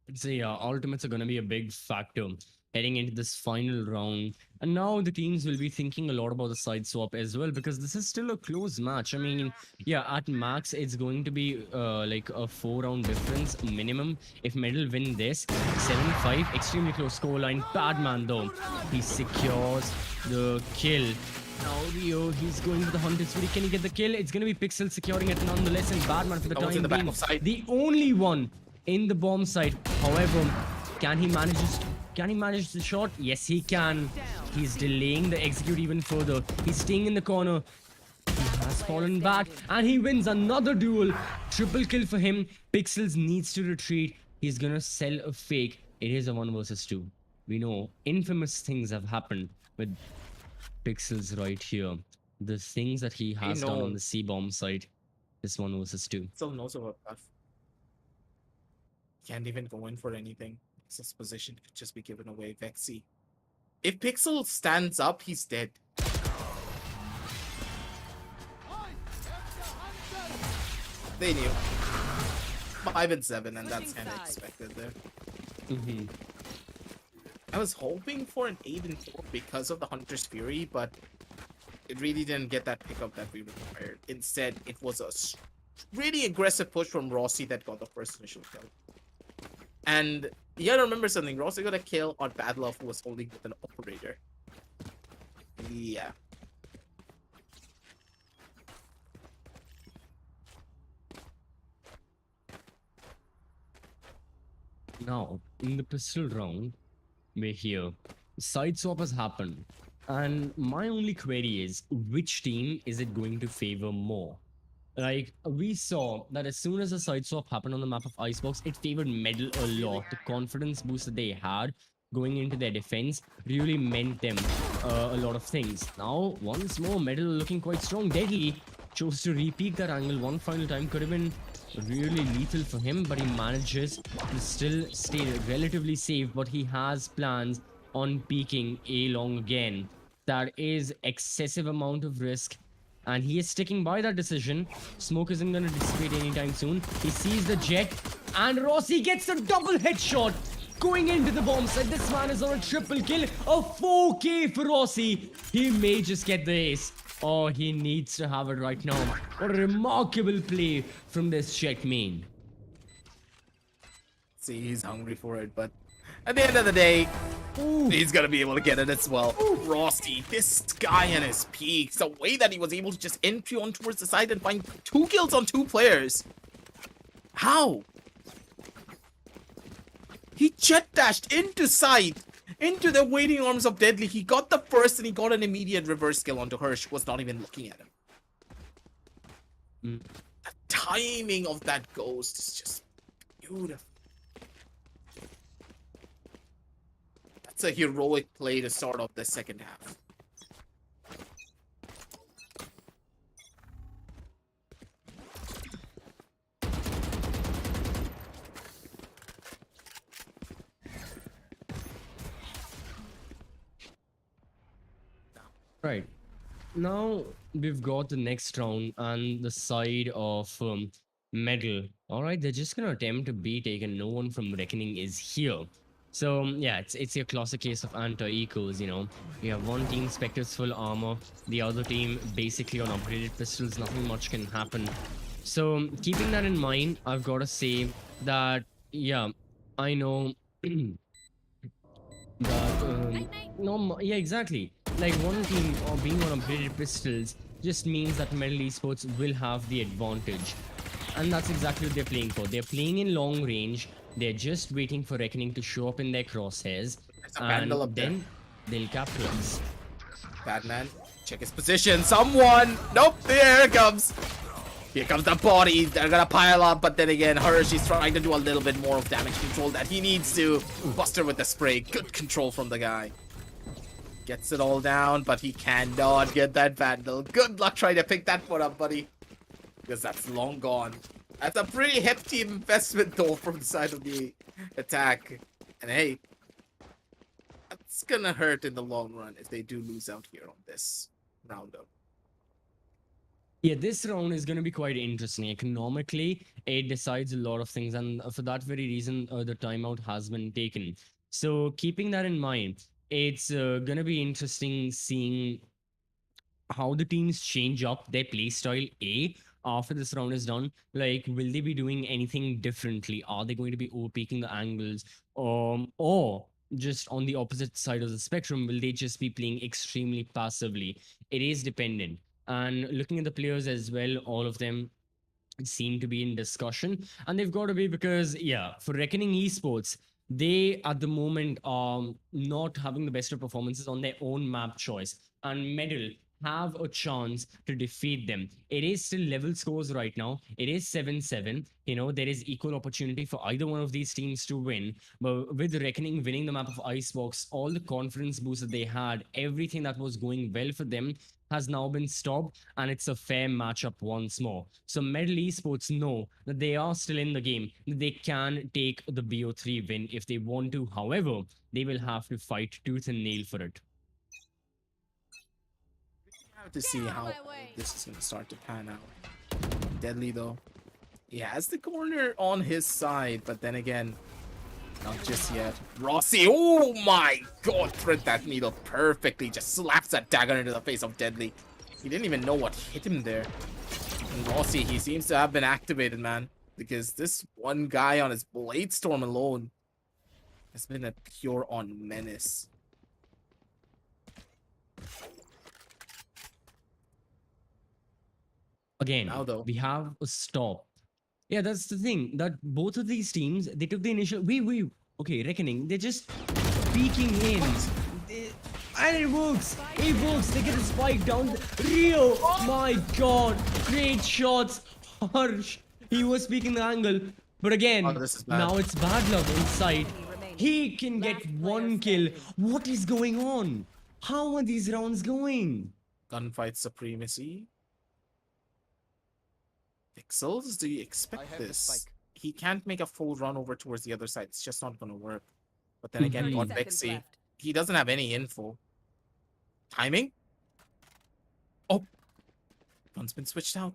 Speaker 2: ultimates are going to be a big factor heading into this final round. And now the teams will be thinking a lot about the side swap as well, because this is still a close match. I mean, yeah, at max, it's going to be like a 4-round difference minimum. If Medal win this, 7-5, extremely close scoreline. Badman though, he secures the kill. Now Rio, he's going with the Hunter's Fury. Can he get the kill? It's going to be Pixel securing it nonetheless, and Badman for the time being the only one in the bomb site. However, can he manage the shot? Yes, he can. He's delaying the execute even further. He's staying in the corner. He has fallen back, and he wins another duel. Triple kill for him. Pixels needs to retreat. He's gonna sell a fake. It is a 1 versus 2. We know infamous things have happened with Pixels right here. The things that he has done on the C-bomb side. This 1 versus 2.
Speaker 1: Still knows about that. Can't even go in for anything. His position could just be given away. Vexy. If Pixel stands up, he's dead. They knew. 5 and 7, and that's kind of expected there. I was hoping for an 8 and 4 because of the Hunter's Fury, but it really didn't get that pickup that we required. Instead, it was a really aggressive push from Rossi that got the first initial kill. And you gotta remember something, Rossi got a kill on Bad Love, who was holding with an operator. Yeah.
Speaker 2: Now, in the pistol round, we're here. Side swap has happened. And my only query is, which team is it going to favor more? Like, we saw that as soon as a side swap happened on the map of Icebox, it favored Metal a lot. The confidence boost that they had going into their defense really meant them a lot of things. Now, once more, Metal looking quite strong. Deadly chose to repeat that angle one final time. Could have been really lethal for him, but he manages to still stay relatively safe. But he has plans on peeking A long again. That is excessive amount of risk, and he is sticking by that decision. Smoke isn't going to dissipate anytime soon. He sees the jet, and Rossi gets a double headshot going into the bomb site. This man is on a triple kill, a 4K for Rossi. He may just get the ace. Oh, he needs to have it right now. What a remarkable play from this Jet main.
Speaker 1: See, he's hungry for it, but at the end of the day, he's gonna be able to get it as well. Rossi, this guy and his peaks, the way that he was able to just entry on towards the side and find 2 kills on 2 players. How? He jet dashed into sight, into the waiting arms of Deadly. He got the first and he got an immediate reverse kill onto Hirsch, who was not even looking at him. The timing of that ghost is just beautiful. That's a heroic play to start off the second half.
Speaker 2: Right. Now we've got the next round and the side of Medal. Alright, they're just gonna attempt to B taken. No one from Reckoning is here. So yeah, it's your classic case of anti-ecos, you know. You have one team Spectre's full armor, the other team basically on upgraded pistols, nothing much can happen. So keeping that in mind, I've gotta say that yeah, I know that yeah, exactly. Like one team or being on upgraded pistols just means that Metal Esports will have the advantage, and that's exactly what they're playing for. They're playing in long range. They're just waiting for Reckoning to show up in their crosshairs,
Speaker 1: There's a
Speaker 2: and
Speaker 1: vandal up there.
Speaker 2: then they'll capitalize.
Speaker 1: Batman, check his position. Someone! Nope, there it comes. Here comes the body. They're gonna pile up, but then again, Hirsch is trying to do a little bit more of damage control that he needs to. Buster with the spray. Good control from the guy. Gets it all down, but he cannot get that vandal. Good luck trying to pick that one up, buddy. Because that's long gone. That's a pretty hefty investment, though, from the side of the attack. And hey, that's gonna hurt in the long run if they do lose out here on this roundup.
Speaker 2: Yeah, this round is going to be quite interesting. Economically, it decides a lot of things, and for that very reason, the timeout has been taken. So, keeping that in mind, it's going to be interesting seeing how the teams change up their play style after this round is done. Like, will they be doing anything differently? Are they going to be overpeaking the angles, or just on the opposite side of the spectrum, will they just be playing extremely passively? It is dependent. And looking at the players as well, all of them seem to be in discussion, and they've got to be, because yeah, for Reckoning Esports, they at the moment are not having the best of performances on their own map choice, and Medal have a chance to defeat them. It is still level scores right now. It is 7-7. You know, there is equal opportunity for either one of these teams to win. But with Reckoning winning the map of Icebox, all the confidence boost that they had, everything that was going well for them has now been stopped, and it's a fair matchup once more. So Medal Esports know that they are still in the game, that they can take the BO3 win if they want to. However, they will have to fight tooth and nail for it.
Speaker 1: Have to see how this is going to start to pan out. Deadly, though. He has the corner on his side, but then again, not just yet. Rossi, oh my god, thread that needle perfectly. Just slaps that dagger into the face of Deadly. He didn't even know what hit him there. And Rossi, he seems to have been activated, man. Because this one guy on his Blade Storm alone has been a pure on menace.
Speaker 2: Again,
Speaker 1: Now, though.
Speaker 2: we have a stop Yeah, that's the thing. That both of these teams, they took the initial. Okay, Reckoning. They're just peeking in. They- and it works. It works. They get a spike down. Rio. My God. Great shots. Harsh. He was peeking the angle. But again,
Speaker 1: Oh, this is bad.
Speaker 2: now it's bad luck inside.
Speaker 4: Enemy remaining.
Speaker 2: He can get
Speaker 4: Last player
Speaker 2: one kill.
Speaker 4: standing.
Speaker 2: What is going on? How are these rounds going?
Speaker 1: Gunfight supremacy. Pixels, do you
Speaker 5: I
Speaker 1: expect
Speaker 5: have the
Speaker 1: this?
Speaker 5: spike.
Speaker 1: He can't make a full run over towards the other side. It's just not gonna work. But then again,
Speaker 4: 30
Speaker 1: God
Speaker 4: seconds
Speaker 1: Vexy,
Speaker 4: left.
Speaker 1: he doesn't have any info. Timing? Oh, gun's been switched out.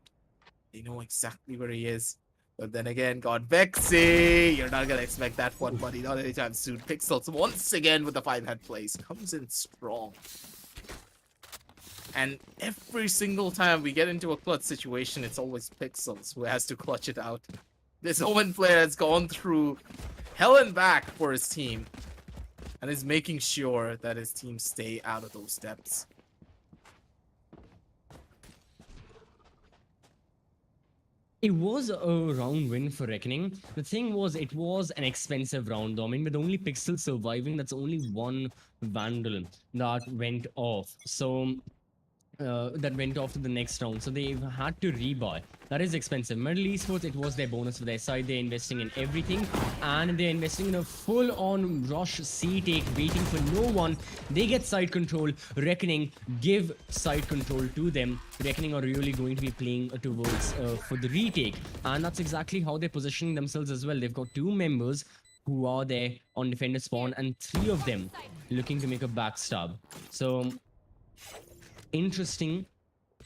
Speaker 1: They know exactly where he is. But then again, God Vexy, you're not gonna expect that one, buddy. Not anytime soon. Pixels once again with the 5-head plays comes in strong. And every single time we get into a clutch situation, it's always Pixels who has to clutch it out. This Owen player has gone through hell and back for his team and is making sure that his team stay out of those depths.
Speaker 2: It was a round win for Reckoning. The thing was, it was an expensive round though. I mean, with only Pixel surviving, that's only one Vandal that went off. So, that went off to the next round. So they've had to rebuy. That is expensive. Medal Esports, it was their bonus for their side. They're investing in everything. And they're investing in a full-on rush C-take, waiting for no one. They get side control. Reckoning give side control to them. Reckoning are really going to be playing towards for the retake. And that's exactly how they're positioning themselves as well. They've got 2 members who are there on defender spawn and 3 of them looking to make a backstab. So interesting,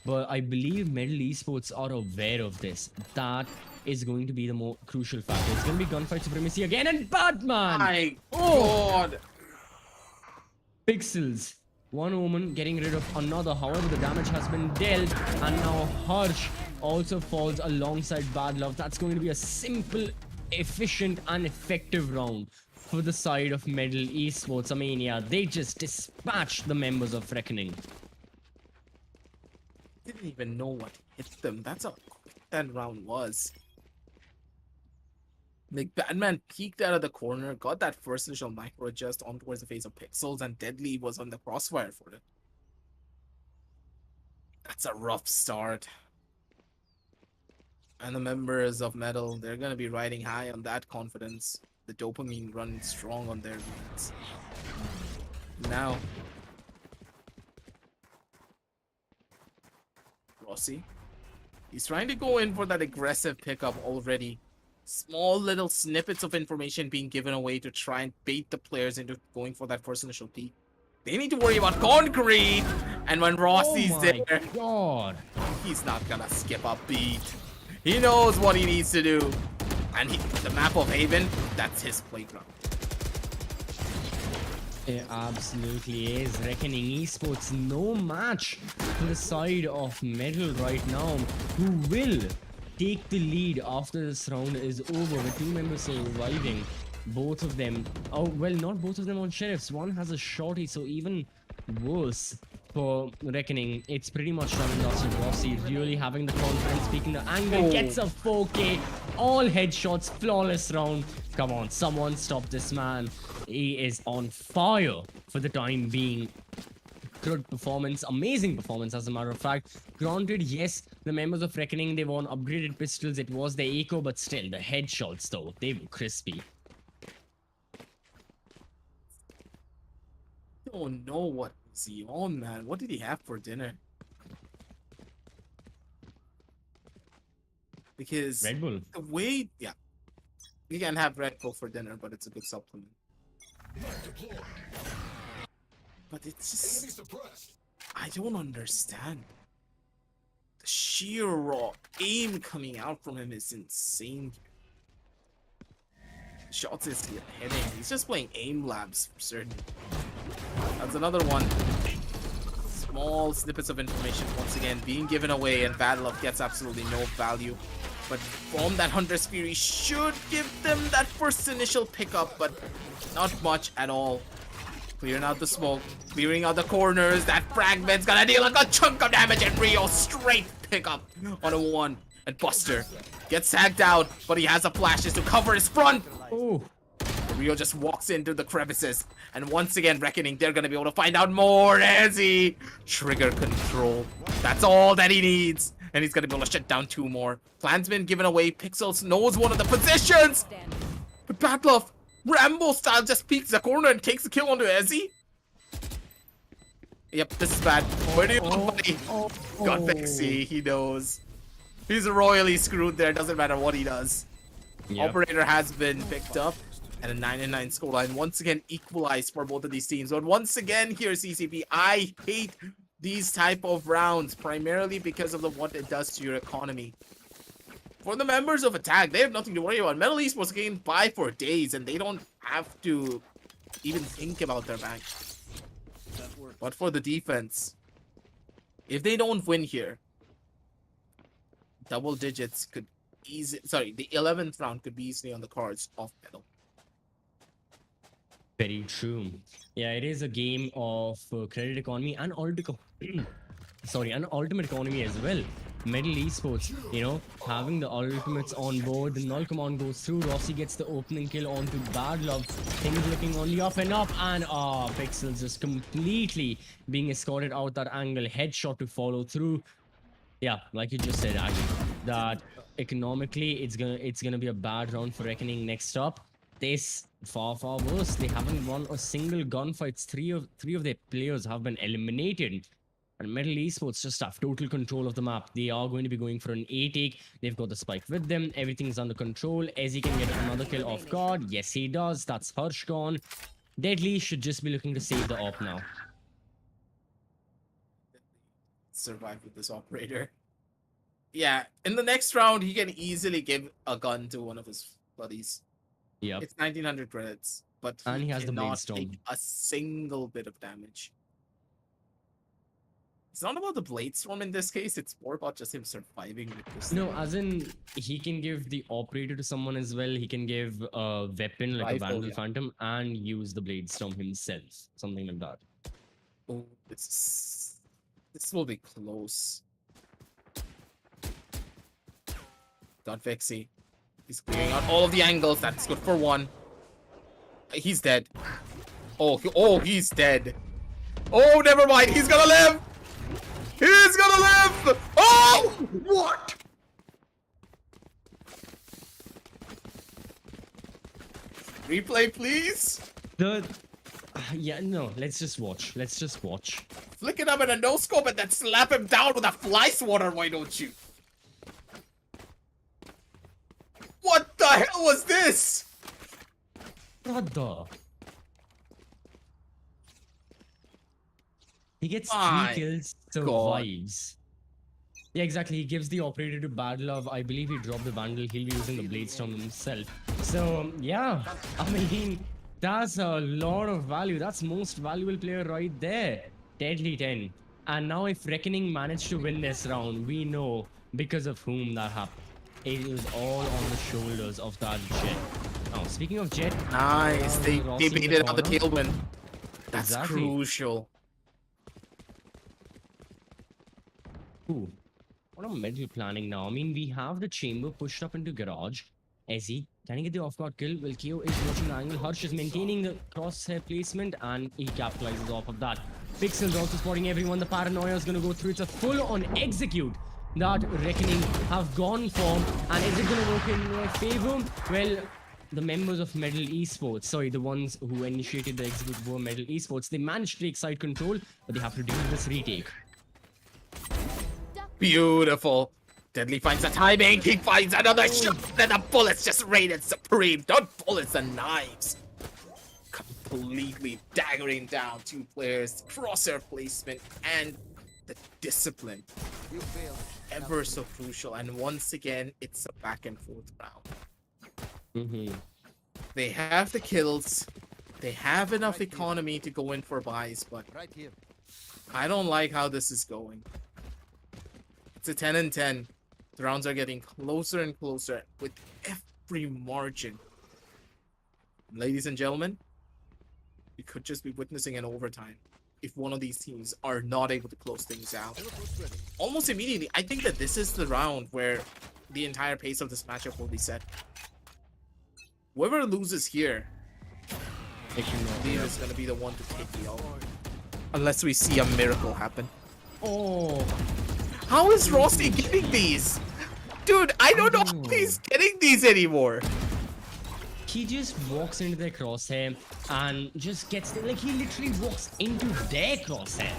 Speaker 2: but I believe Medal Esports are aware of this. That is going to be the more crucial factor. It's going to be gunfight supremacy again, and Batman!
Speaker 1: My
Speaker 2: Oh!
Speaker 1: God!
Speaker 2: Pixels. One Omen getting rid of another. However, the damage has been dealt, and now Harsh also falls alongside Bad Love. That's going to be a simple, efficient, and effective round for the side of Medal Esports. I mean, yeah, they just dispatched the members of Reckoning.
Speaker 1: Didn't even know what hit them. That's how quick that round was. Like, Batman peeked out of the corner, got that first initial micro adjust on towards the face of Pixels, and Deadly was on the crossfire for it. That's a rough start. And the members of Metal, they're gonna be riding high on that confidence. The dopamine running strong on their veins. Now, Rossi, he's trying to go in for that aggressive pickup already. Small little snippets of information being given away to try and bait the players into going for that first initial peak. They need to worry about concrete, and when Rossi's
Speaker 2: Oh my
Speaker 1: there,
Speaker 2: God.
Speaker 1: he's not gonna skip a beat. He knows what he needs to do, and the map of Haven, that's his playground.
Speaker 2: It absolutely is. Reckoning Esports no match for the side of Metal right now, who will take the lead after this round is over with 2 members surviving. Both of them, oh well, not both of them on sheriffs. One has a shorty, so even worse for Reckoning. It's pretty much done and dusted. Rossi really having the confidence, peeking the angle, gets a 4K, all headshots, flawless round. Come on, someone stop this man. He is on fire for the time being. Good performance, amazing performance as a matter of fact. Granted, yes, the members of Reckoning, they won upgraded pistols, it was their eco, but still, the headshots though, they were crispy.
Speaker 1: Don't know what is he on, man. What did he have for dinner? Because
Speaker 2: Red Bull.
Speaker 1: the way, yeah, you can have Red Bull for dinner, but it's a good supplement. But it's just, I don't understand. The sheer raw aim coming out from him is insane. Shots is hitting. He's just playing aim labs for certain. That's another one. Small snippets of information once again being given away, and Bad Love gets absolutely no value. But from that Hunter's Fury should give them that first initial pickup, but not much at all. Clearing out the smoke, clearing out the corners. That fragment's gonna deal like a chunk of damage, and Rio straight pickup on a 1. And Buster gets sagged out, but he has the flashes to cover his front.
Speaker 2: Oh,
Speaker 1: Rio just walks into the crevices, and once again, Reckoning, they're gonna be able to find out more as he trigger control. That's all that he needs, and he's gonna be able to shut down 2 more. Plan's been given away. Pixels knows one of the positions,
Speaker 4: Standing.
Speaker 1: but Batlov, Rambo style, just peeks the corner and takes the kill onto Ezzy. Yep, this is bad. Where do you want, buddy? Got Vexy, he knows. He's royally screwed there, doesn't matter what he does.
Speaker 2: yep.
Speaker 1: Operator has been picked up, and a 9-9 scoreline once again equalized for both of these teams. But once again here, CCP, I hate these type of rounds primarily because of what it does to your economy. For the members of Attack, they have nothing to worry about. Metal Esports can buy for days, and they don't have to even think about their bank. But for the defense, if they don't win here, double digits could easily, sorry, the 11th round could be easily on the cards of Metal.
Speaker 2: Very true. Yeah, it is a game of credit economy and and ultimate economy as well. Metal Esports, you know, having the ultimates on board, the null command goes through, Rossi gets the opening kill onto Bad Love, things looking only up and up, and Pixels just completely being escorted out that angle, headshot to follow through. Yeah, like you just said, Aggie, that economically it's gonna be a bad round for Reckoning next up. This far worse. They haven't won a single gunfight. Three of their players have been eliminated. And Metal Esports just have total control of the map. They are going to be going for an A take. They've got the spike with them. Everything's under control. Ezzy can get another kill off guard. Yes, he does. That's Harsh gone. Deadly should just be looking to save the op now.
Speaker 1: Survive with this operator. Yeah, in the next round, he can easily give a gun to one of his buddies.
Speaker 2: Yep.
Speaker 1: It's 1900 credits, but
Speaker 2: And he has the
Speaker 1: cannot
Speaker 2: Blade Storm.
Speaker 1: take a single bit of damage. It's not about the Blade Storm in this case, it's more about just him surviving with this.
Speaker 2: No, as in, he can give the operator to someone as well. He can give a weapon like a
Speaker 1: Rifle,
Speaker 2: Vandal
Speaker 1: yeah.
Speaker 2: Phantom and use the Blade Storm himself. Something like that.
Speaker 1: Oh, this will be close. Got Vexy. He's clearing out all of the angles. That's good for 1. He's dead. Oh, he's dead. Oh, never mind. He's gonna live. He's gonna live. Oh, what? Replay, please.
Speaker 2: Yeah, no, let's just watch. Let's just watch.
Speaker 1: Flick it up in a no scope and then slap him down with a fly swatter. Why don't you? What the hell was this?
Speaker 2: Brother. He gets
Speaker 1: My
Speaker 2: 3 kills, survives. Yeah, exactly. He gives the operator to Bad Love. I believe he dropped the Vandal. He'll be using the Blade Storm himself. So, yeah. I mean, that's a lot of value. That's most valuable player right there. Deadly 10. And now if Reckoning managed to win this round, we know because of whom that happened. It was all on the shoulders of that Jet. Now, speaking of Jet,
Speaker 1: Nice. They
Speaker 2: Rossi in
Speaker 1: baited out the
Speaker 2: corner.
Speaker 1: tailwind. That's
Speaker 2: Exactly.
Speaker 1: crucial.
Speaker 2: Ooh, what a mental planning now. I mean, we have the chamber pushed up into garage. Ezzy, can he get the off-guard kill? Well, Keo is watching the angle. Harsh is maintaining the crosshair placement and he capitalizes off of that. Pixels also spotting everyone. The paranoia is going to go through. It's a full-on execute that Reckoning have gone for. And is it going to work in their favor? Well, the members of Metal Esports, sorry, the ones who initiated the execute were Metal Esports. They managed to take side control, but they have to deal with this retake.
Speaker 1: Beautiful. Deadly finds the timing. He finds another shot. And the bullets just rated supreme. Not bullets and knives. Completely daggering down 2 players. Crosshair placement and the discipline.
Speaker 5: You failed.
Speaker 1: Ever so crucial. And once again, it's a back and forth round. They have the kills. They have enough economy to go in for buys, but
Speaker 5: Right here.
Speaker 1: I don't like how this is going. It's a 10 and 10. The rounds are getting closer and closer with every margin. Ladies and gentlemen, we could just be witnessing an overtime if one of these teams are not able to close things out. Almost immediately, I think that this is the round where the entire pace of this matchup will be set. Whoever loses here, I believe is going to be the one to take the L. Unless we see a miracle happen.
Speaker 2: Oh,
Speaker 1: How is Rossi getting these? Dude, I don't know how he's getting these anymore.
Speaker 2: he just walks into their crosshair and just gets like he literally walks into their crosshair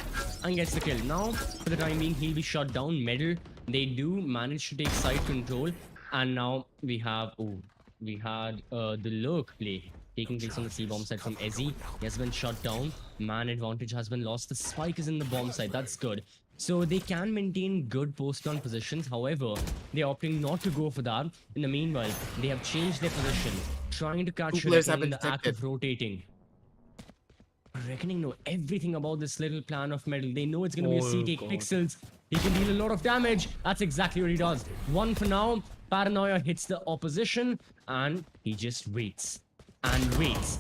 Speaker 2: and gets the kill. Now, for the time being, he'll be shut down. Medal, they do manage to take side control, and now we had the lurk play taking place on the C bomb side from Ezzy. He has been shut down. Man advantage has been lost. The spike is in the bomb side. That's good. So they can maintain good post-plant positions. However, they're opting not to go for that. In the meanwhile, they have changed their position, trying to catch
Speaker 1: Two players
Speaker 2: Reckoning
Speaker 1: have
Speaker 2: in
Speaker 1: been
Speaker 2: the act
Speaker 1: detected.
Speaker 2: of rotating. Reckoning know everything about this little plan of Metal. They know it's going to be a C-take pixels. He can deal a lot of damage. That's exactly what he does. One for now. Paranoia hits the opposition, and he just waits and waits.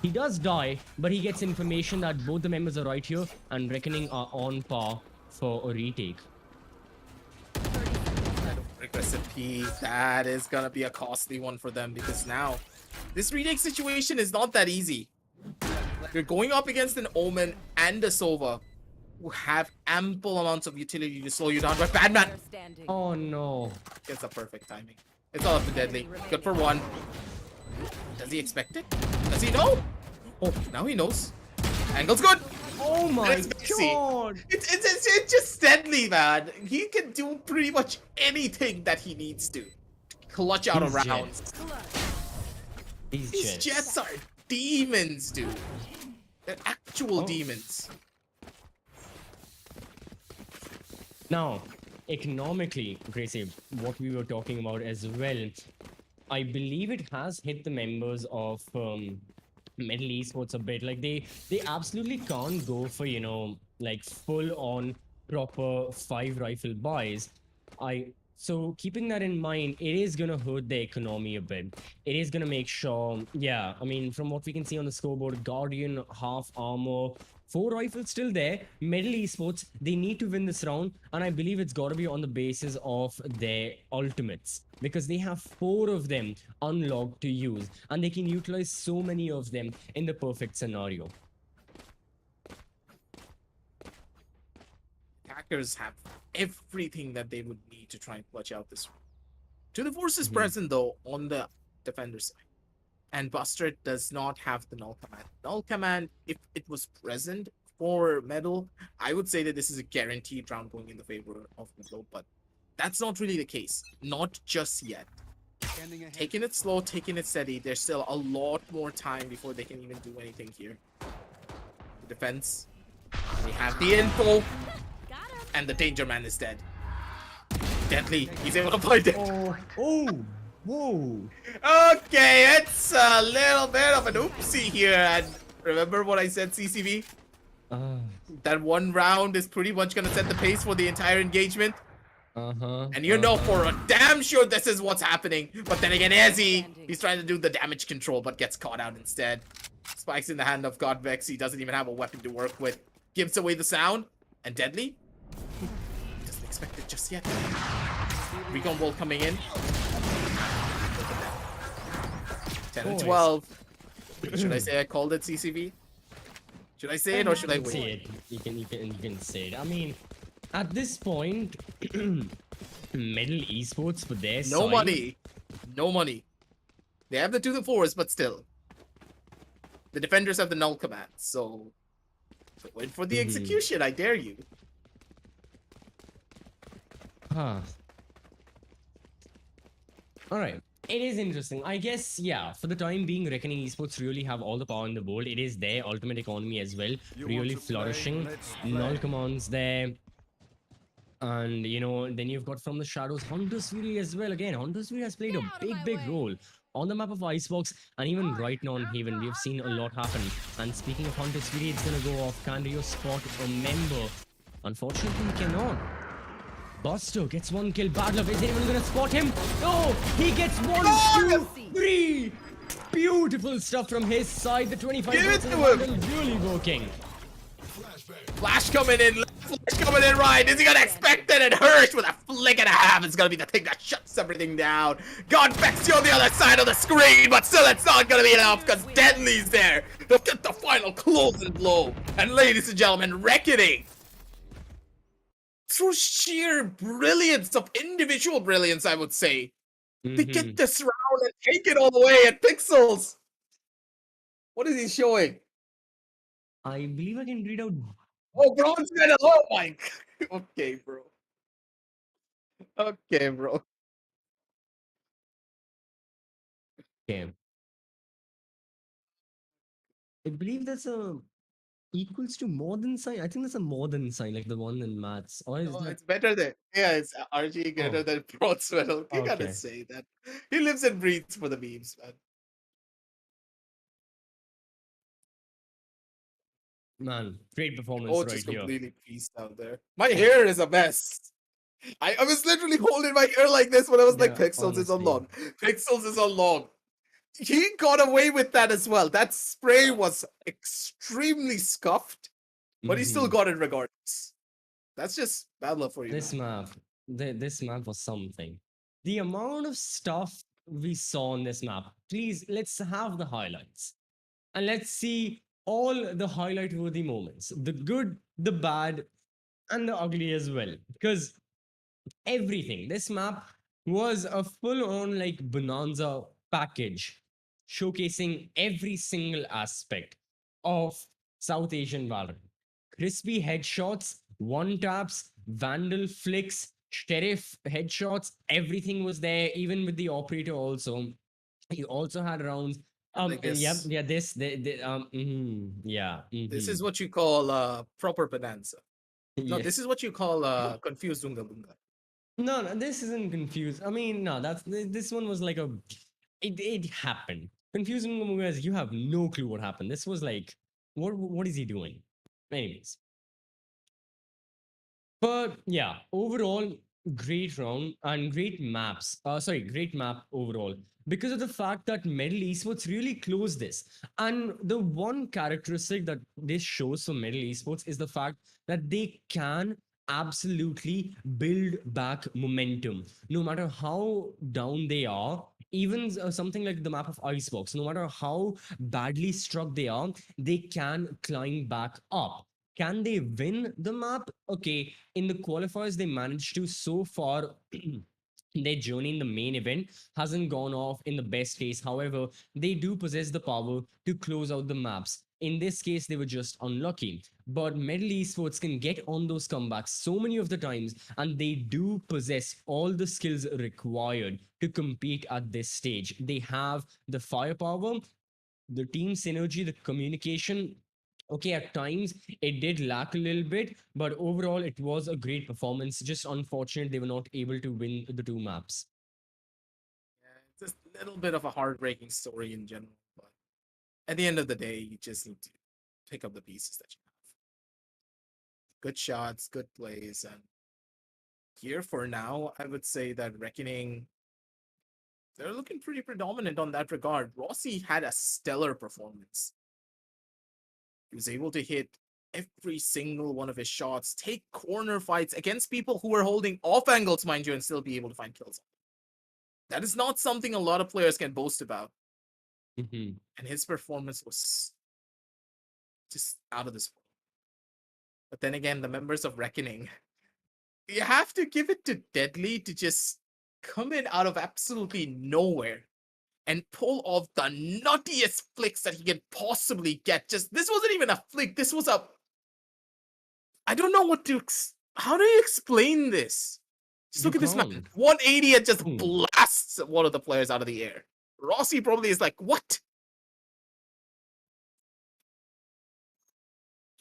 Speaker 2: He does die, but he gets information that both the members are right here, and Reckoning are on par for a retake.
Speaker 1: Regressive P, that is gonna be a costly one for them because now this retake situation is not that easy. You're going up against an Omen and a Sova who have ample amounts of utility to slow you down, but Badman
Speaker 4: Player standing.
Speaker 2: Oh no.
Speaker 1: gets the perfect timing. It's all up to Deadly. Good for one. Does he expect it? Does he know? Oh, now he knows. Angle's good.
Speaker 2: Oh my
Speaker 1: It's Messi.
Speaker 2: god.
Speaker 1: It's just Deadly, man. He can do pretty much anything that he needs to clutch out of
Speaker 2: He's
Speaker 1: rounds.
Speaker 2: These
Speaker 1: These
Speaker 2: jets.
Speaker 1: Jets are demons, dude. They're actual
Speaker 2: Oh.
Speaker 1: demons.
Speaker 2: Now, economically, Gracie, what we were talking about as well, I believe it has hit the members of Metal Esports a bit. Like they absolutely can't go for, you know, like full on proper 5 rifle buys. So keeping that in mind, it is gonna hurt the economy a bit. It is gonna make sure, yeah, I mean, from what we can see on the scoreboard, Guardian, half armor, 4 rifles still there. Metal Esports, they need to win this round, and I believe it's got to be on the basis of their ultimates, because they have 4 of them unlocked to use, and they can utilize so many of them in the perfect scenario.
Speaker 1: Attackers have everything that they would need to try and clutch out this round. To the forces present, though, on the defender side. And Buster does not have the null command. Null command, if it was present for Metal, I would say that this is a guaranteed round going in the favor of Metal, but that's not really the case. Not just yet.
Speaker 5: Standing ahead.
Speaker 1: Taking it slow, taking it steady. There's still a lot more time before they can even do anything here. The defense, they have the info,
Speaker 3: Got him.
Speaker 1: and the danger man is dead. Deadly, he's able to find it.
Speaker 2: Oh, whoa.
Speaker 1: Okay, it's a little bit of an oopsie here. And remember what I said, CCV? That one round is pretty much gonna set the pace for the entire engagement. And you know for a damn sure this is what's happening. But then again, Ezzy, he's trying to do the damage control, but gets caught out instead. Spikes in the hand of Godvex. He doesn't even have a weapon to work with. Gives away the sound. And Deadly? Doesn't expect it just yet. Recon Bolt coming in. 10 and
Speaker 2: Boys.
Speaker 1: 12. Should I say I called it, CCV? Should I say it or should I
Speaker 2: Say
Speaker 1: wait?
Speaker 2: it. You can say it. I mean, at this point, Metal Esports for their
Speaker 1: No
Speaker 2: side,
Speaker 1: money. No money. They have the 2 to 4s, but still. The defenders have the null command, so wait for the execution, I dare you.
Speaker 2: Huh. All right. It is interesting. I guess, yeah, for the time being, Reckoning Esports really have all the power in the world. It is their ultimate economy as well, really flourishing. Null commands there. And, you know, then you've got from the shadows, Hunter's Fury as well. Again, Hunter's Fury has played a big role on the map of Icebox, and even right now in Haven, we've seen a lot happen. And speaking of Hunter's Fury, it's gonna go off. Can Rio spot a member? Unfortunately, he cannot. Buster gets 1 kill. Bad Love, is anyone gonna spot him? No! He gets 1, 2, 3! Beautiful stuff from his side. The 25
Speaker 1: Give it
Speaker 2: percent
Speaker 1: to him.
Speaker 2: bundle really working.
Speaker 1: Flash coming in. Flash coming doing it right. Is he gonna expect it? And Hirsch with a flick and a half is gonna be the thing that shuts everything down. Got Vexy on the other side of the screen, but still it's not gonna be enough because Deadly's there. They'll get the final closing blow. And ladies and gentlemen, Reckoning, through sheer brilliance of individual brilliance, I would say, they get this round and take it all the way at Pixels. What is he showing?
Speaker 2: I believe I can read out.
Speaker 1: Oh, bronze medal. Oh my. Okay, bro. Okay, bro.
Speaker 2: Okay. I believe that's a equals to more than sign. I think that's a more than sign, like the one in maths. Or is
Speaker 1: No,
Speaker 2: that
Speaker 1: it's better than, yeah, it's RG greater
Speaker 2: Oh.
Speaker 1: than bronze medal. You gotta
Speaker 2: Okay.
Speaker 1: say that. He lives and breathes for the memes, man.
Speaker 2: Man, great performance
Speaker 1: Oh,
Speaker 2: right
Speaker 1: just
Speaker 2: here.
Speaker 1: completely pieced out there. My hair is a mess. I was literally holding my hair like this when I was like,
Speaker 2: Yeah,
Speaker 1: Pixels is
Speaker 2: honestly.
Speaker 1: on. Pixels is on. He got away with that as well. That spray was extremely scuffed, but he still
Speaker 2: Mhm.
Speaker 1: got it regardless. That's just bad luck for you.
Speaker 2: This map, this map was something. The amount of stuff we saw on this map. Please, let's have the highlights. And let's see all the highlight worthy moments. The good, the bad, and the ugly as well. Because everything. This map was a full on like bonanza package showcasing every single aspect of South Asian Valorant. Crispy headshots, one taps, vandal flicks, sheriff headshots, everything was there, even with the operator also. He also had rounds.
Speaker 1: Like
Speaker 2: Yep,
Speaker 1: this.
Speaker 2: yeah, yeah,
Speaker 1: This is what you call proper bonanza. No,
Speaker 2: yeah.
Speaker 1: this is what you call confused Dunga Bunga.
Speaker 2: No, no, this isn't confused. I mean, no, this one was like a it happened. Confusing Mugas, you have no clue what happened. This was like, what is he doing? Anyways. But yeah, overall, great round and great maps. Sorry, great map overall. Because of the fact that Metal Esports really closed this. And the one characteristic that this shows for Metal Esports is the fact that they can absolutely build back momentum. No matter how down they are, even something like the map of Icebox, no matter how badly struck they are, they can climb back up. Can they win the map? Okay, in the qualifiers, they managed to so far. Their journey in the main event hasn't gone off in the best case. However, they do possess the power to close out the maps. In this case, they were just unlucky. But Metal Esports can get on those comebacks so many of the times, and they do possess all the skills required to compete at this stage. They have the firepower, the team synergy, the communication. Okay, at times it did lack a little bit, but overall it was a great performance. Just unfortunate they were not able to win the two maps.
Speaker 1: Yeah, it's just a little bit of a heartbreaking story in general. But at the end of the day, you just need to pick up the pieces that you have. Good shots, good plays, and here for now, I would say that Reckoning, they're looking pretty predominant on that regard. Rossi had a stellar performance. He was able to hit every single one of his shots, take corner fights against people who were holding off angles, mind you, and still be able to find kills. That is not something a lot of players can boast about.
Speaker 2: Mhm.
Speaker 1: And his performance was just out of this world. But then again, the members of Reckoning, you have to give it to Deadly to just come in out of absolutely nowhere and pull off the nuttiest flicks that he can possibly get. Just this wasn't even a flick. This was a. I don't know what to. How do you explain this? Just
Speaker 2: You
Speaker 1: look at this man.
Speaker 2: can't.
Speaker 1: 180 and just
Speaker 2: Hmm.
Speaker 1: blasts one of the players out of the air. Rossi probably is like, what?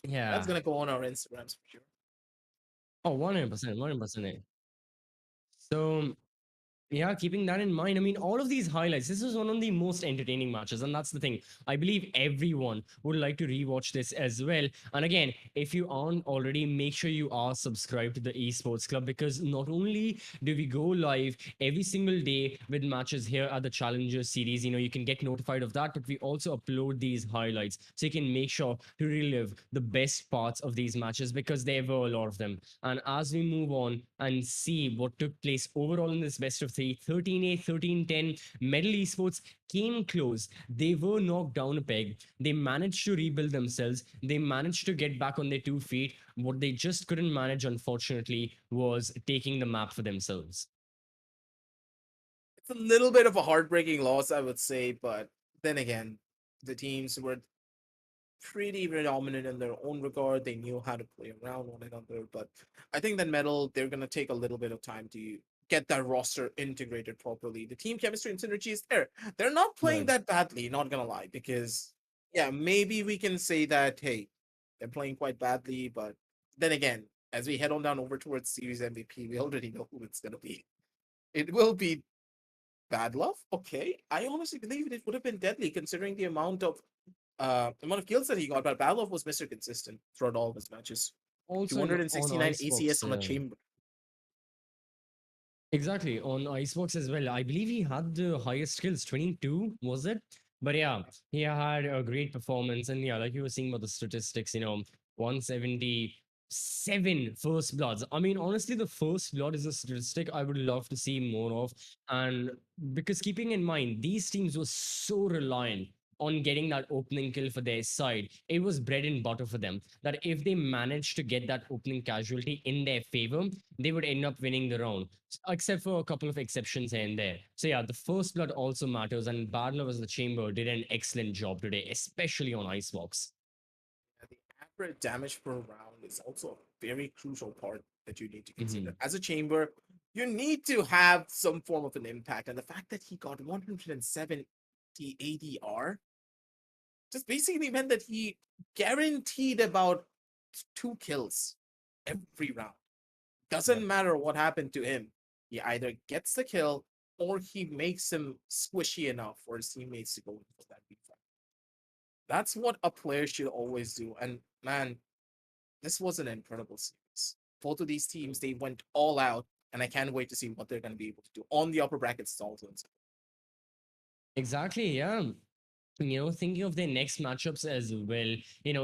Speaker 2: Yeah.
Speaker 1: That's gonna go on our Instagrams for sure.
Speaker 2: Oh, 100%, 100%. So Yeah, keeping that in mind, I mean, all of these highlights, this is one of the most entertaining matches, and that's the thing. I believe everyone would like to rewatch this as well. And again, if you aren't already, make sure you are subscribed to the Esports Club, because not only do we go live every single day with matches here at the Challenger Series, you can get notified of that, but we also upload these highlights so you can make sure to relive the best parts of these matches, because there were a lot of them. And as we move on and see what took place overall in this best of three, 13-8, 13-10, Medal Esports came close. They were knocked down a peg. They managed to rebuild themselves. They managed to get back on their 2 feet. What they just couldn't manage, unfortunately, was taking the map for themselves.
Speaker 1: It's a little bit of a heartbreaking loss, I would say, but then again, the teams were pretty dominant in their own regard. They knew how to play around one another, but I think that Metal, they're gonna take a little bit of time to get that roster integrated properly. The team chemistry and synergy is there. They're not playing
Speaker 2: Right.
Speaker 1: that badly, not gonna lie, because yeah, maybe we can say that hey, they're playing quite badly, but then again, as we head on down over towards series MVP, we already know who it's gonna be. It will be Bad Love. Okay, I honestly believe it would have been deadly considering the amount of kills that he got, but Balov was Mr. Consistent throughout all of his matches.
Speaker 2: Also on
Speaker 1: 269
Speaker 2: Icebox,
Speaker 1: ACS on a
Speaker 2: yeah.
Speaker 1: chamber.
Speaker 2: Exactly, on Icebox as well. I believe he had the highest kills, 22, was it? But yeah, he had a great performance. And yeah, like you were saying about the statistics, 177 first bloods. I mean, honestly, the first blood is a statistic I would love to see more of. And because keeping in mind, these teams were so reliant on getting that opening kill for their side, it was bread and butter for them. That if they managed to get that opening casualty in their favor, they would end up winning the round, except for a couple of exceptions here and there. So yeah, the first blood also matters, and Badler as the chamber did an excellent job today, especially on Icebox.
Speaker 1: The average damage per round is also a very crucial part that you need to
Speaker 2: Hmm.
Speaker 1: consider. As a chamber, you need to have some form of an impact, and the fact that he got 170 ADR just basically meant that he guaranteed about 2 kills every round.
Speaker 2: Yeah.
Speaker 1: Doesn't matter what happened to him. He either gets the kill or he makes him squishy enough for his teammates to go in for that refight. That's what a player should always do. And man, this was an incredible series. Both of these teams, they went all out, and I can't wait to see what they're going to be able to do on the upper brackets also.
Speaker 2: Exactly, yeah. Thinking of their next matchups as well,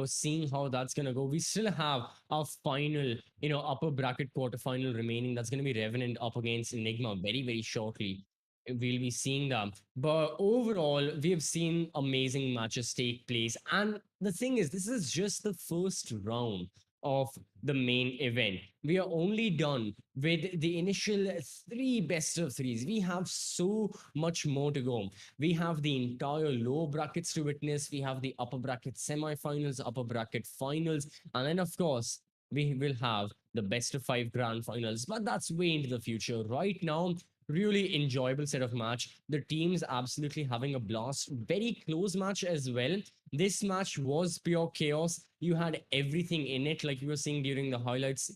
Speaker 2: seeing how that's going to go. We still have our final, upper bracket quarterfinal remaining. That's going to be Revenant up against Enigma very, very shortly. We'll be seeing them. But overall, we have seen amazing matches take place. And the thing is, this is just the first round of the main event. We are only done with the initial three best of threes. We have so much more to go. We have the entire lower brackets to witness. We have the upper bracket semifinals, upper bracket finals, and then of course we will have the best of five grand finals. But that's way into the future. Right now, really enjoyable set of match. The teams absolutely having a blast. Very close match as well. This match was pure chaos. You had everything in it, like you were seeing during the highlights.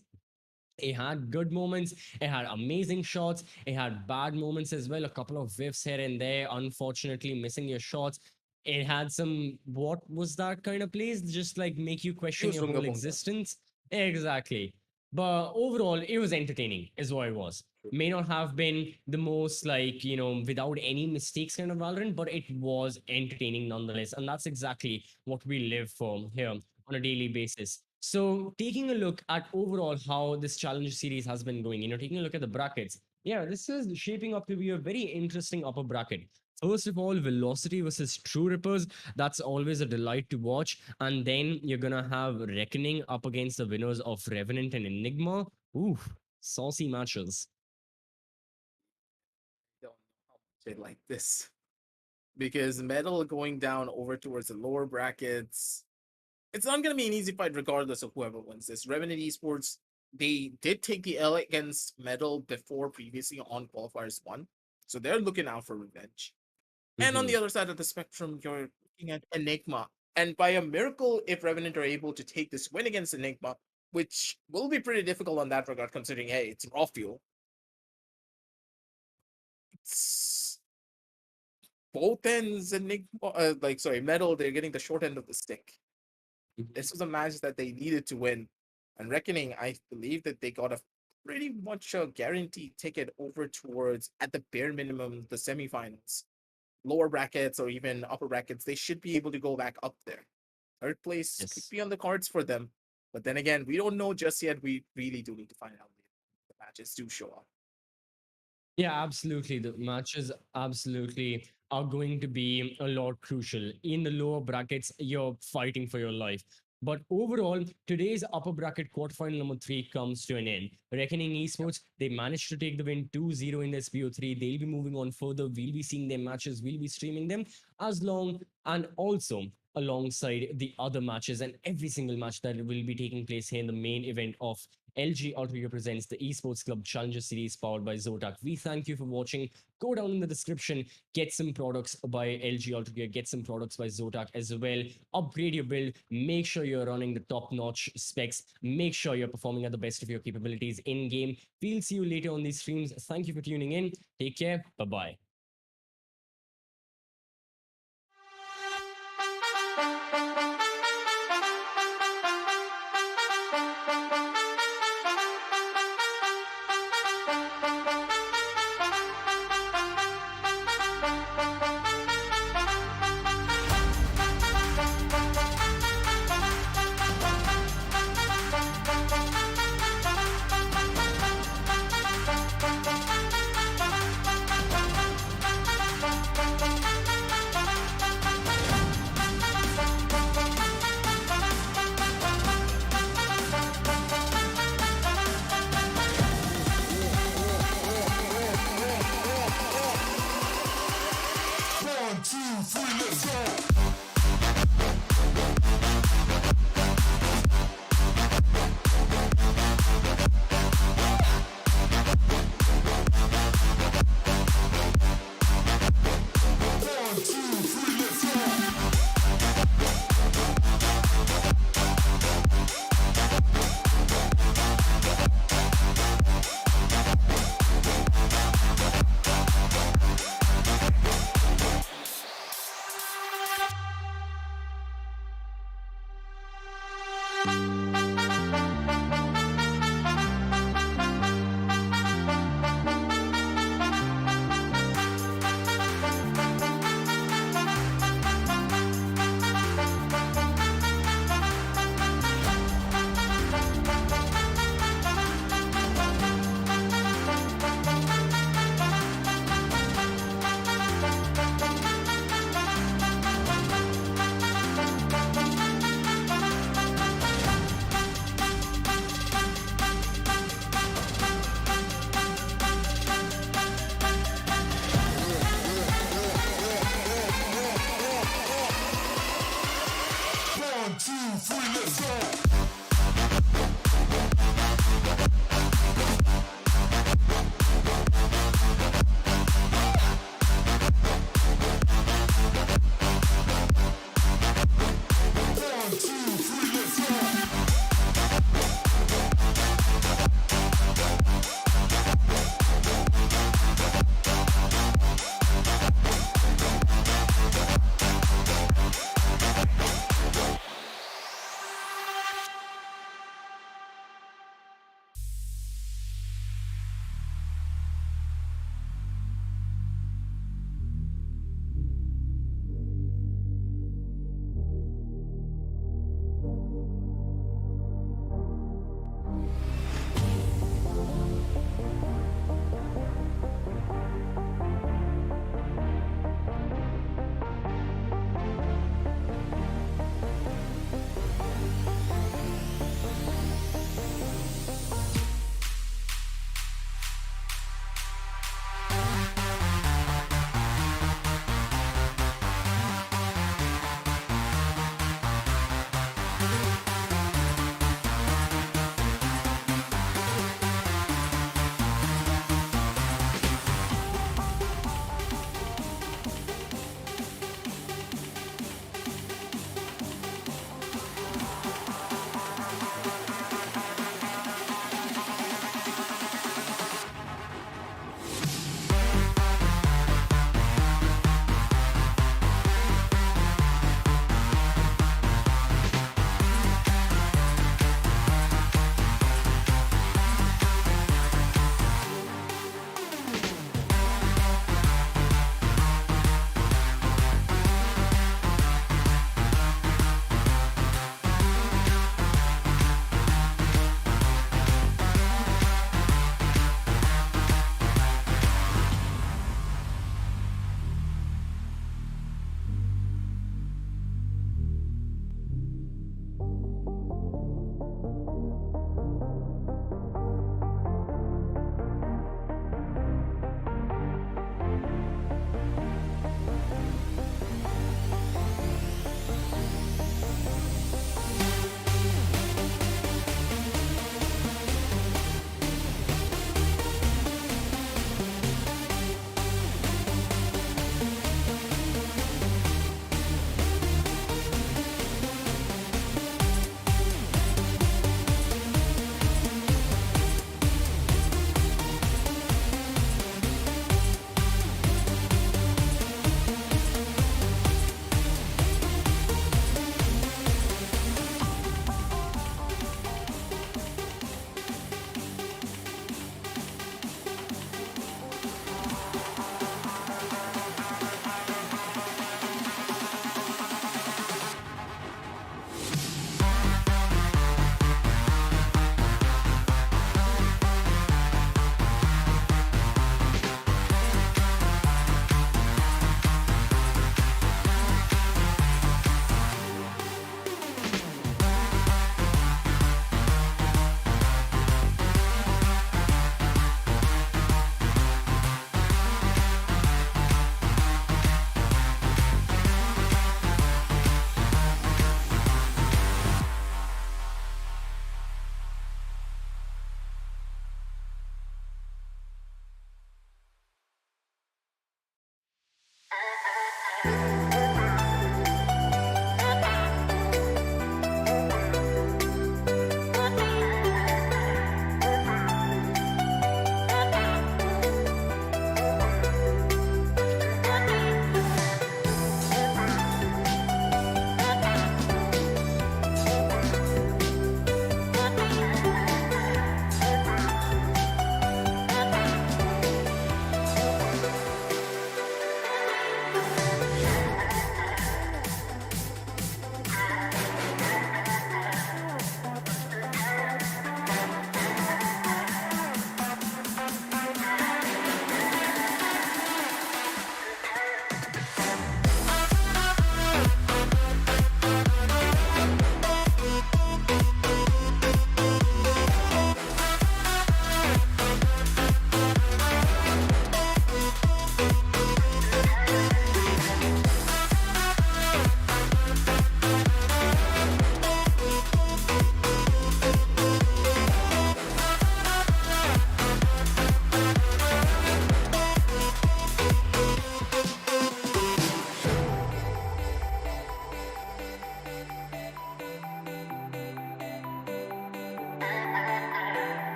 Speaker 2: It had good moments, it had amazing shots, it had bad moments as well, a couple of whiffs here and there, unfortunately missing your shots. It had some, what was that kind of plays? Just like make you question
Speaker 1: Use
Speaker 2: your
Speaker 1: Runga
Speaker 2: whole
Speaker 1: Bunga.
Speaker 2: existence. Exactly. But overall, it was entertaining, is what it was. May not have been the most like, without any mistakes kind of Valorant, but it was entertaining nonetheless. And that's exactly what we live for here on a daily basis. So, taking a look at overall how this challenge series has been going, taking a look at the brackets, yeah, this is shaping up to be a very interesting upper bracket. First of all, Velocity versus True Rippers. That's always a delight to watch. And then you're gonna have Reckoning up against the winners of Revenant and Enigma. Ooh, saucy matches.
Speaker 1: Don't know how much I like this. Because Metal going down over towards the lower brackets, it's not going to be an easy fight regardless of whoever wins this. Revenant Esports, they did take the L against Metal before previously on qualifiers 1. So they're looking out for revenge. And on
Speaker 2: Mm-hmm.
Speaker 1: the other side of the spectrum, you're looking at Enigma. And by a miracle, if Revenant are able to take this win against Enigma, which will be pretty difficult on that regard, considering, hey, it's raw fuel. both ends Metal, they're getting the short end of the stick. This was a match that they needed to win. And Reckoning, I believe that they got a pretty much a guaranteed ticket over towards, at the bare minimum, the semifinals. Lower brackets or even upper brackets, they should be able to go back up there. Third place could
Speaker 2: Yes.
Speaker 1: be on the cards for them. But then again, we don't know just yet. We really do need to find out later. The matches do show up.
Speaker 2: Yeah, absolutely. The matches absolutely are going to be a lot crucial. In the lower brackets, you're fighting for your life. But overall, today's upper bracket quarterfinal number 3 comes to an end. Reckoning Esports, they managed to take the win 2-0 in this BO3. They'll be moving on further. We'll be seeing their matches. We'll be streaming them as long and also alongside the other matches and every single match that will be taking place here in the main event of LG Ultragear presents the Esports Club Challenger Series powered by ZOTAC. We thank you for watching. Go down in the description, get some products by LG Ultragear, get some products by ZOTAC as well. Upgrade your build. Make sure you're running the top-notch specs. Make sure you're performing at the best of your capabilities in-game. We'll see you later on these streams. Thank you for tuning in. Take care. Bye-bye.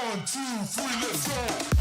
Speaker 6: One, two, three, let's go.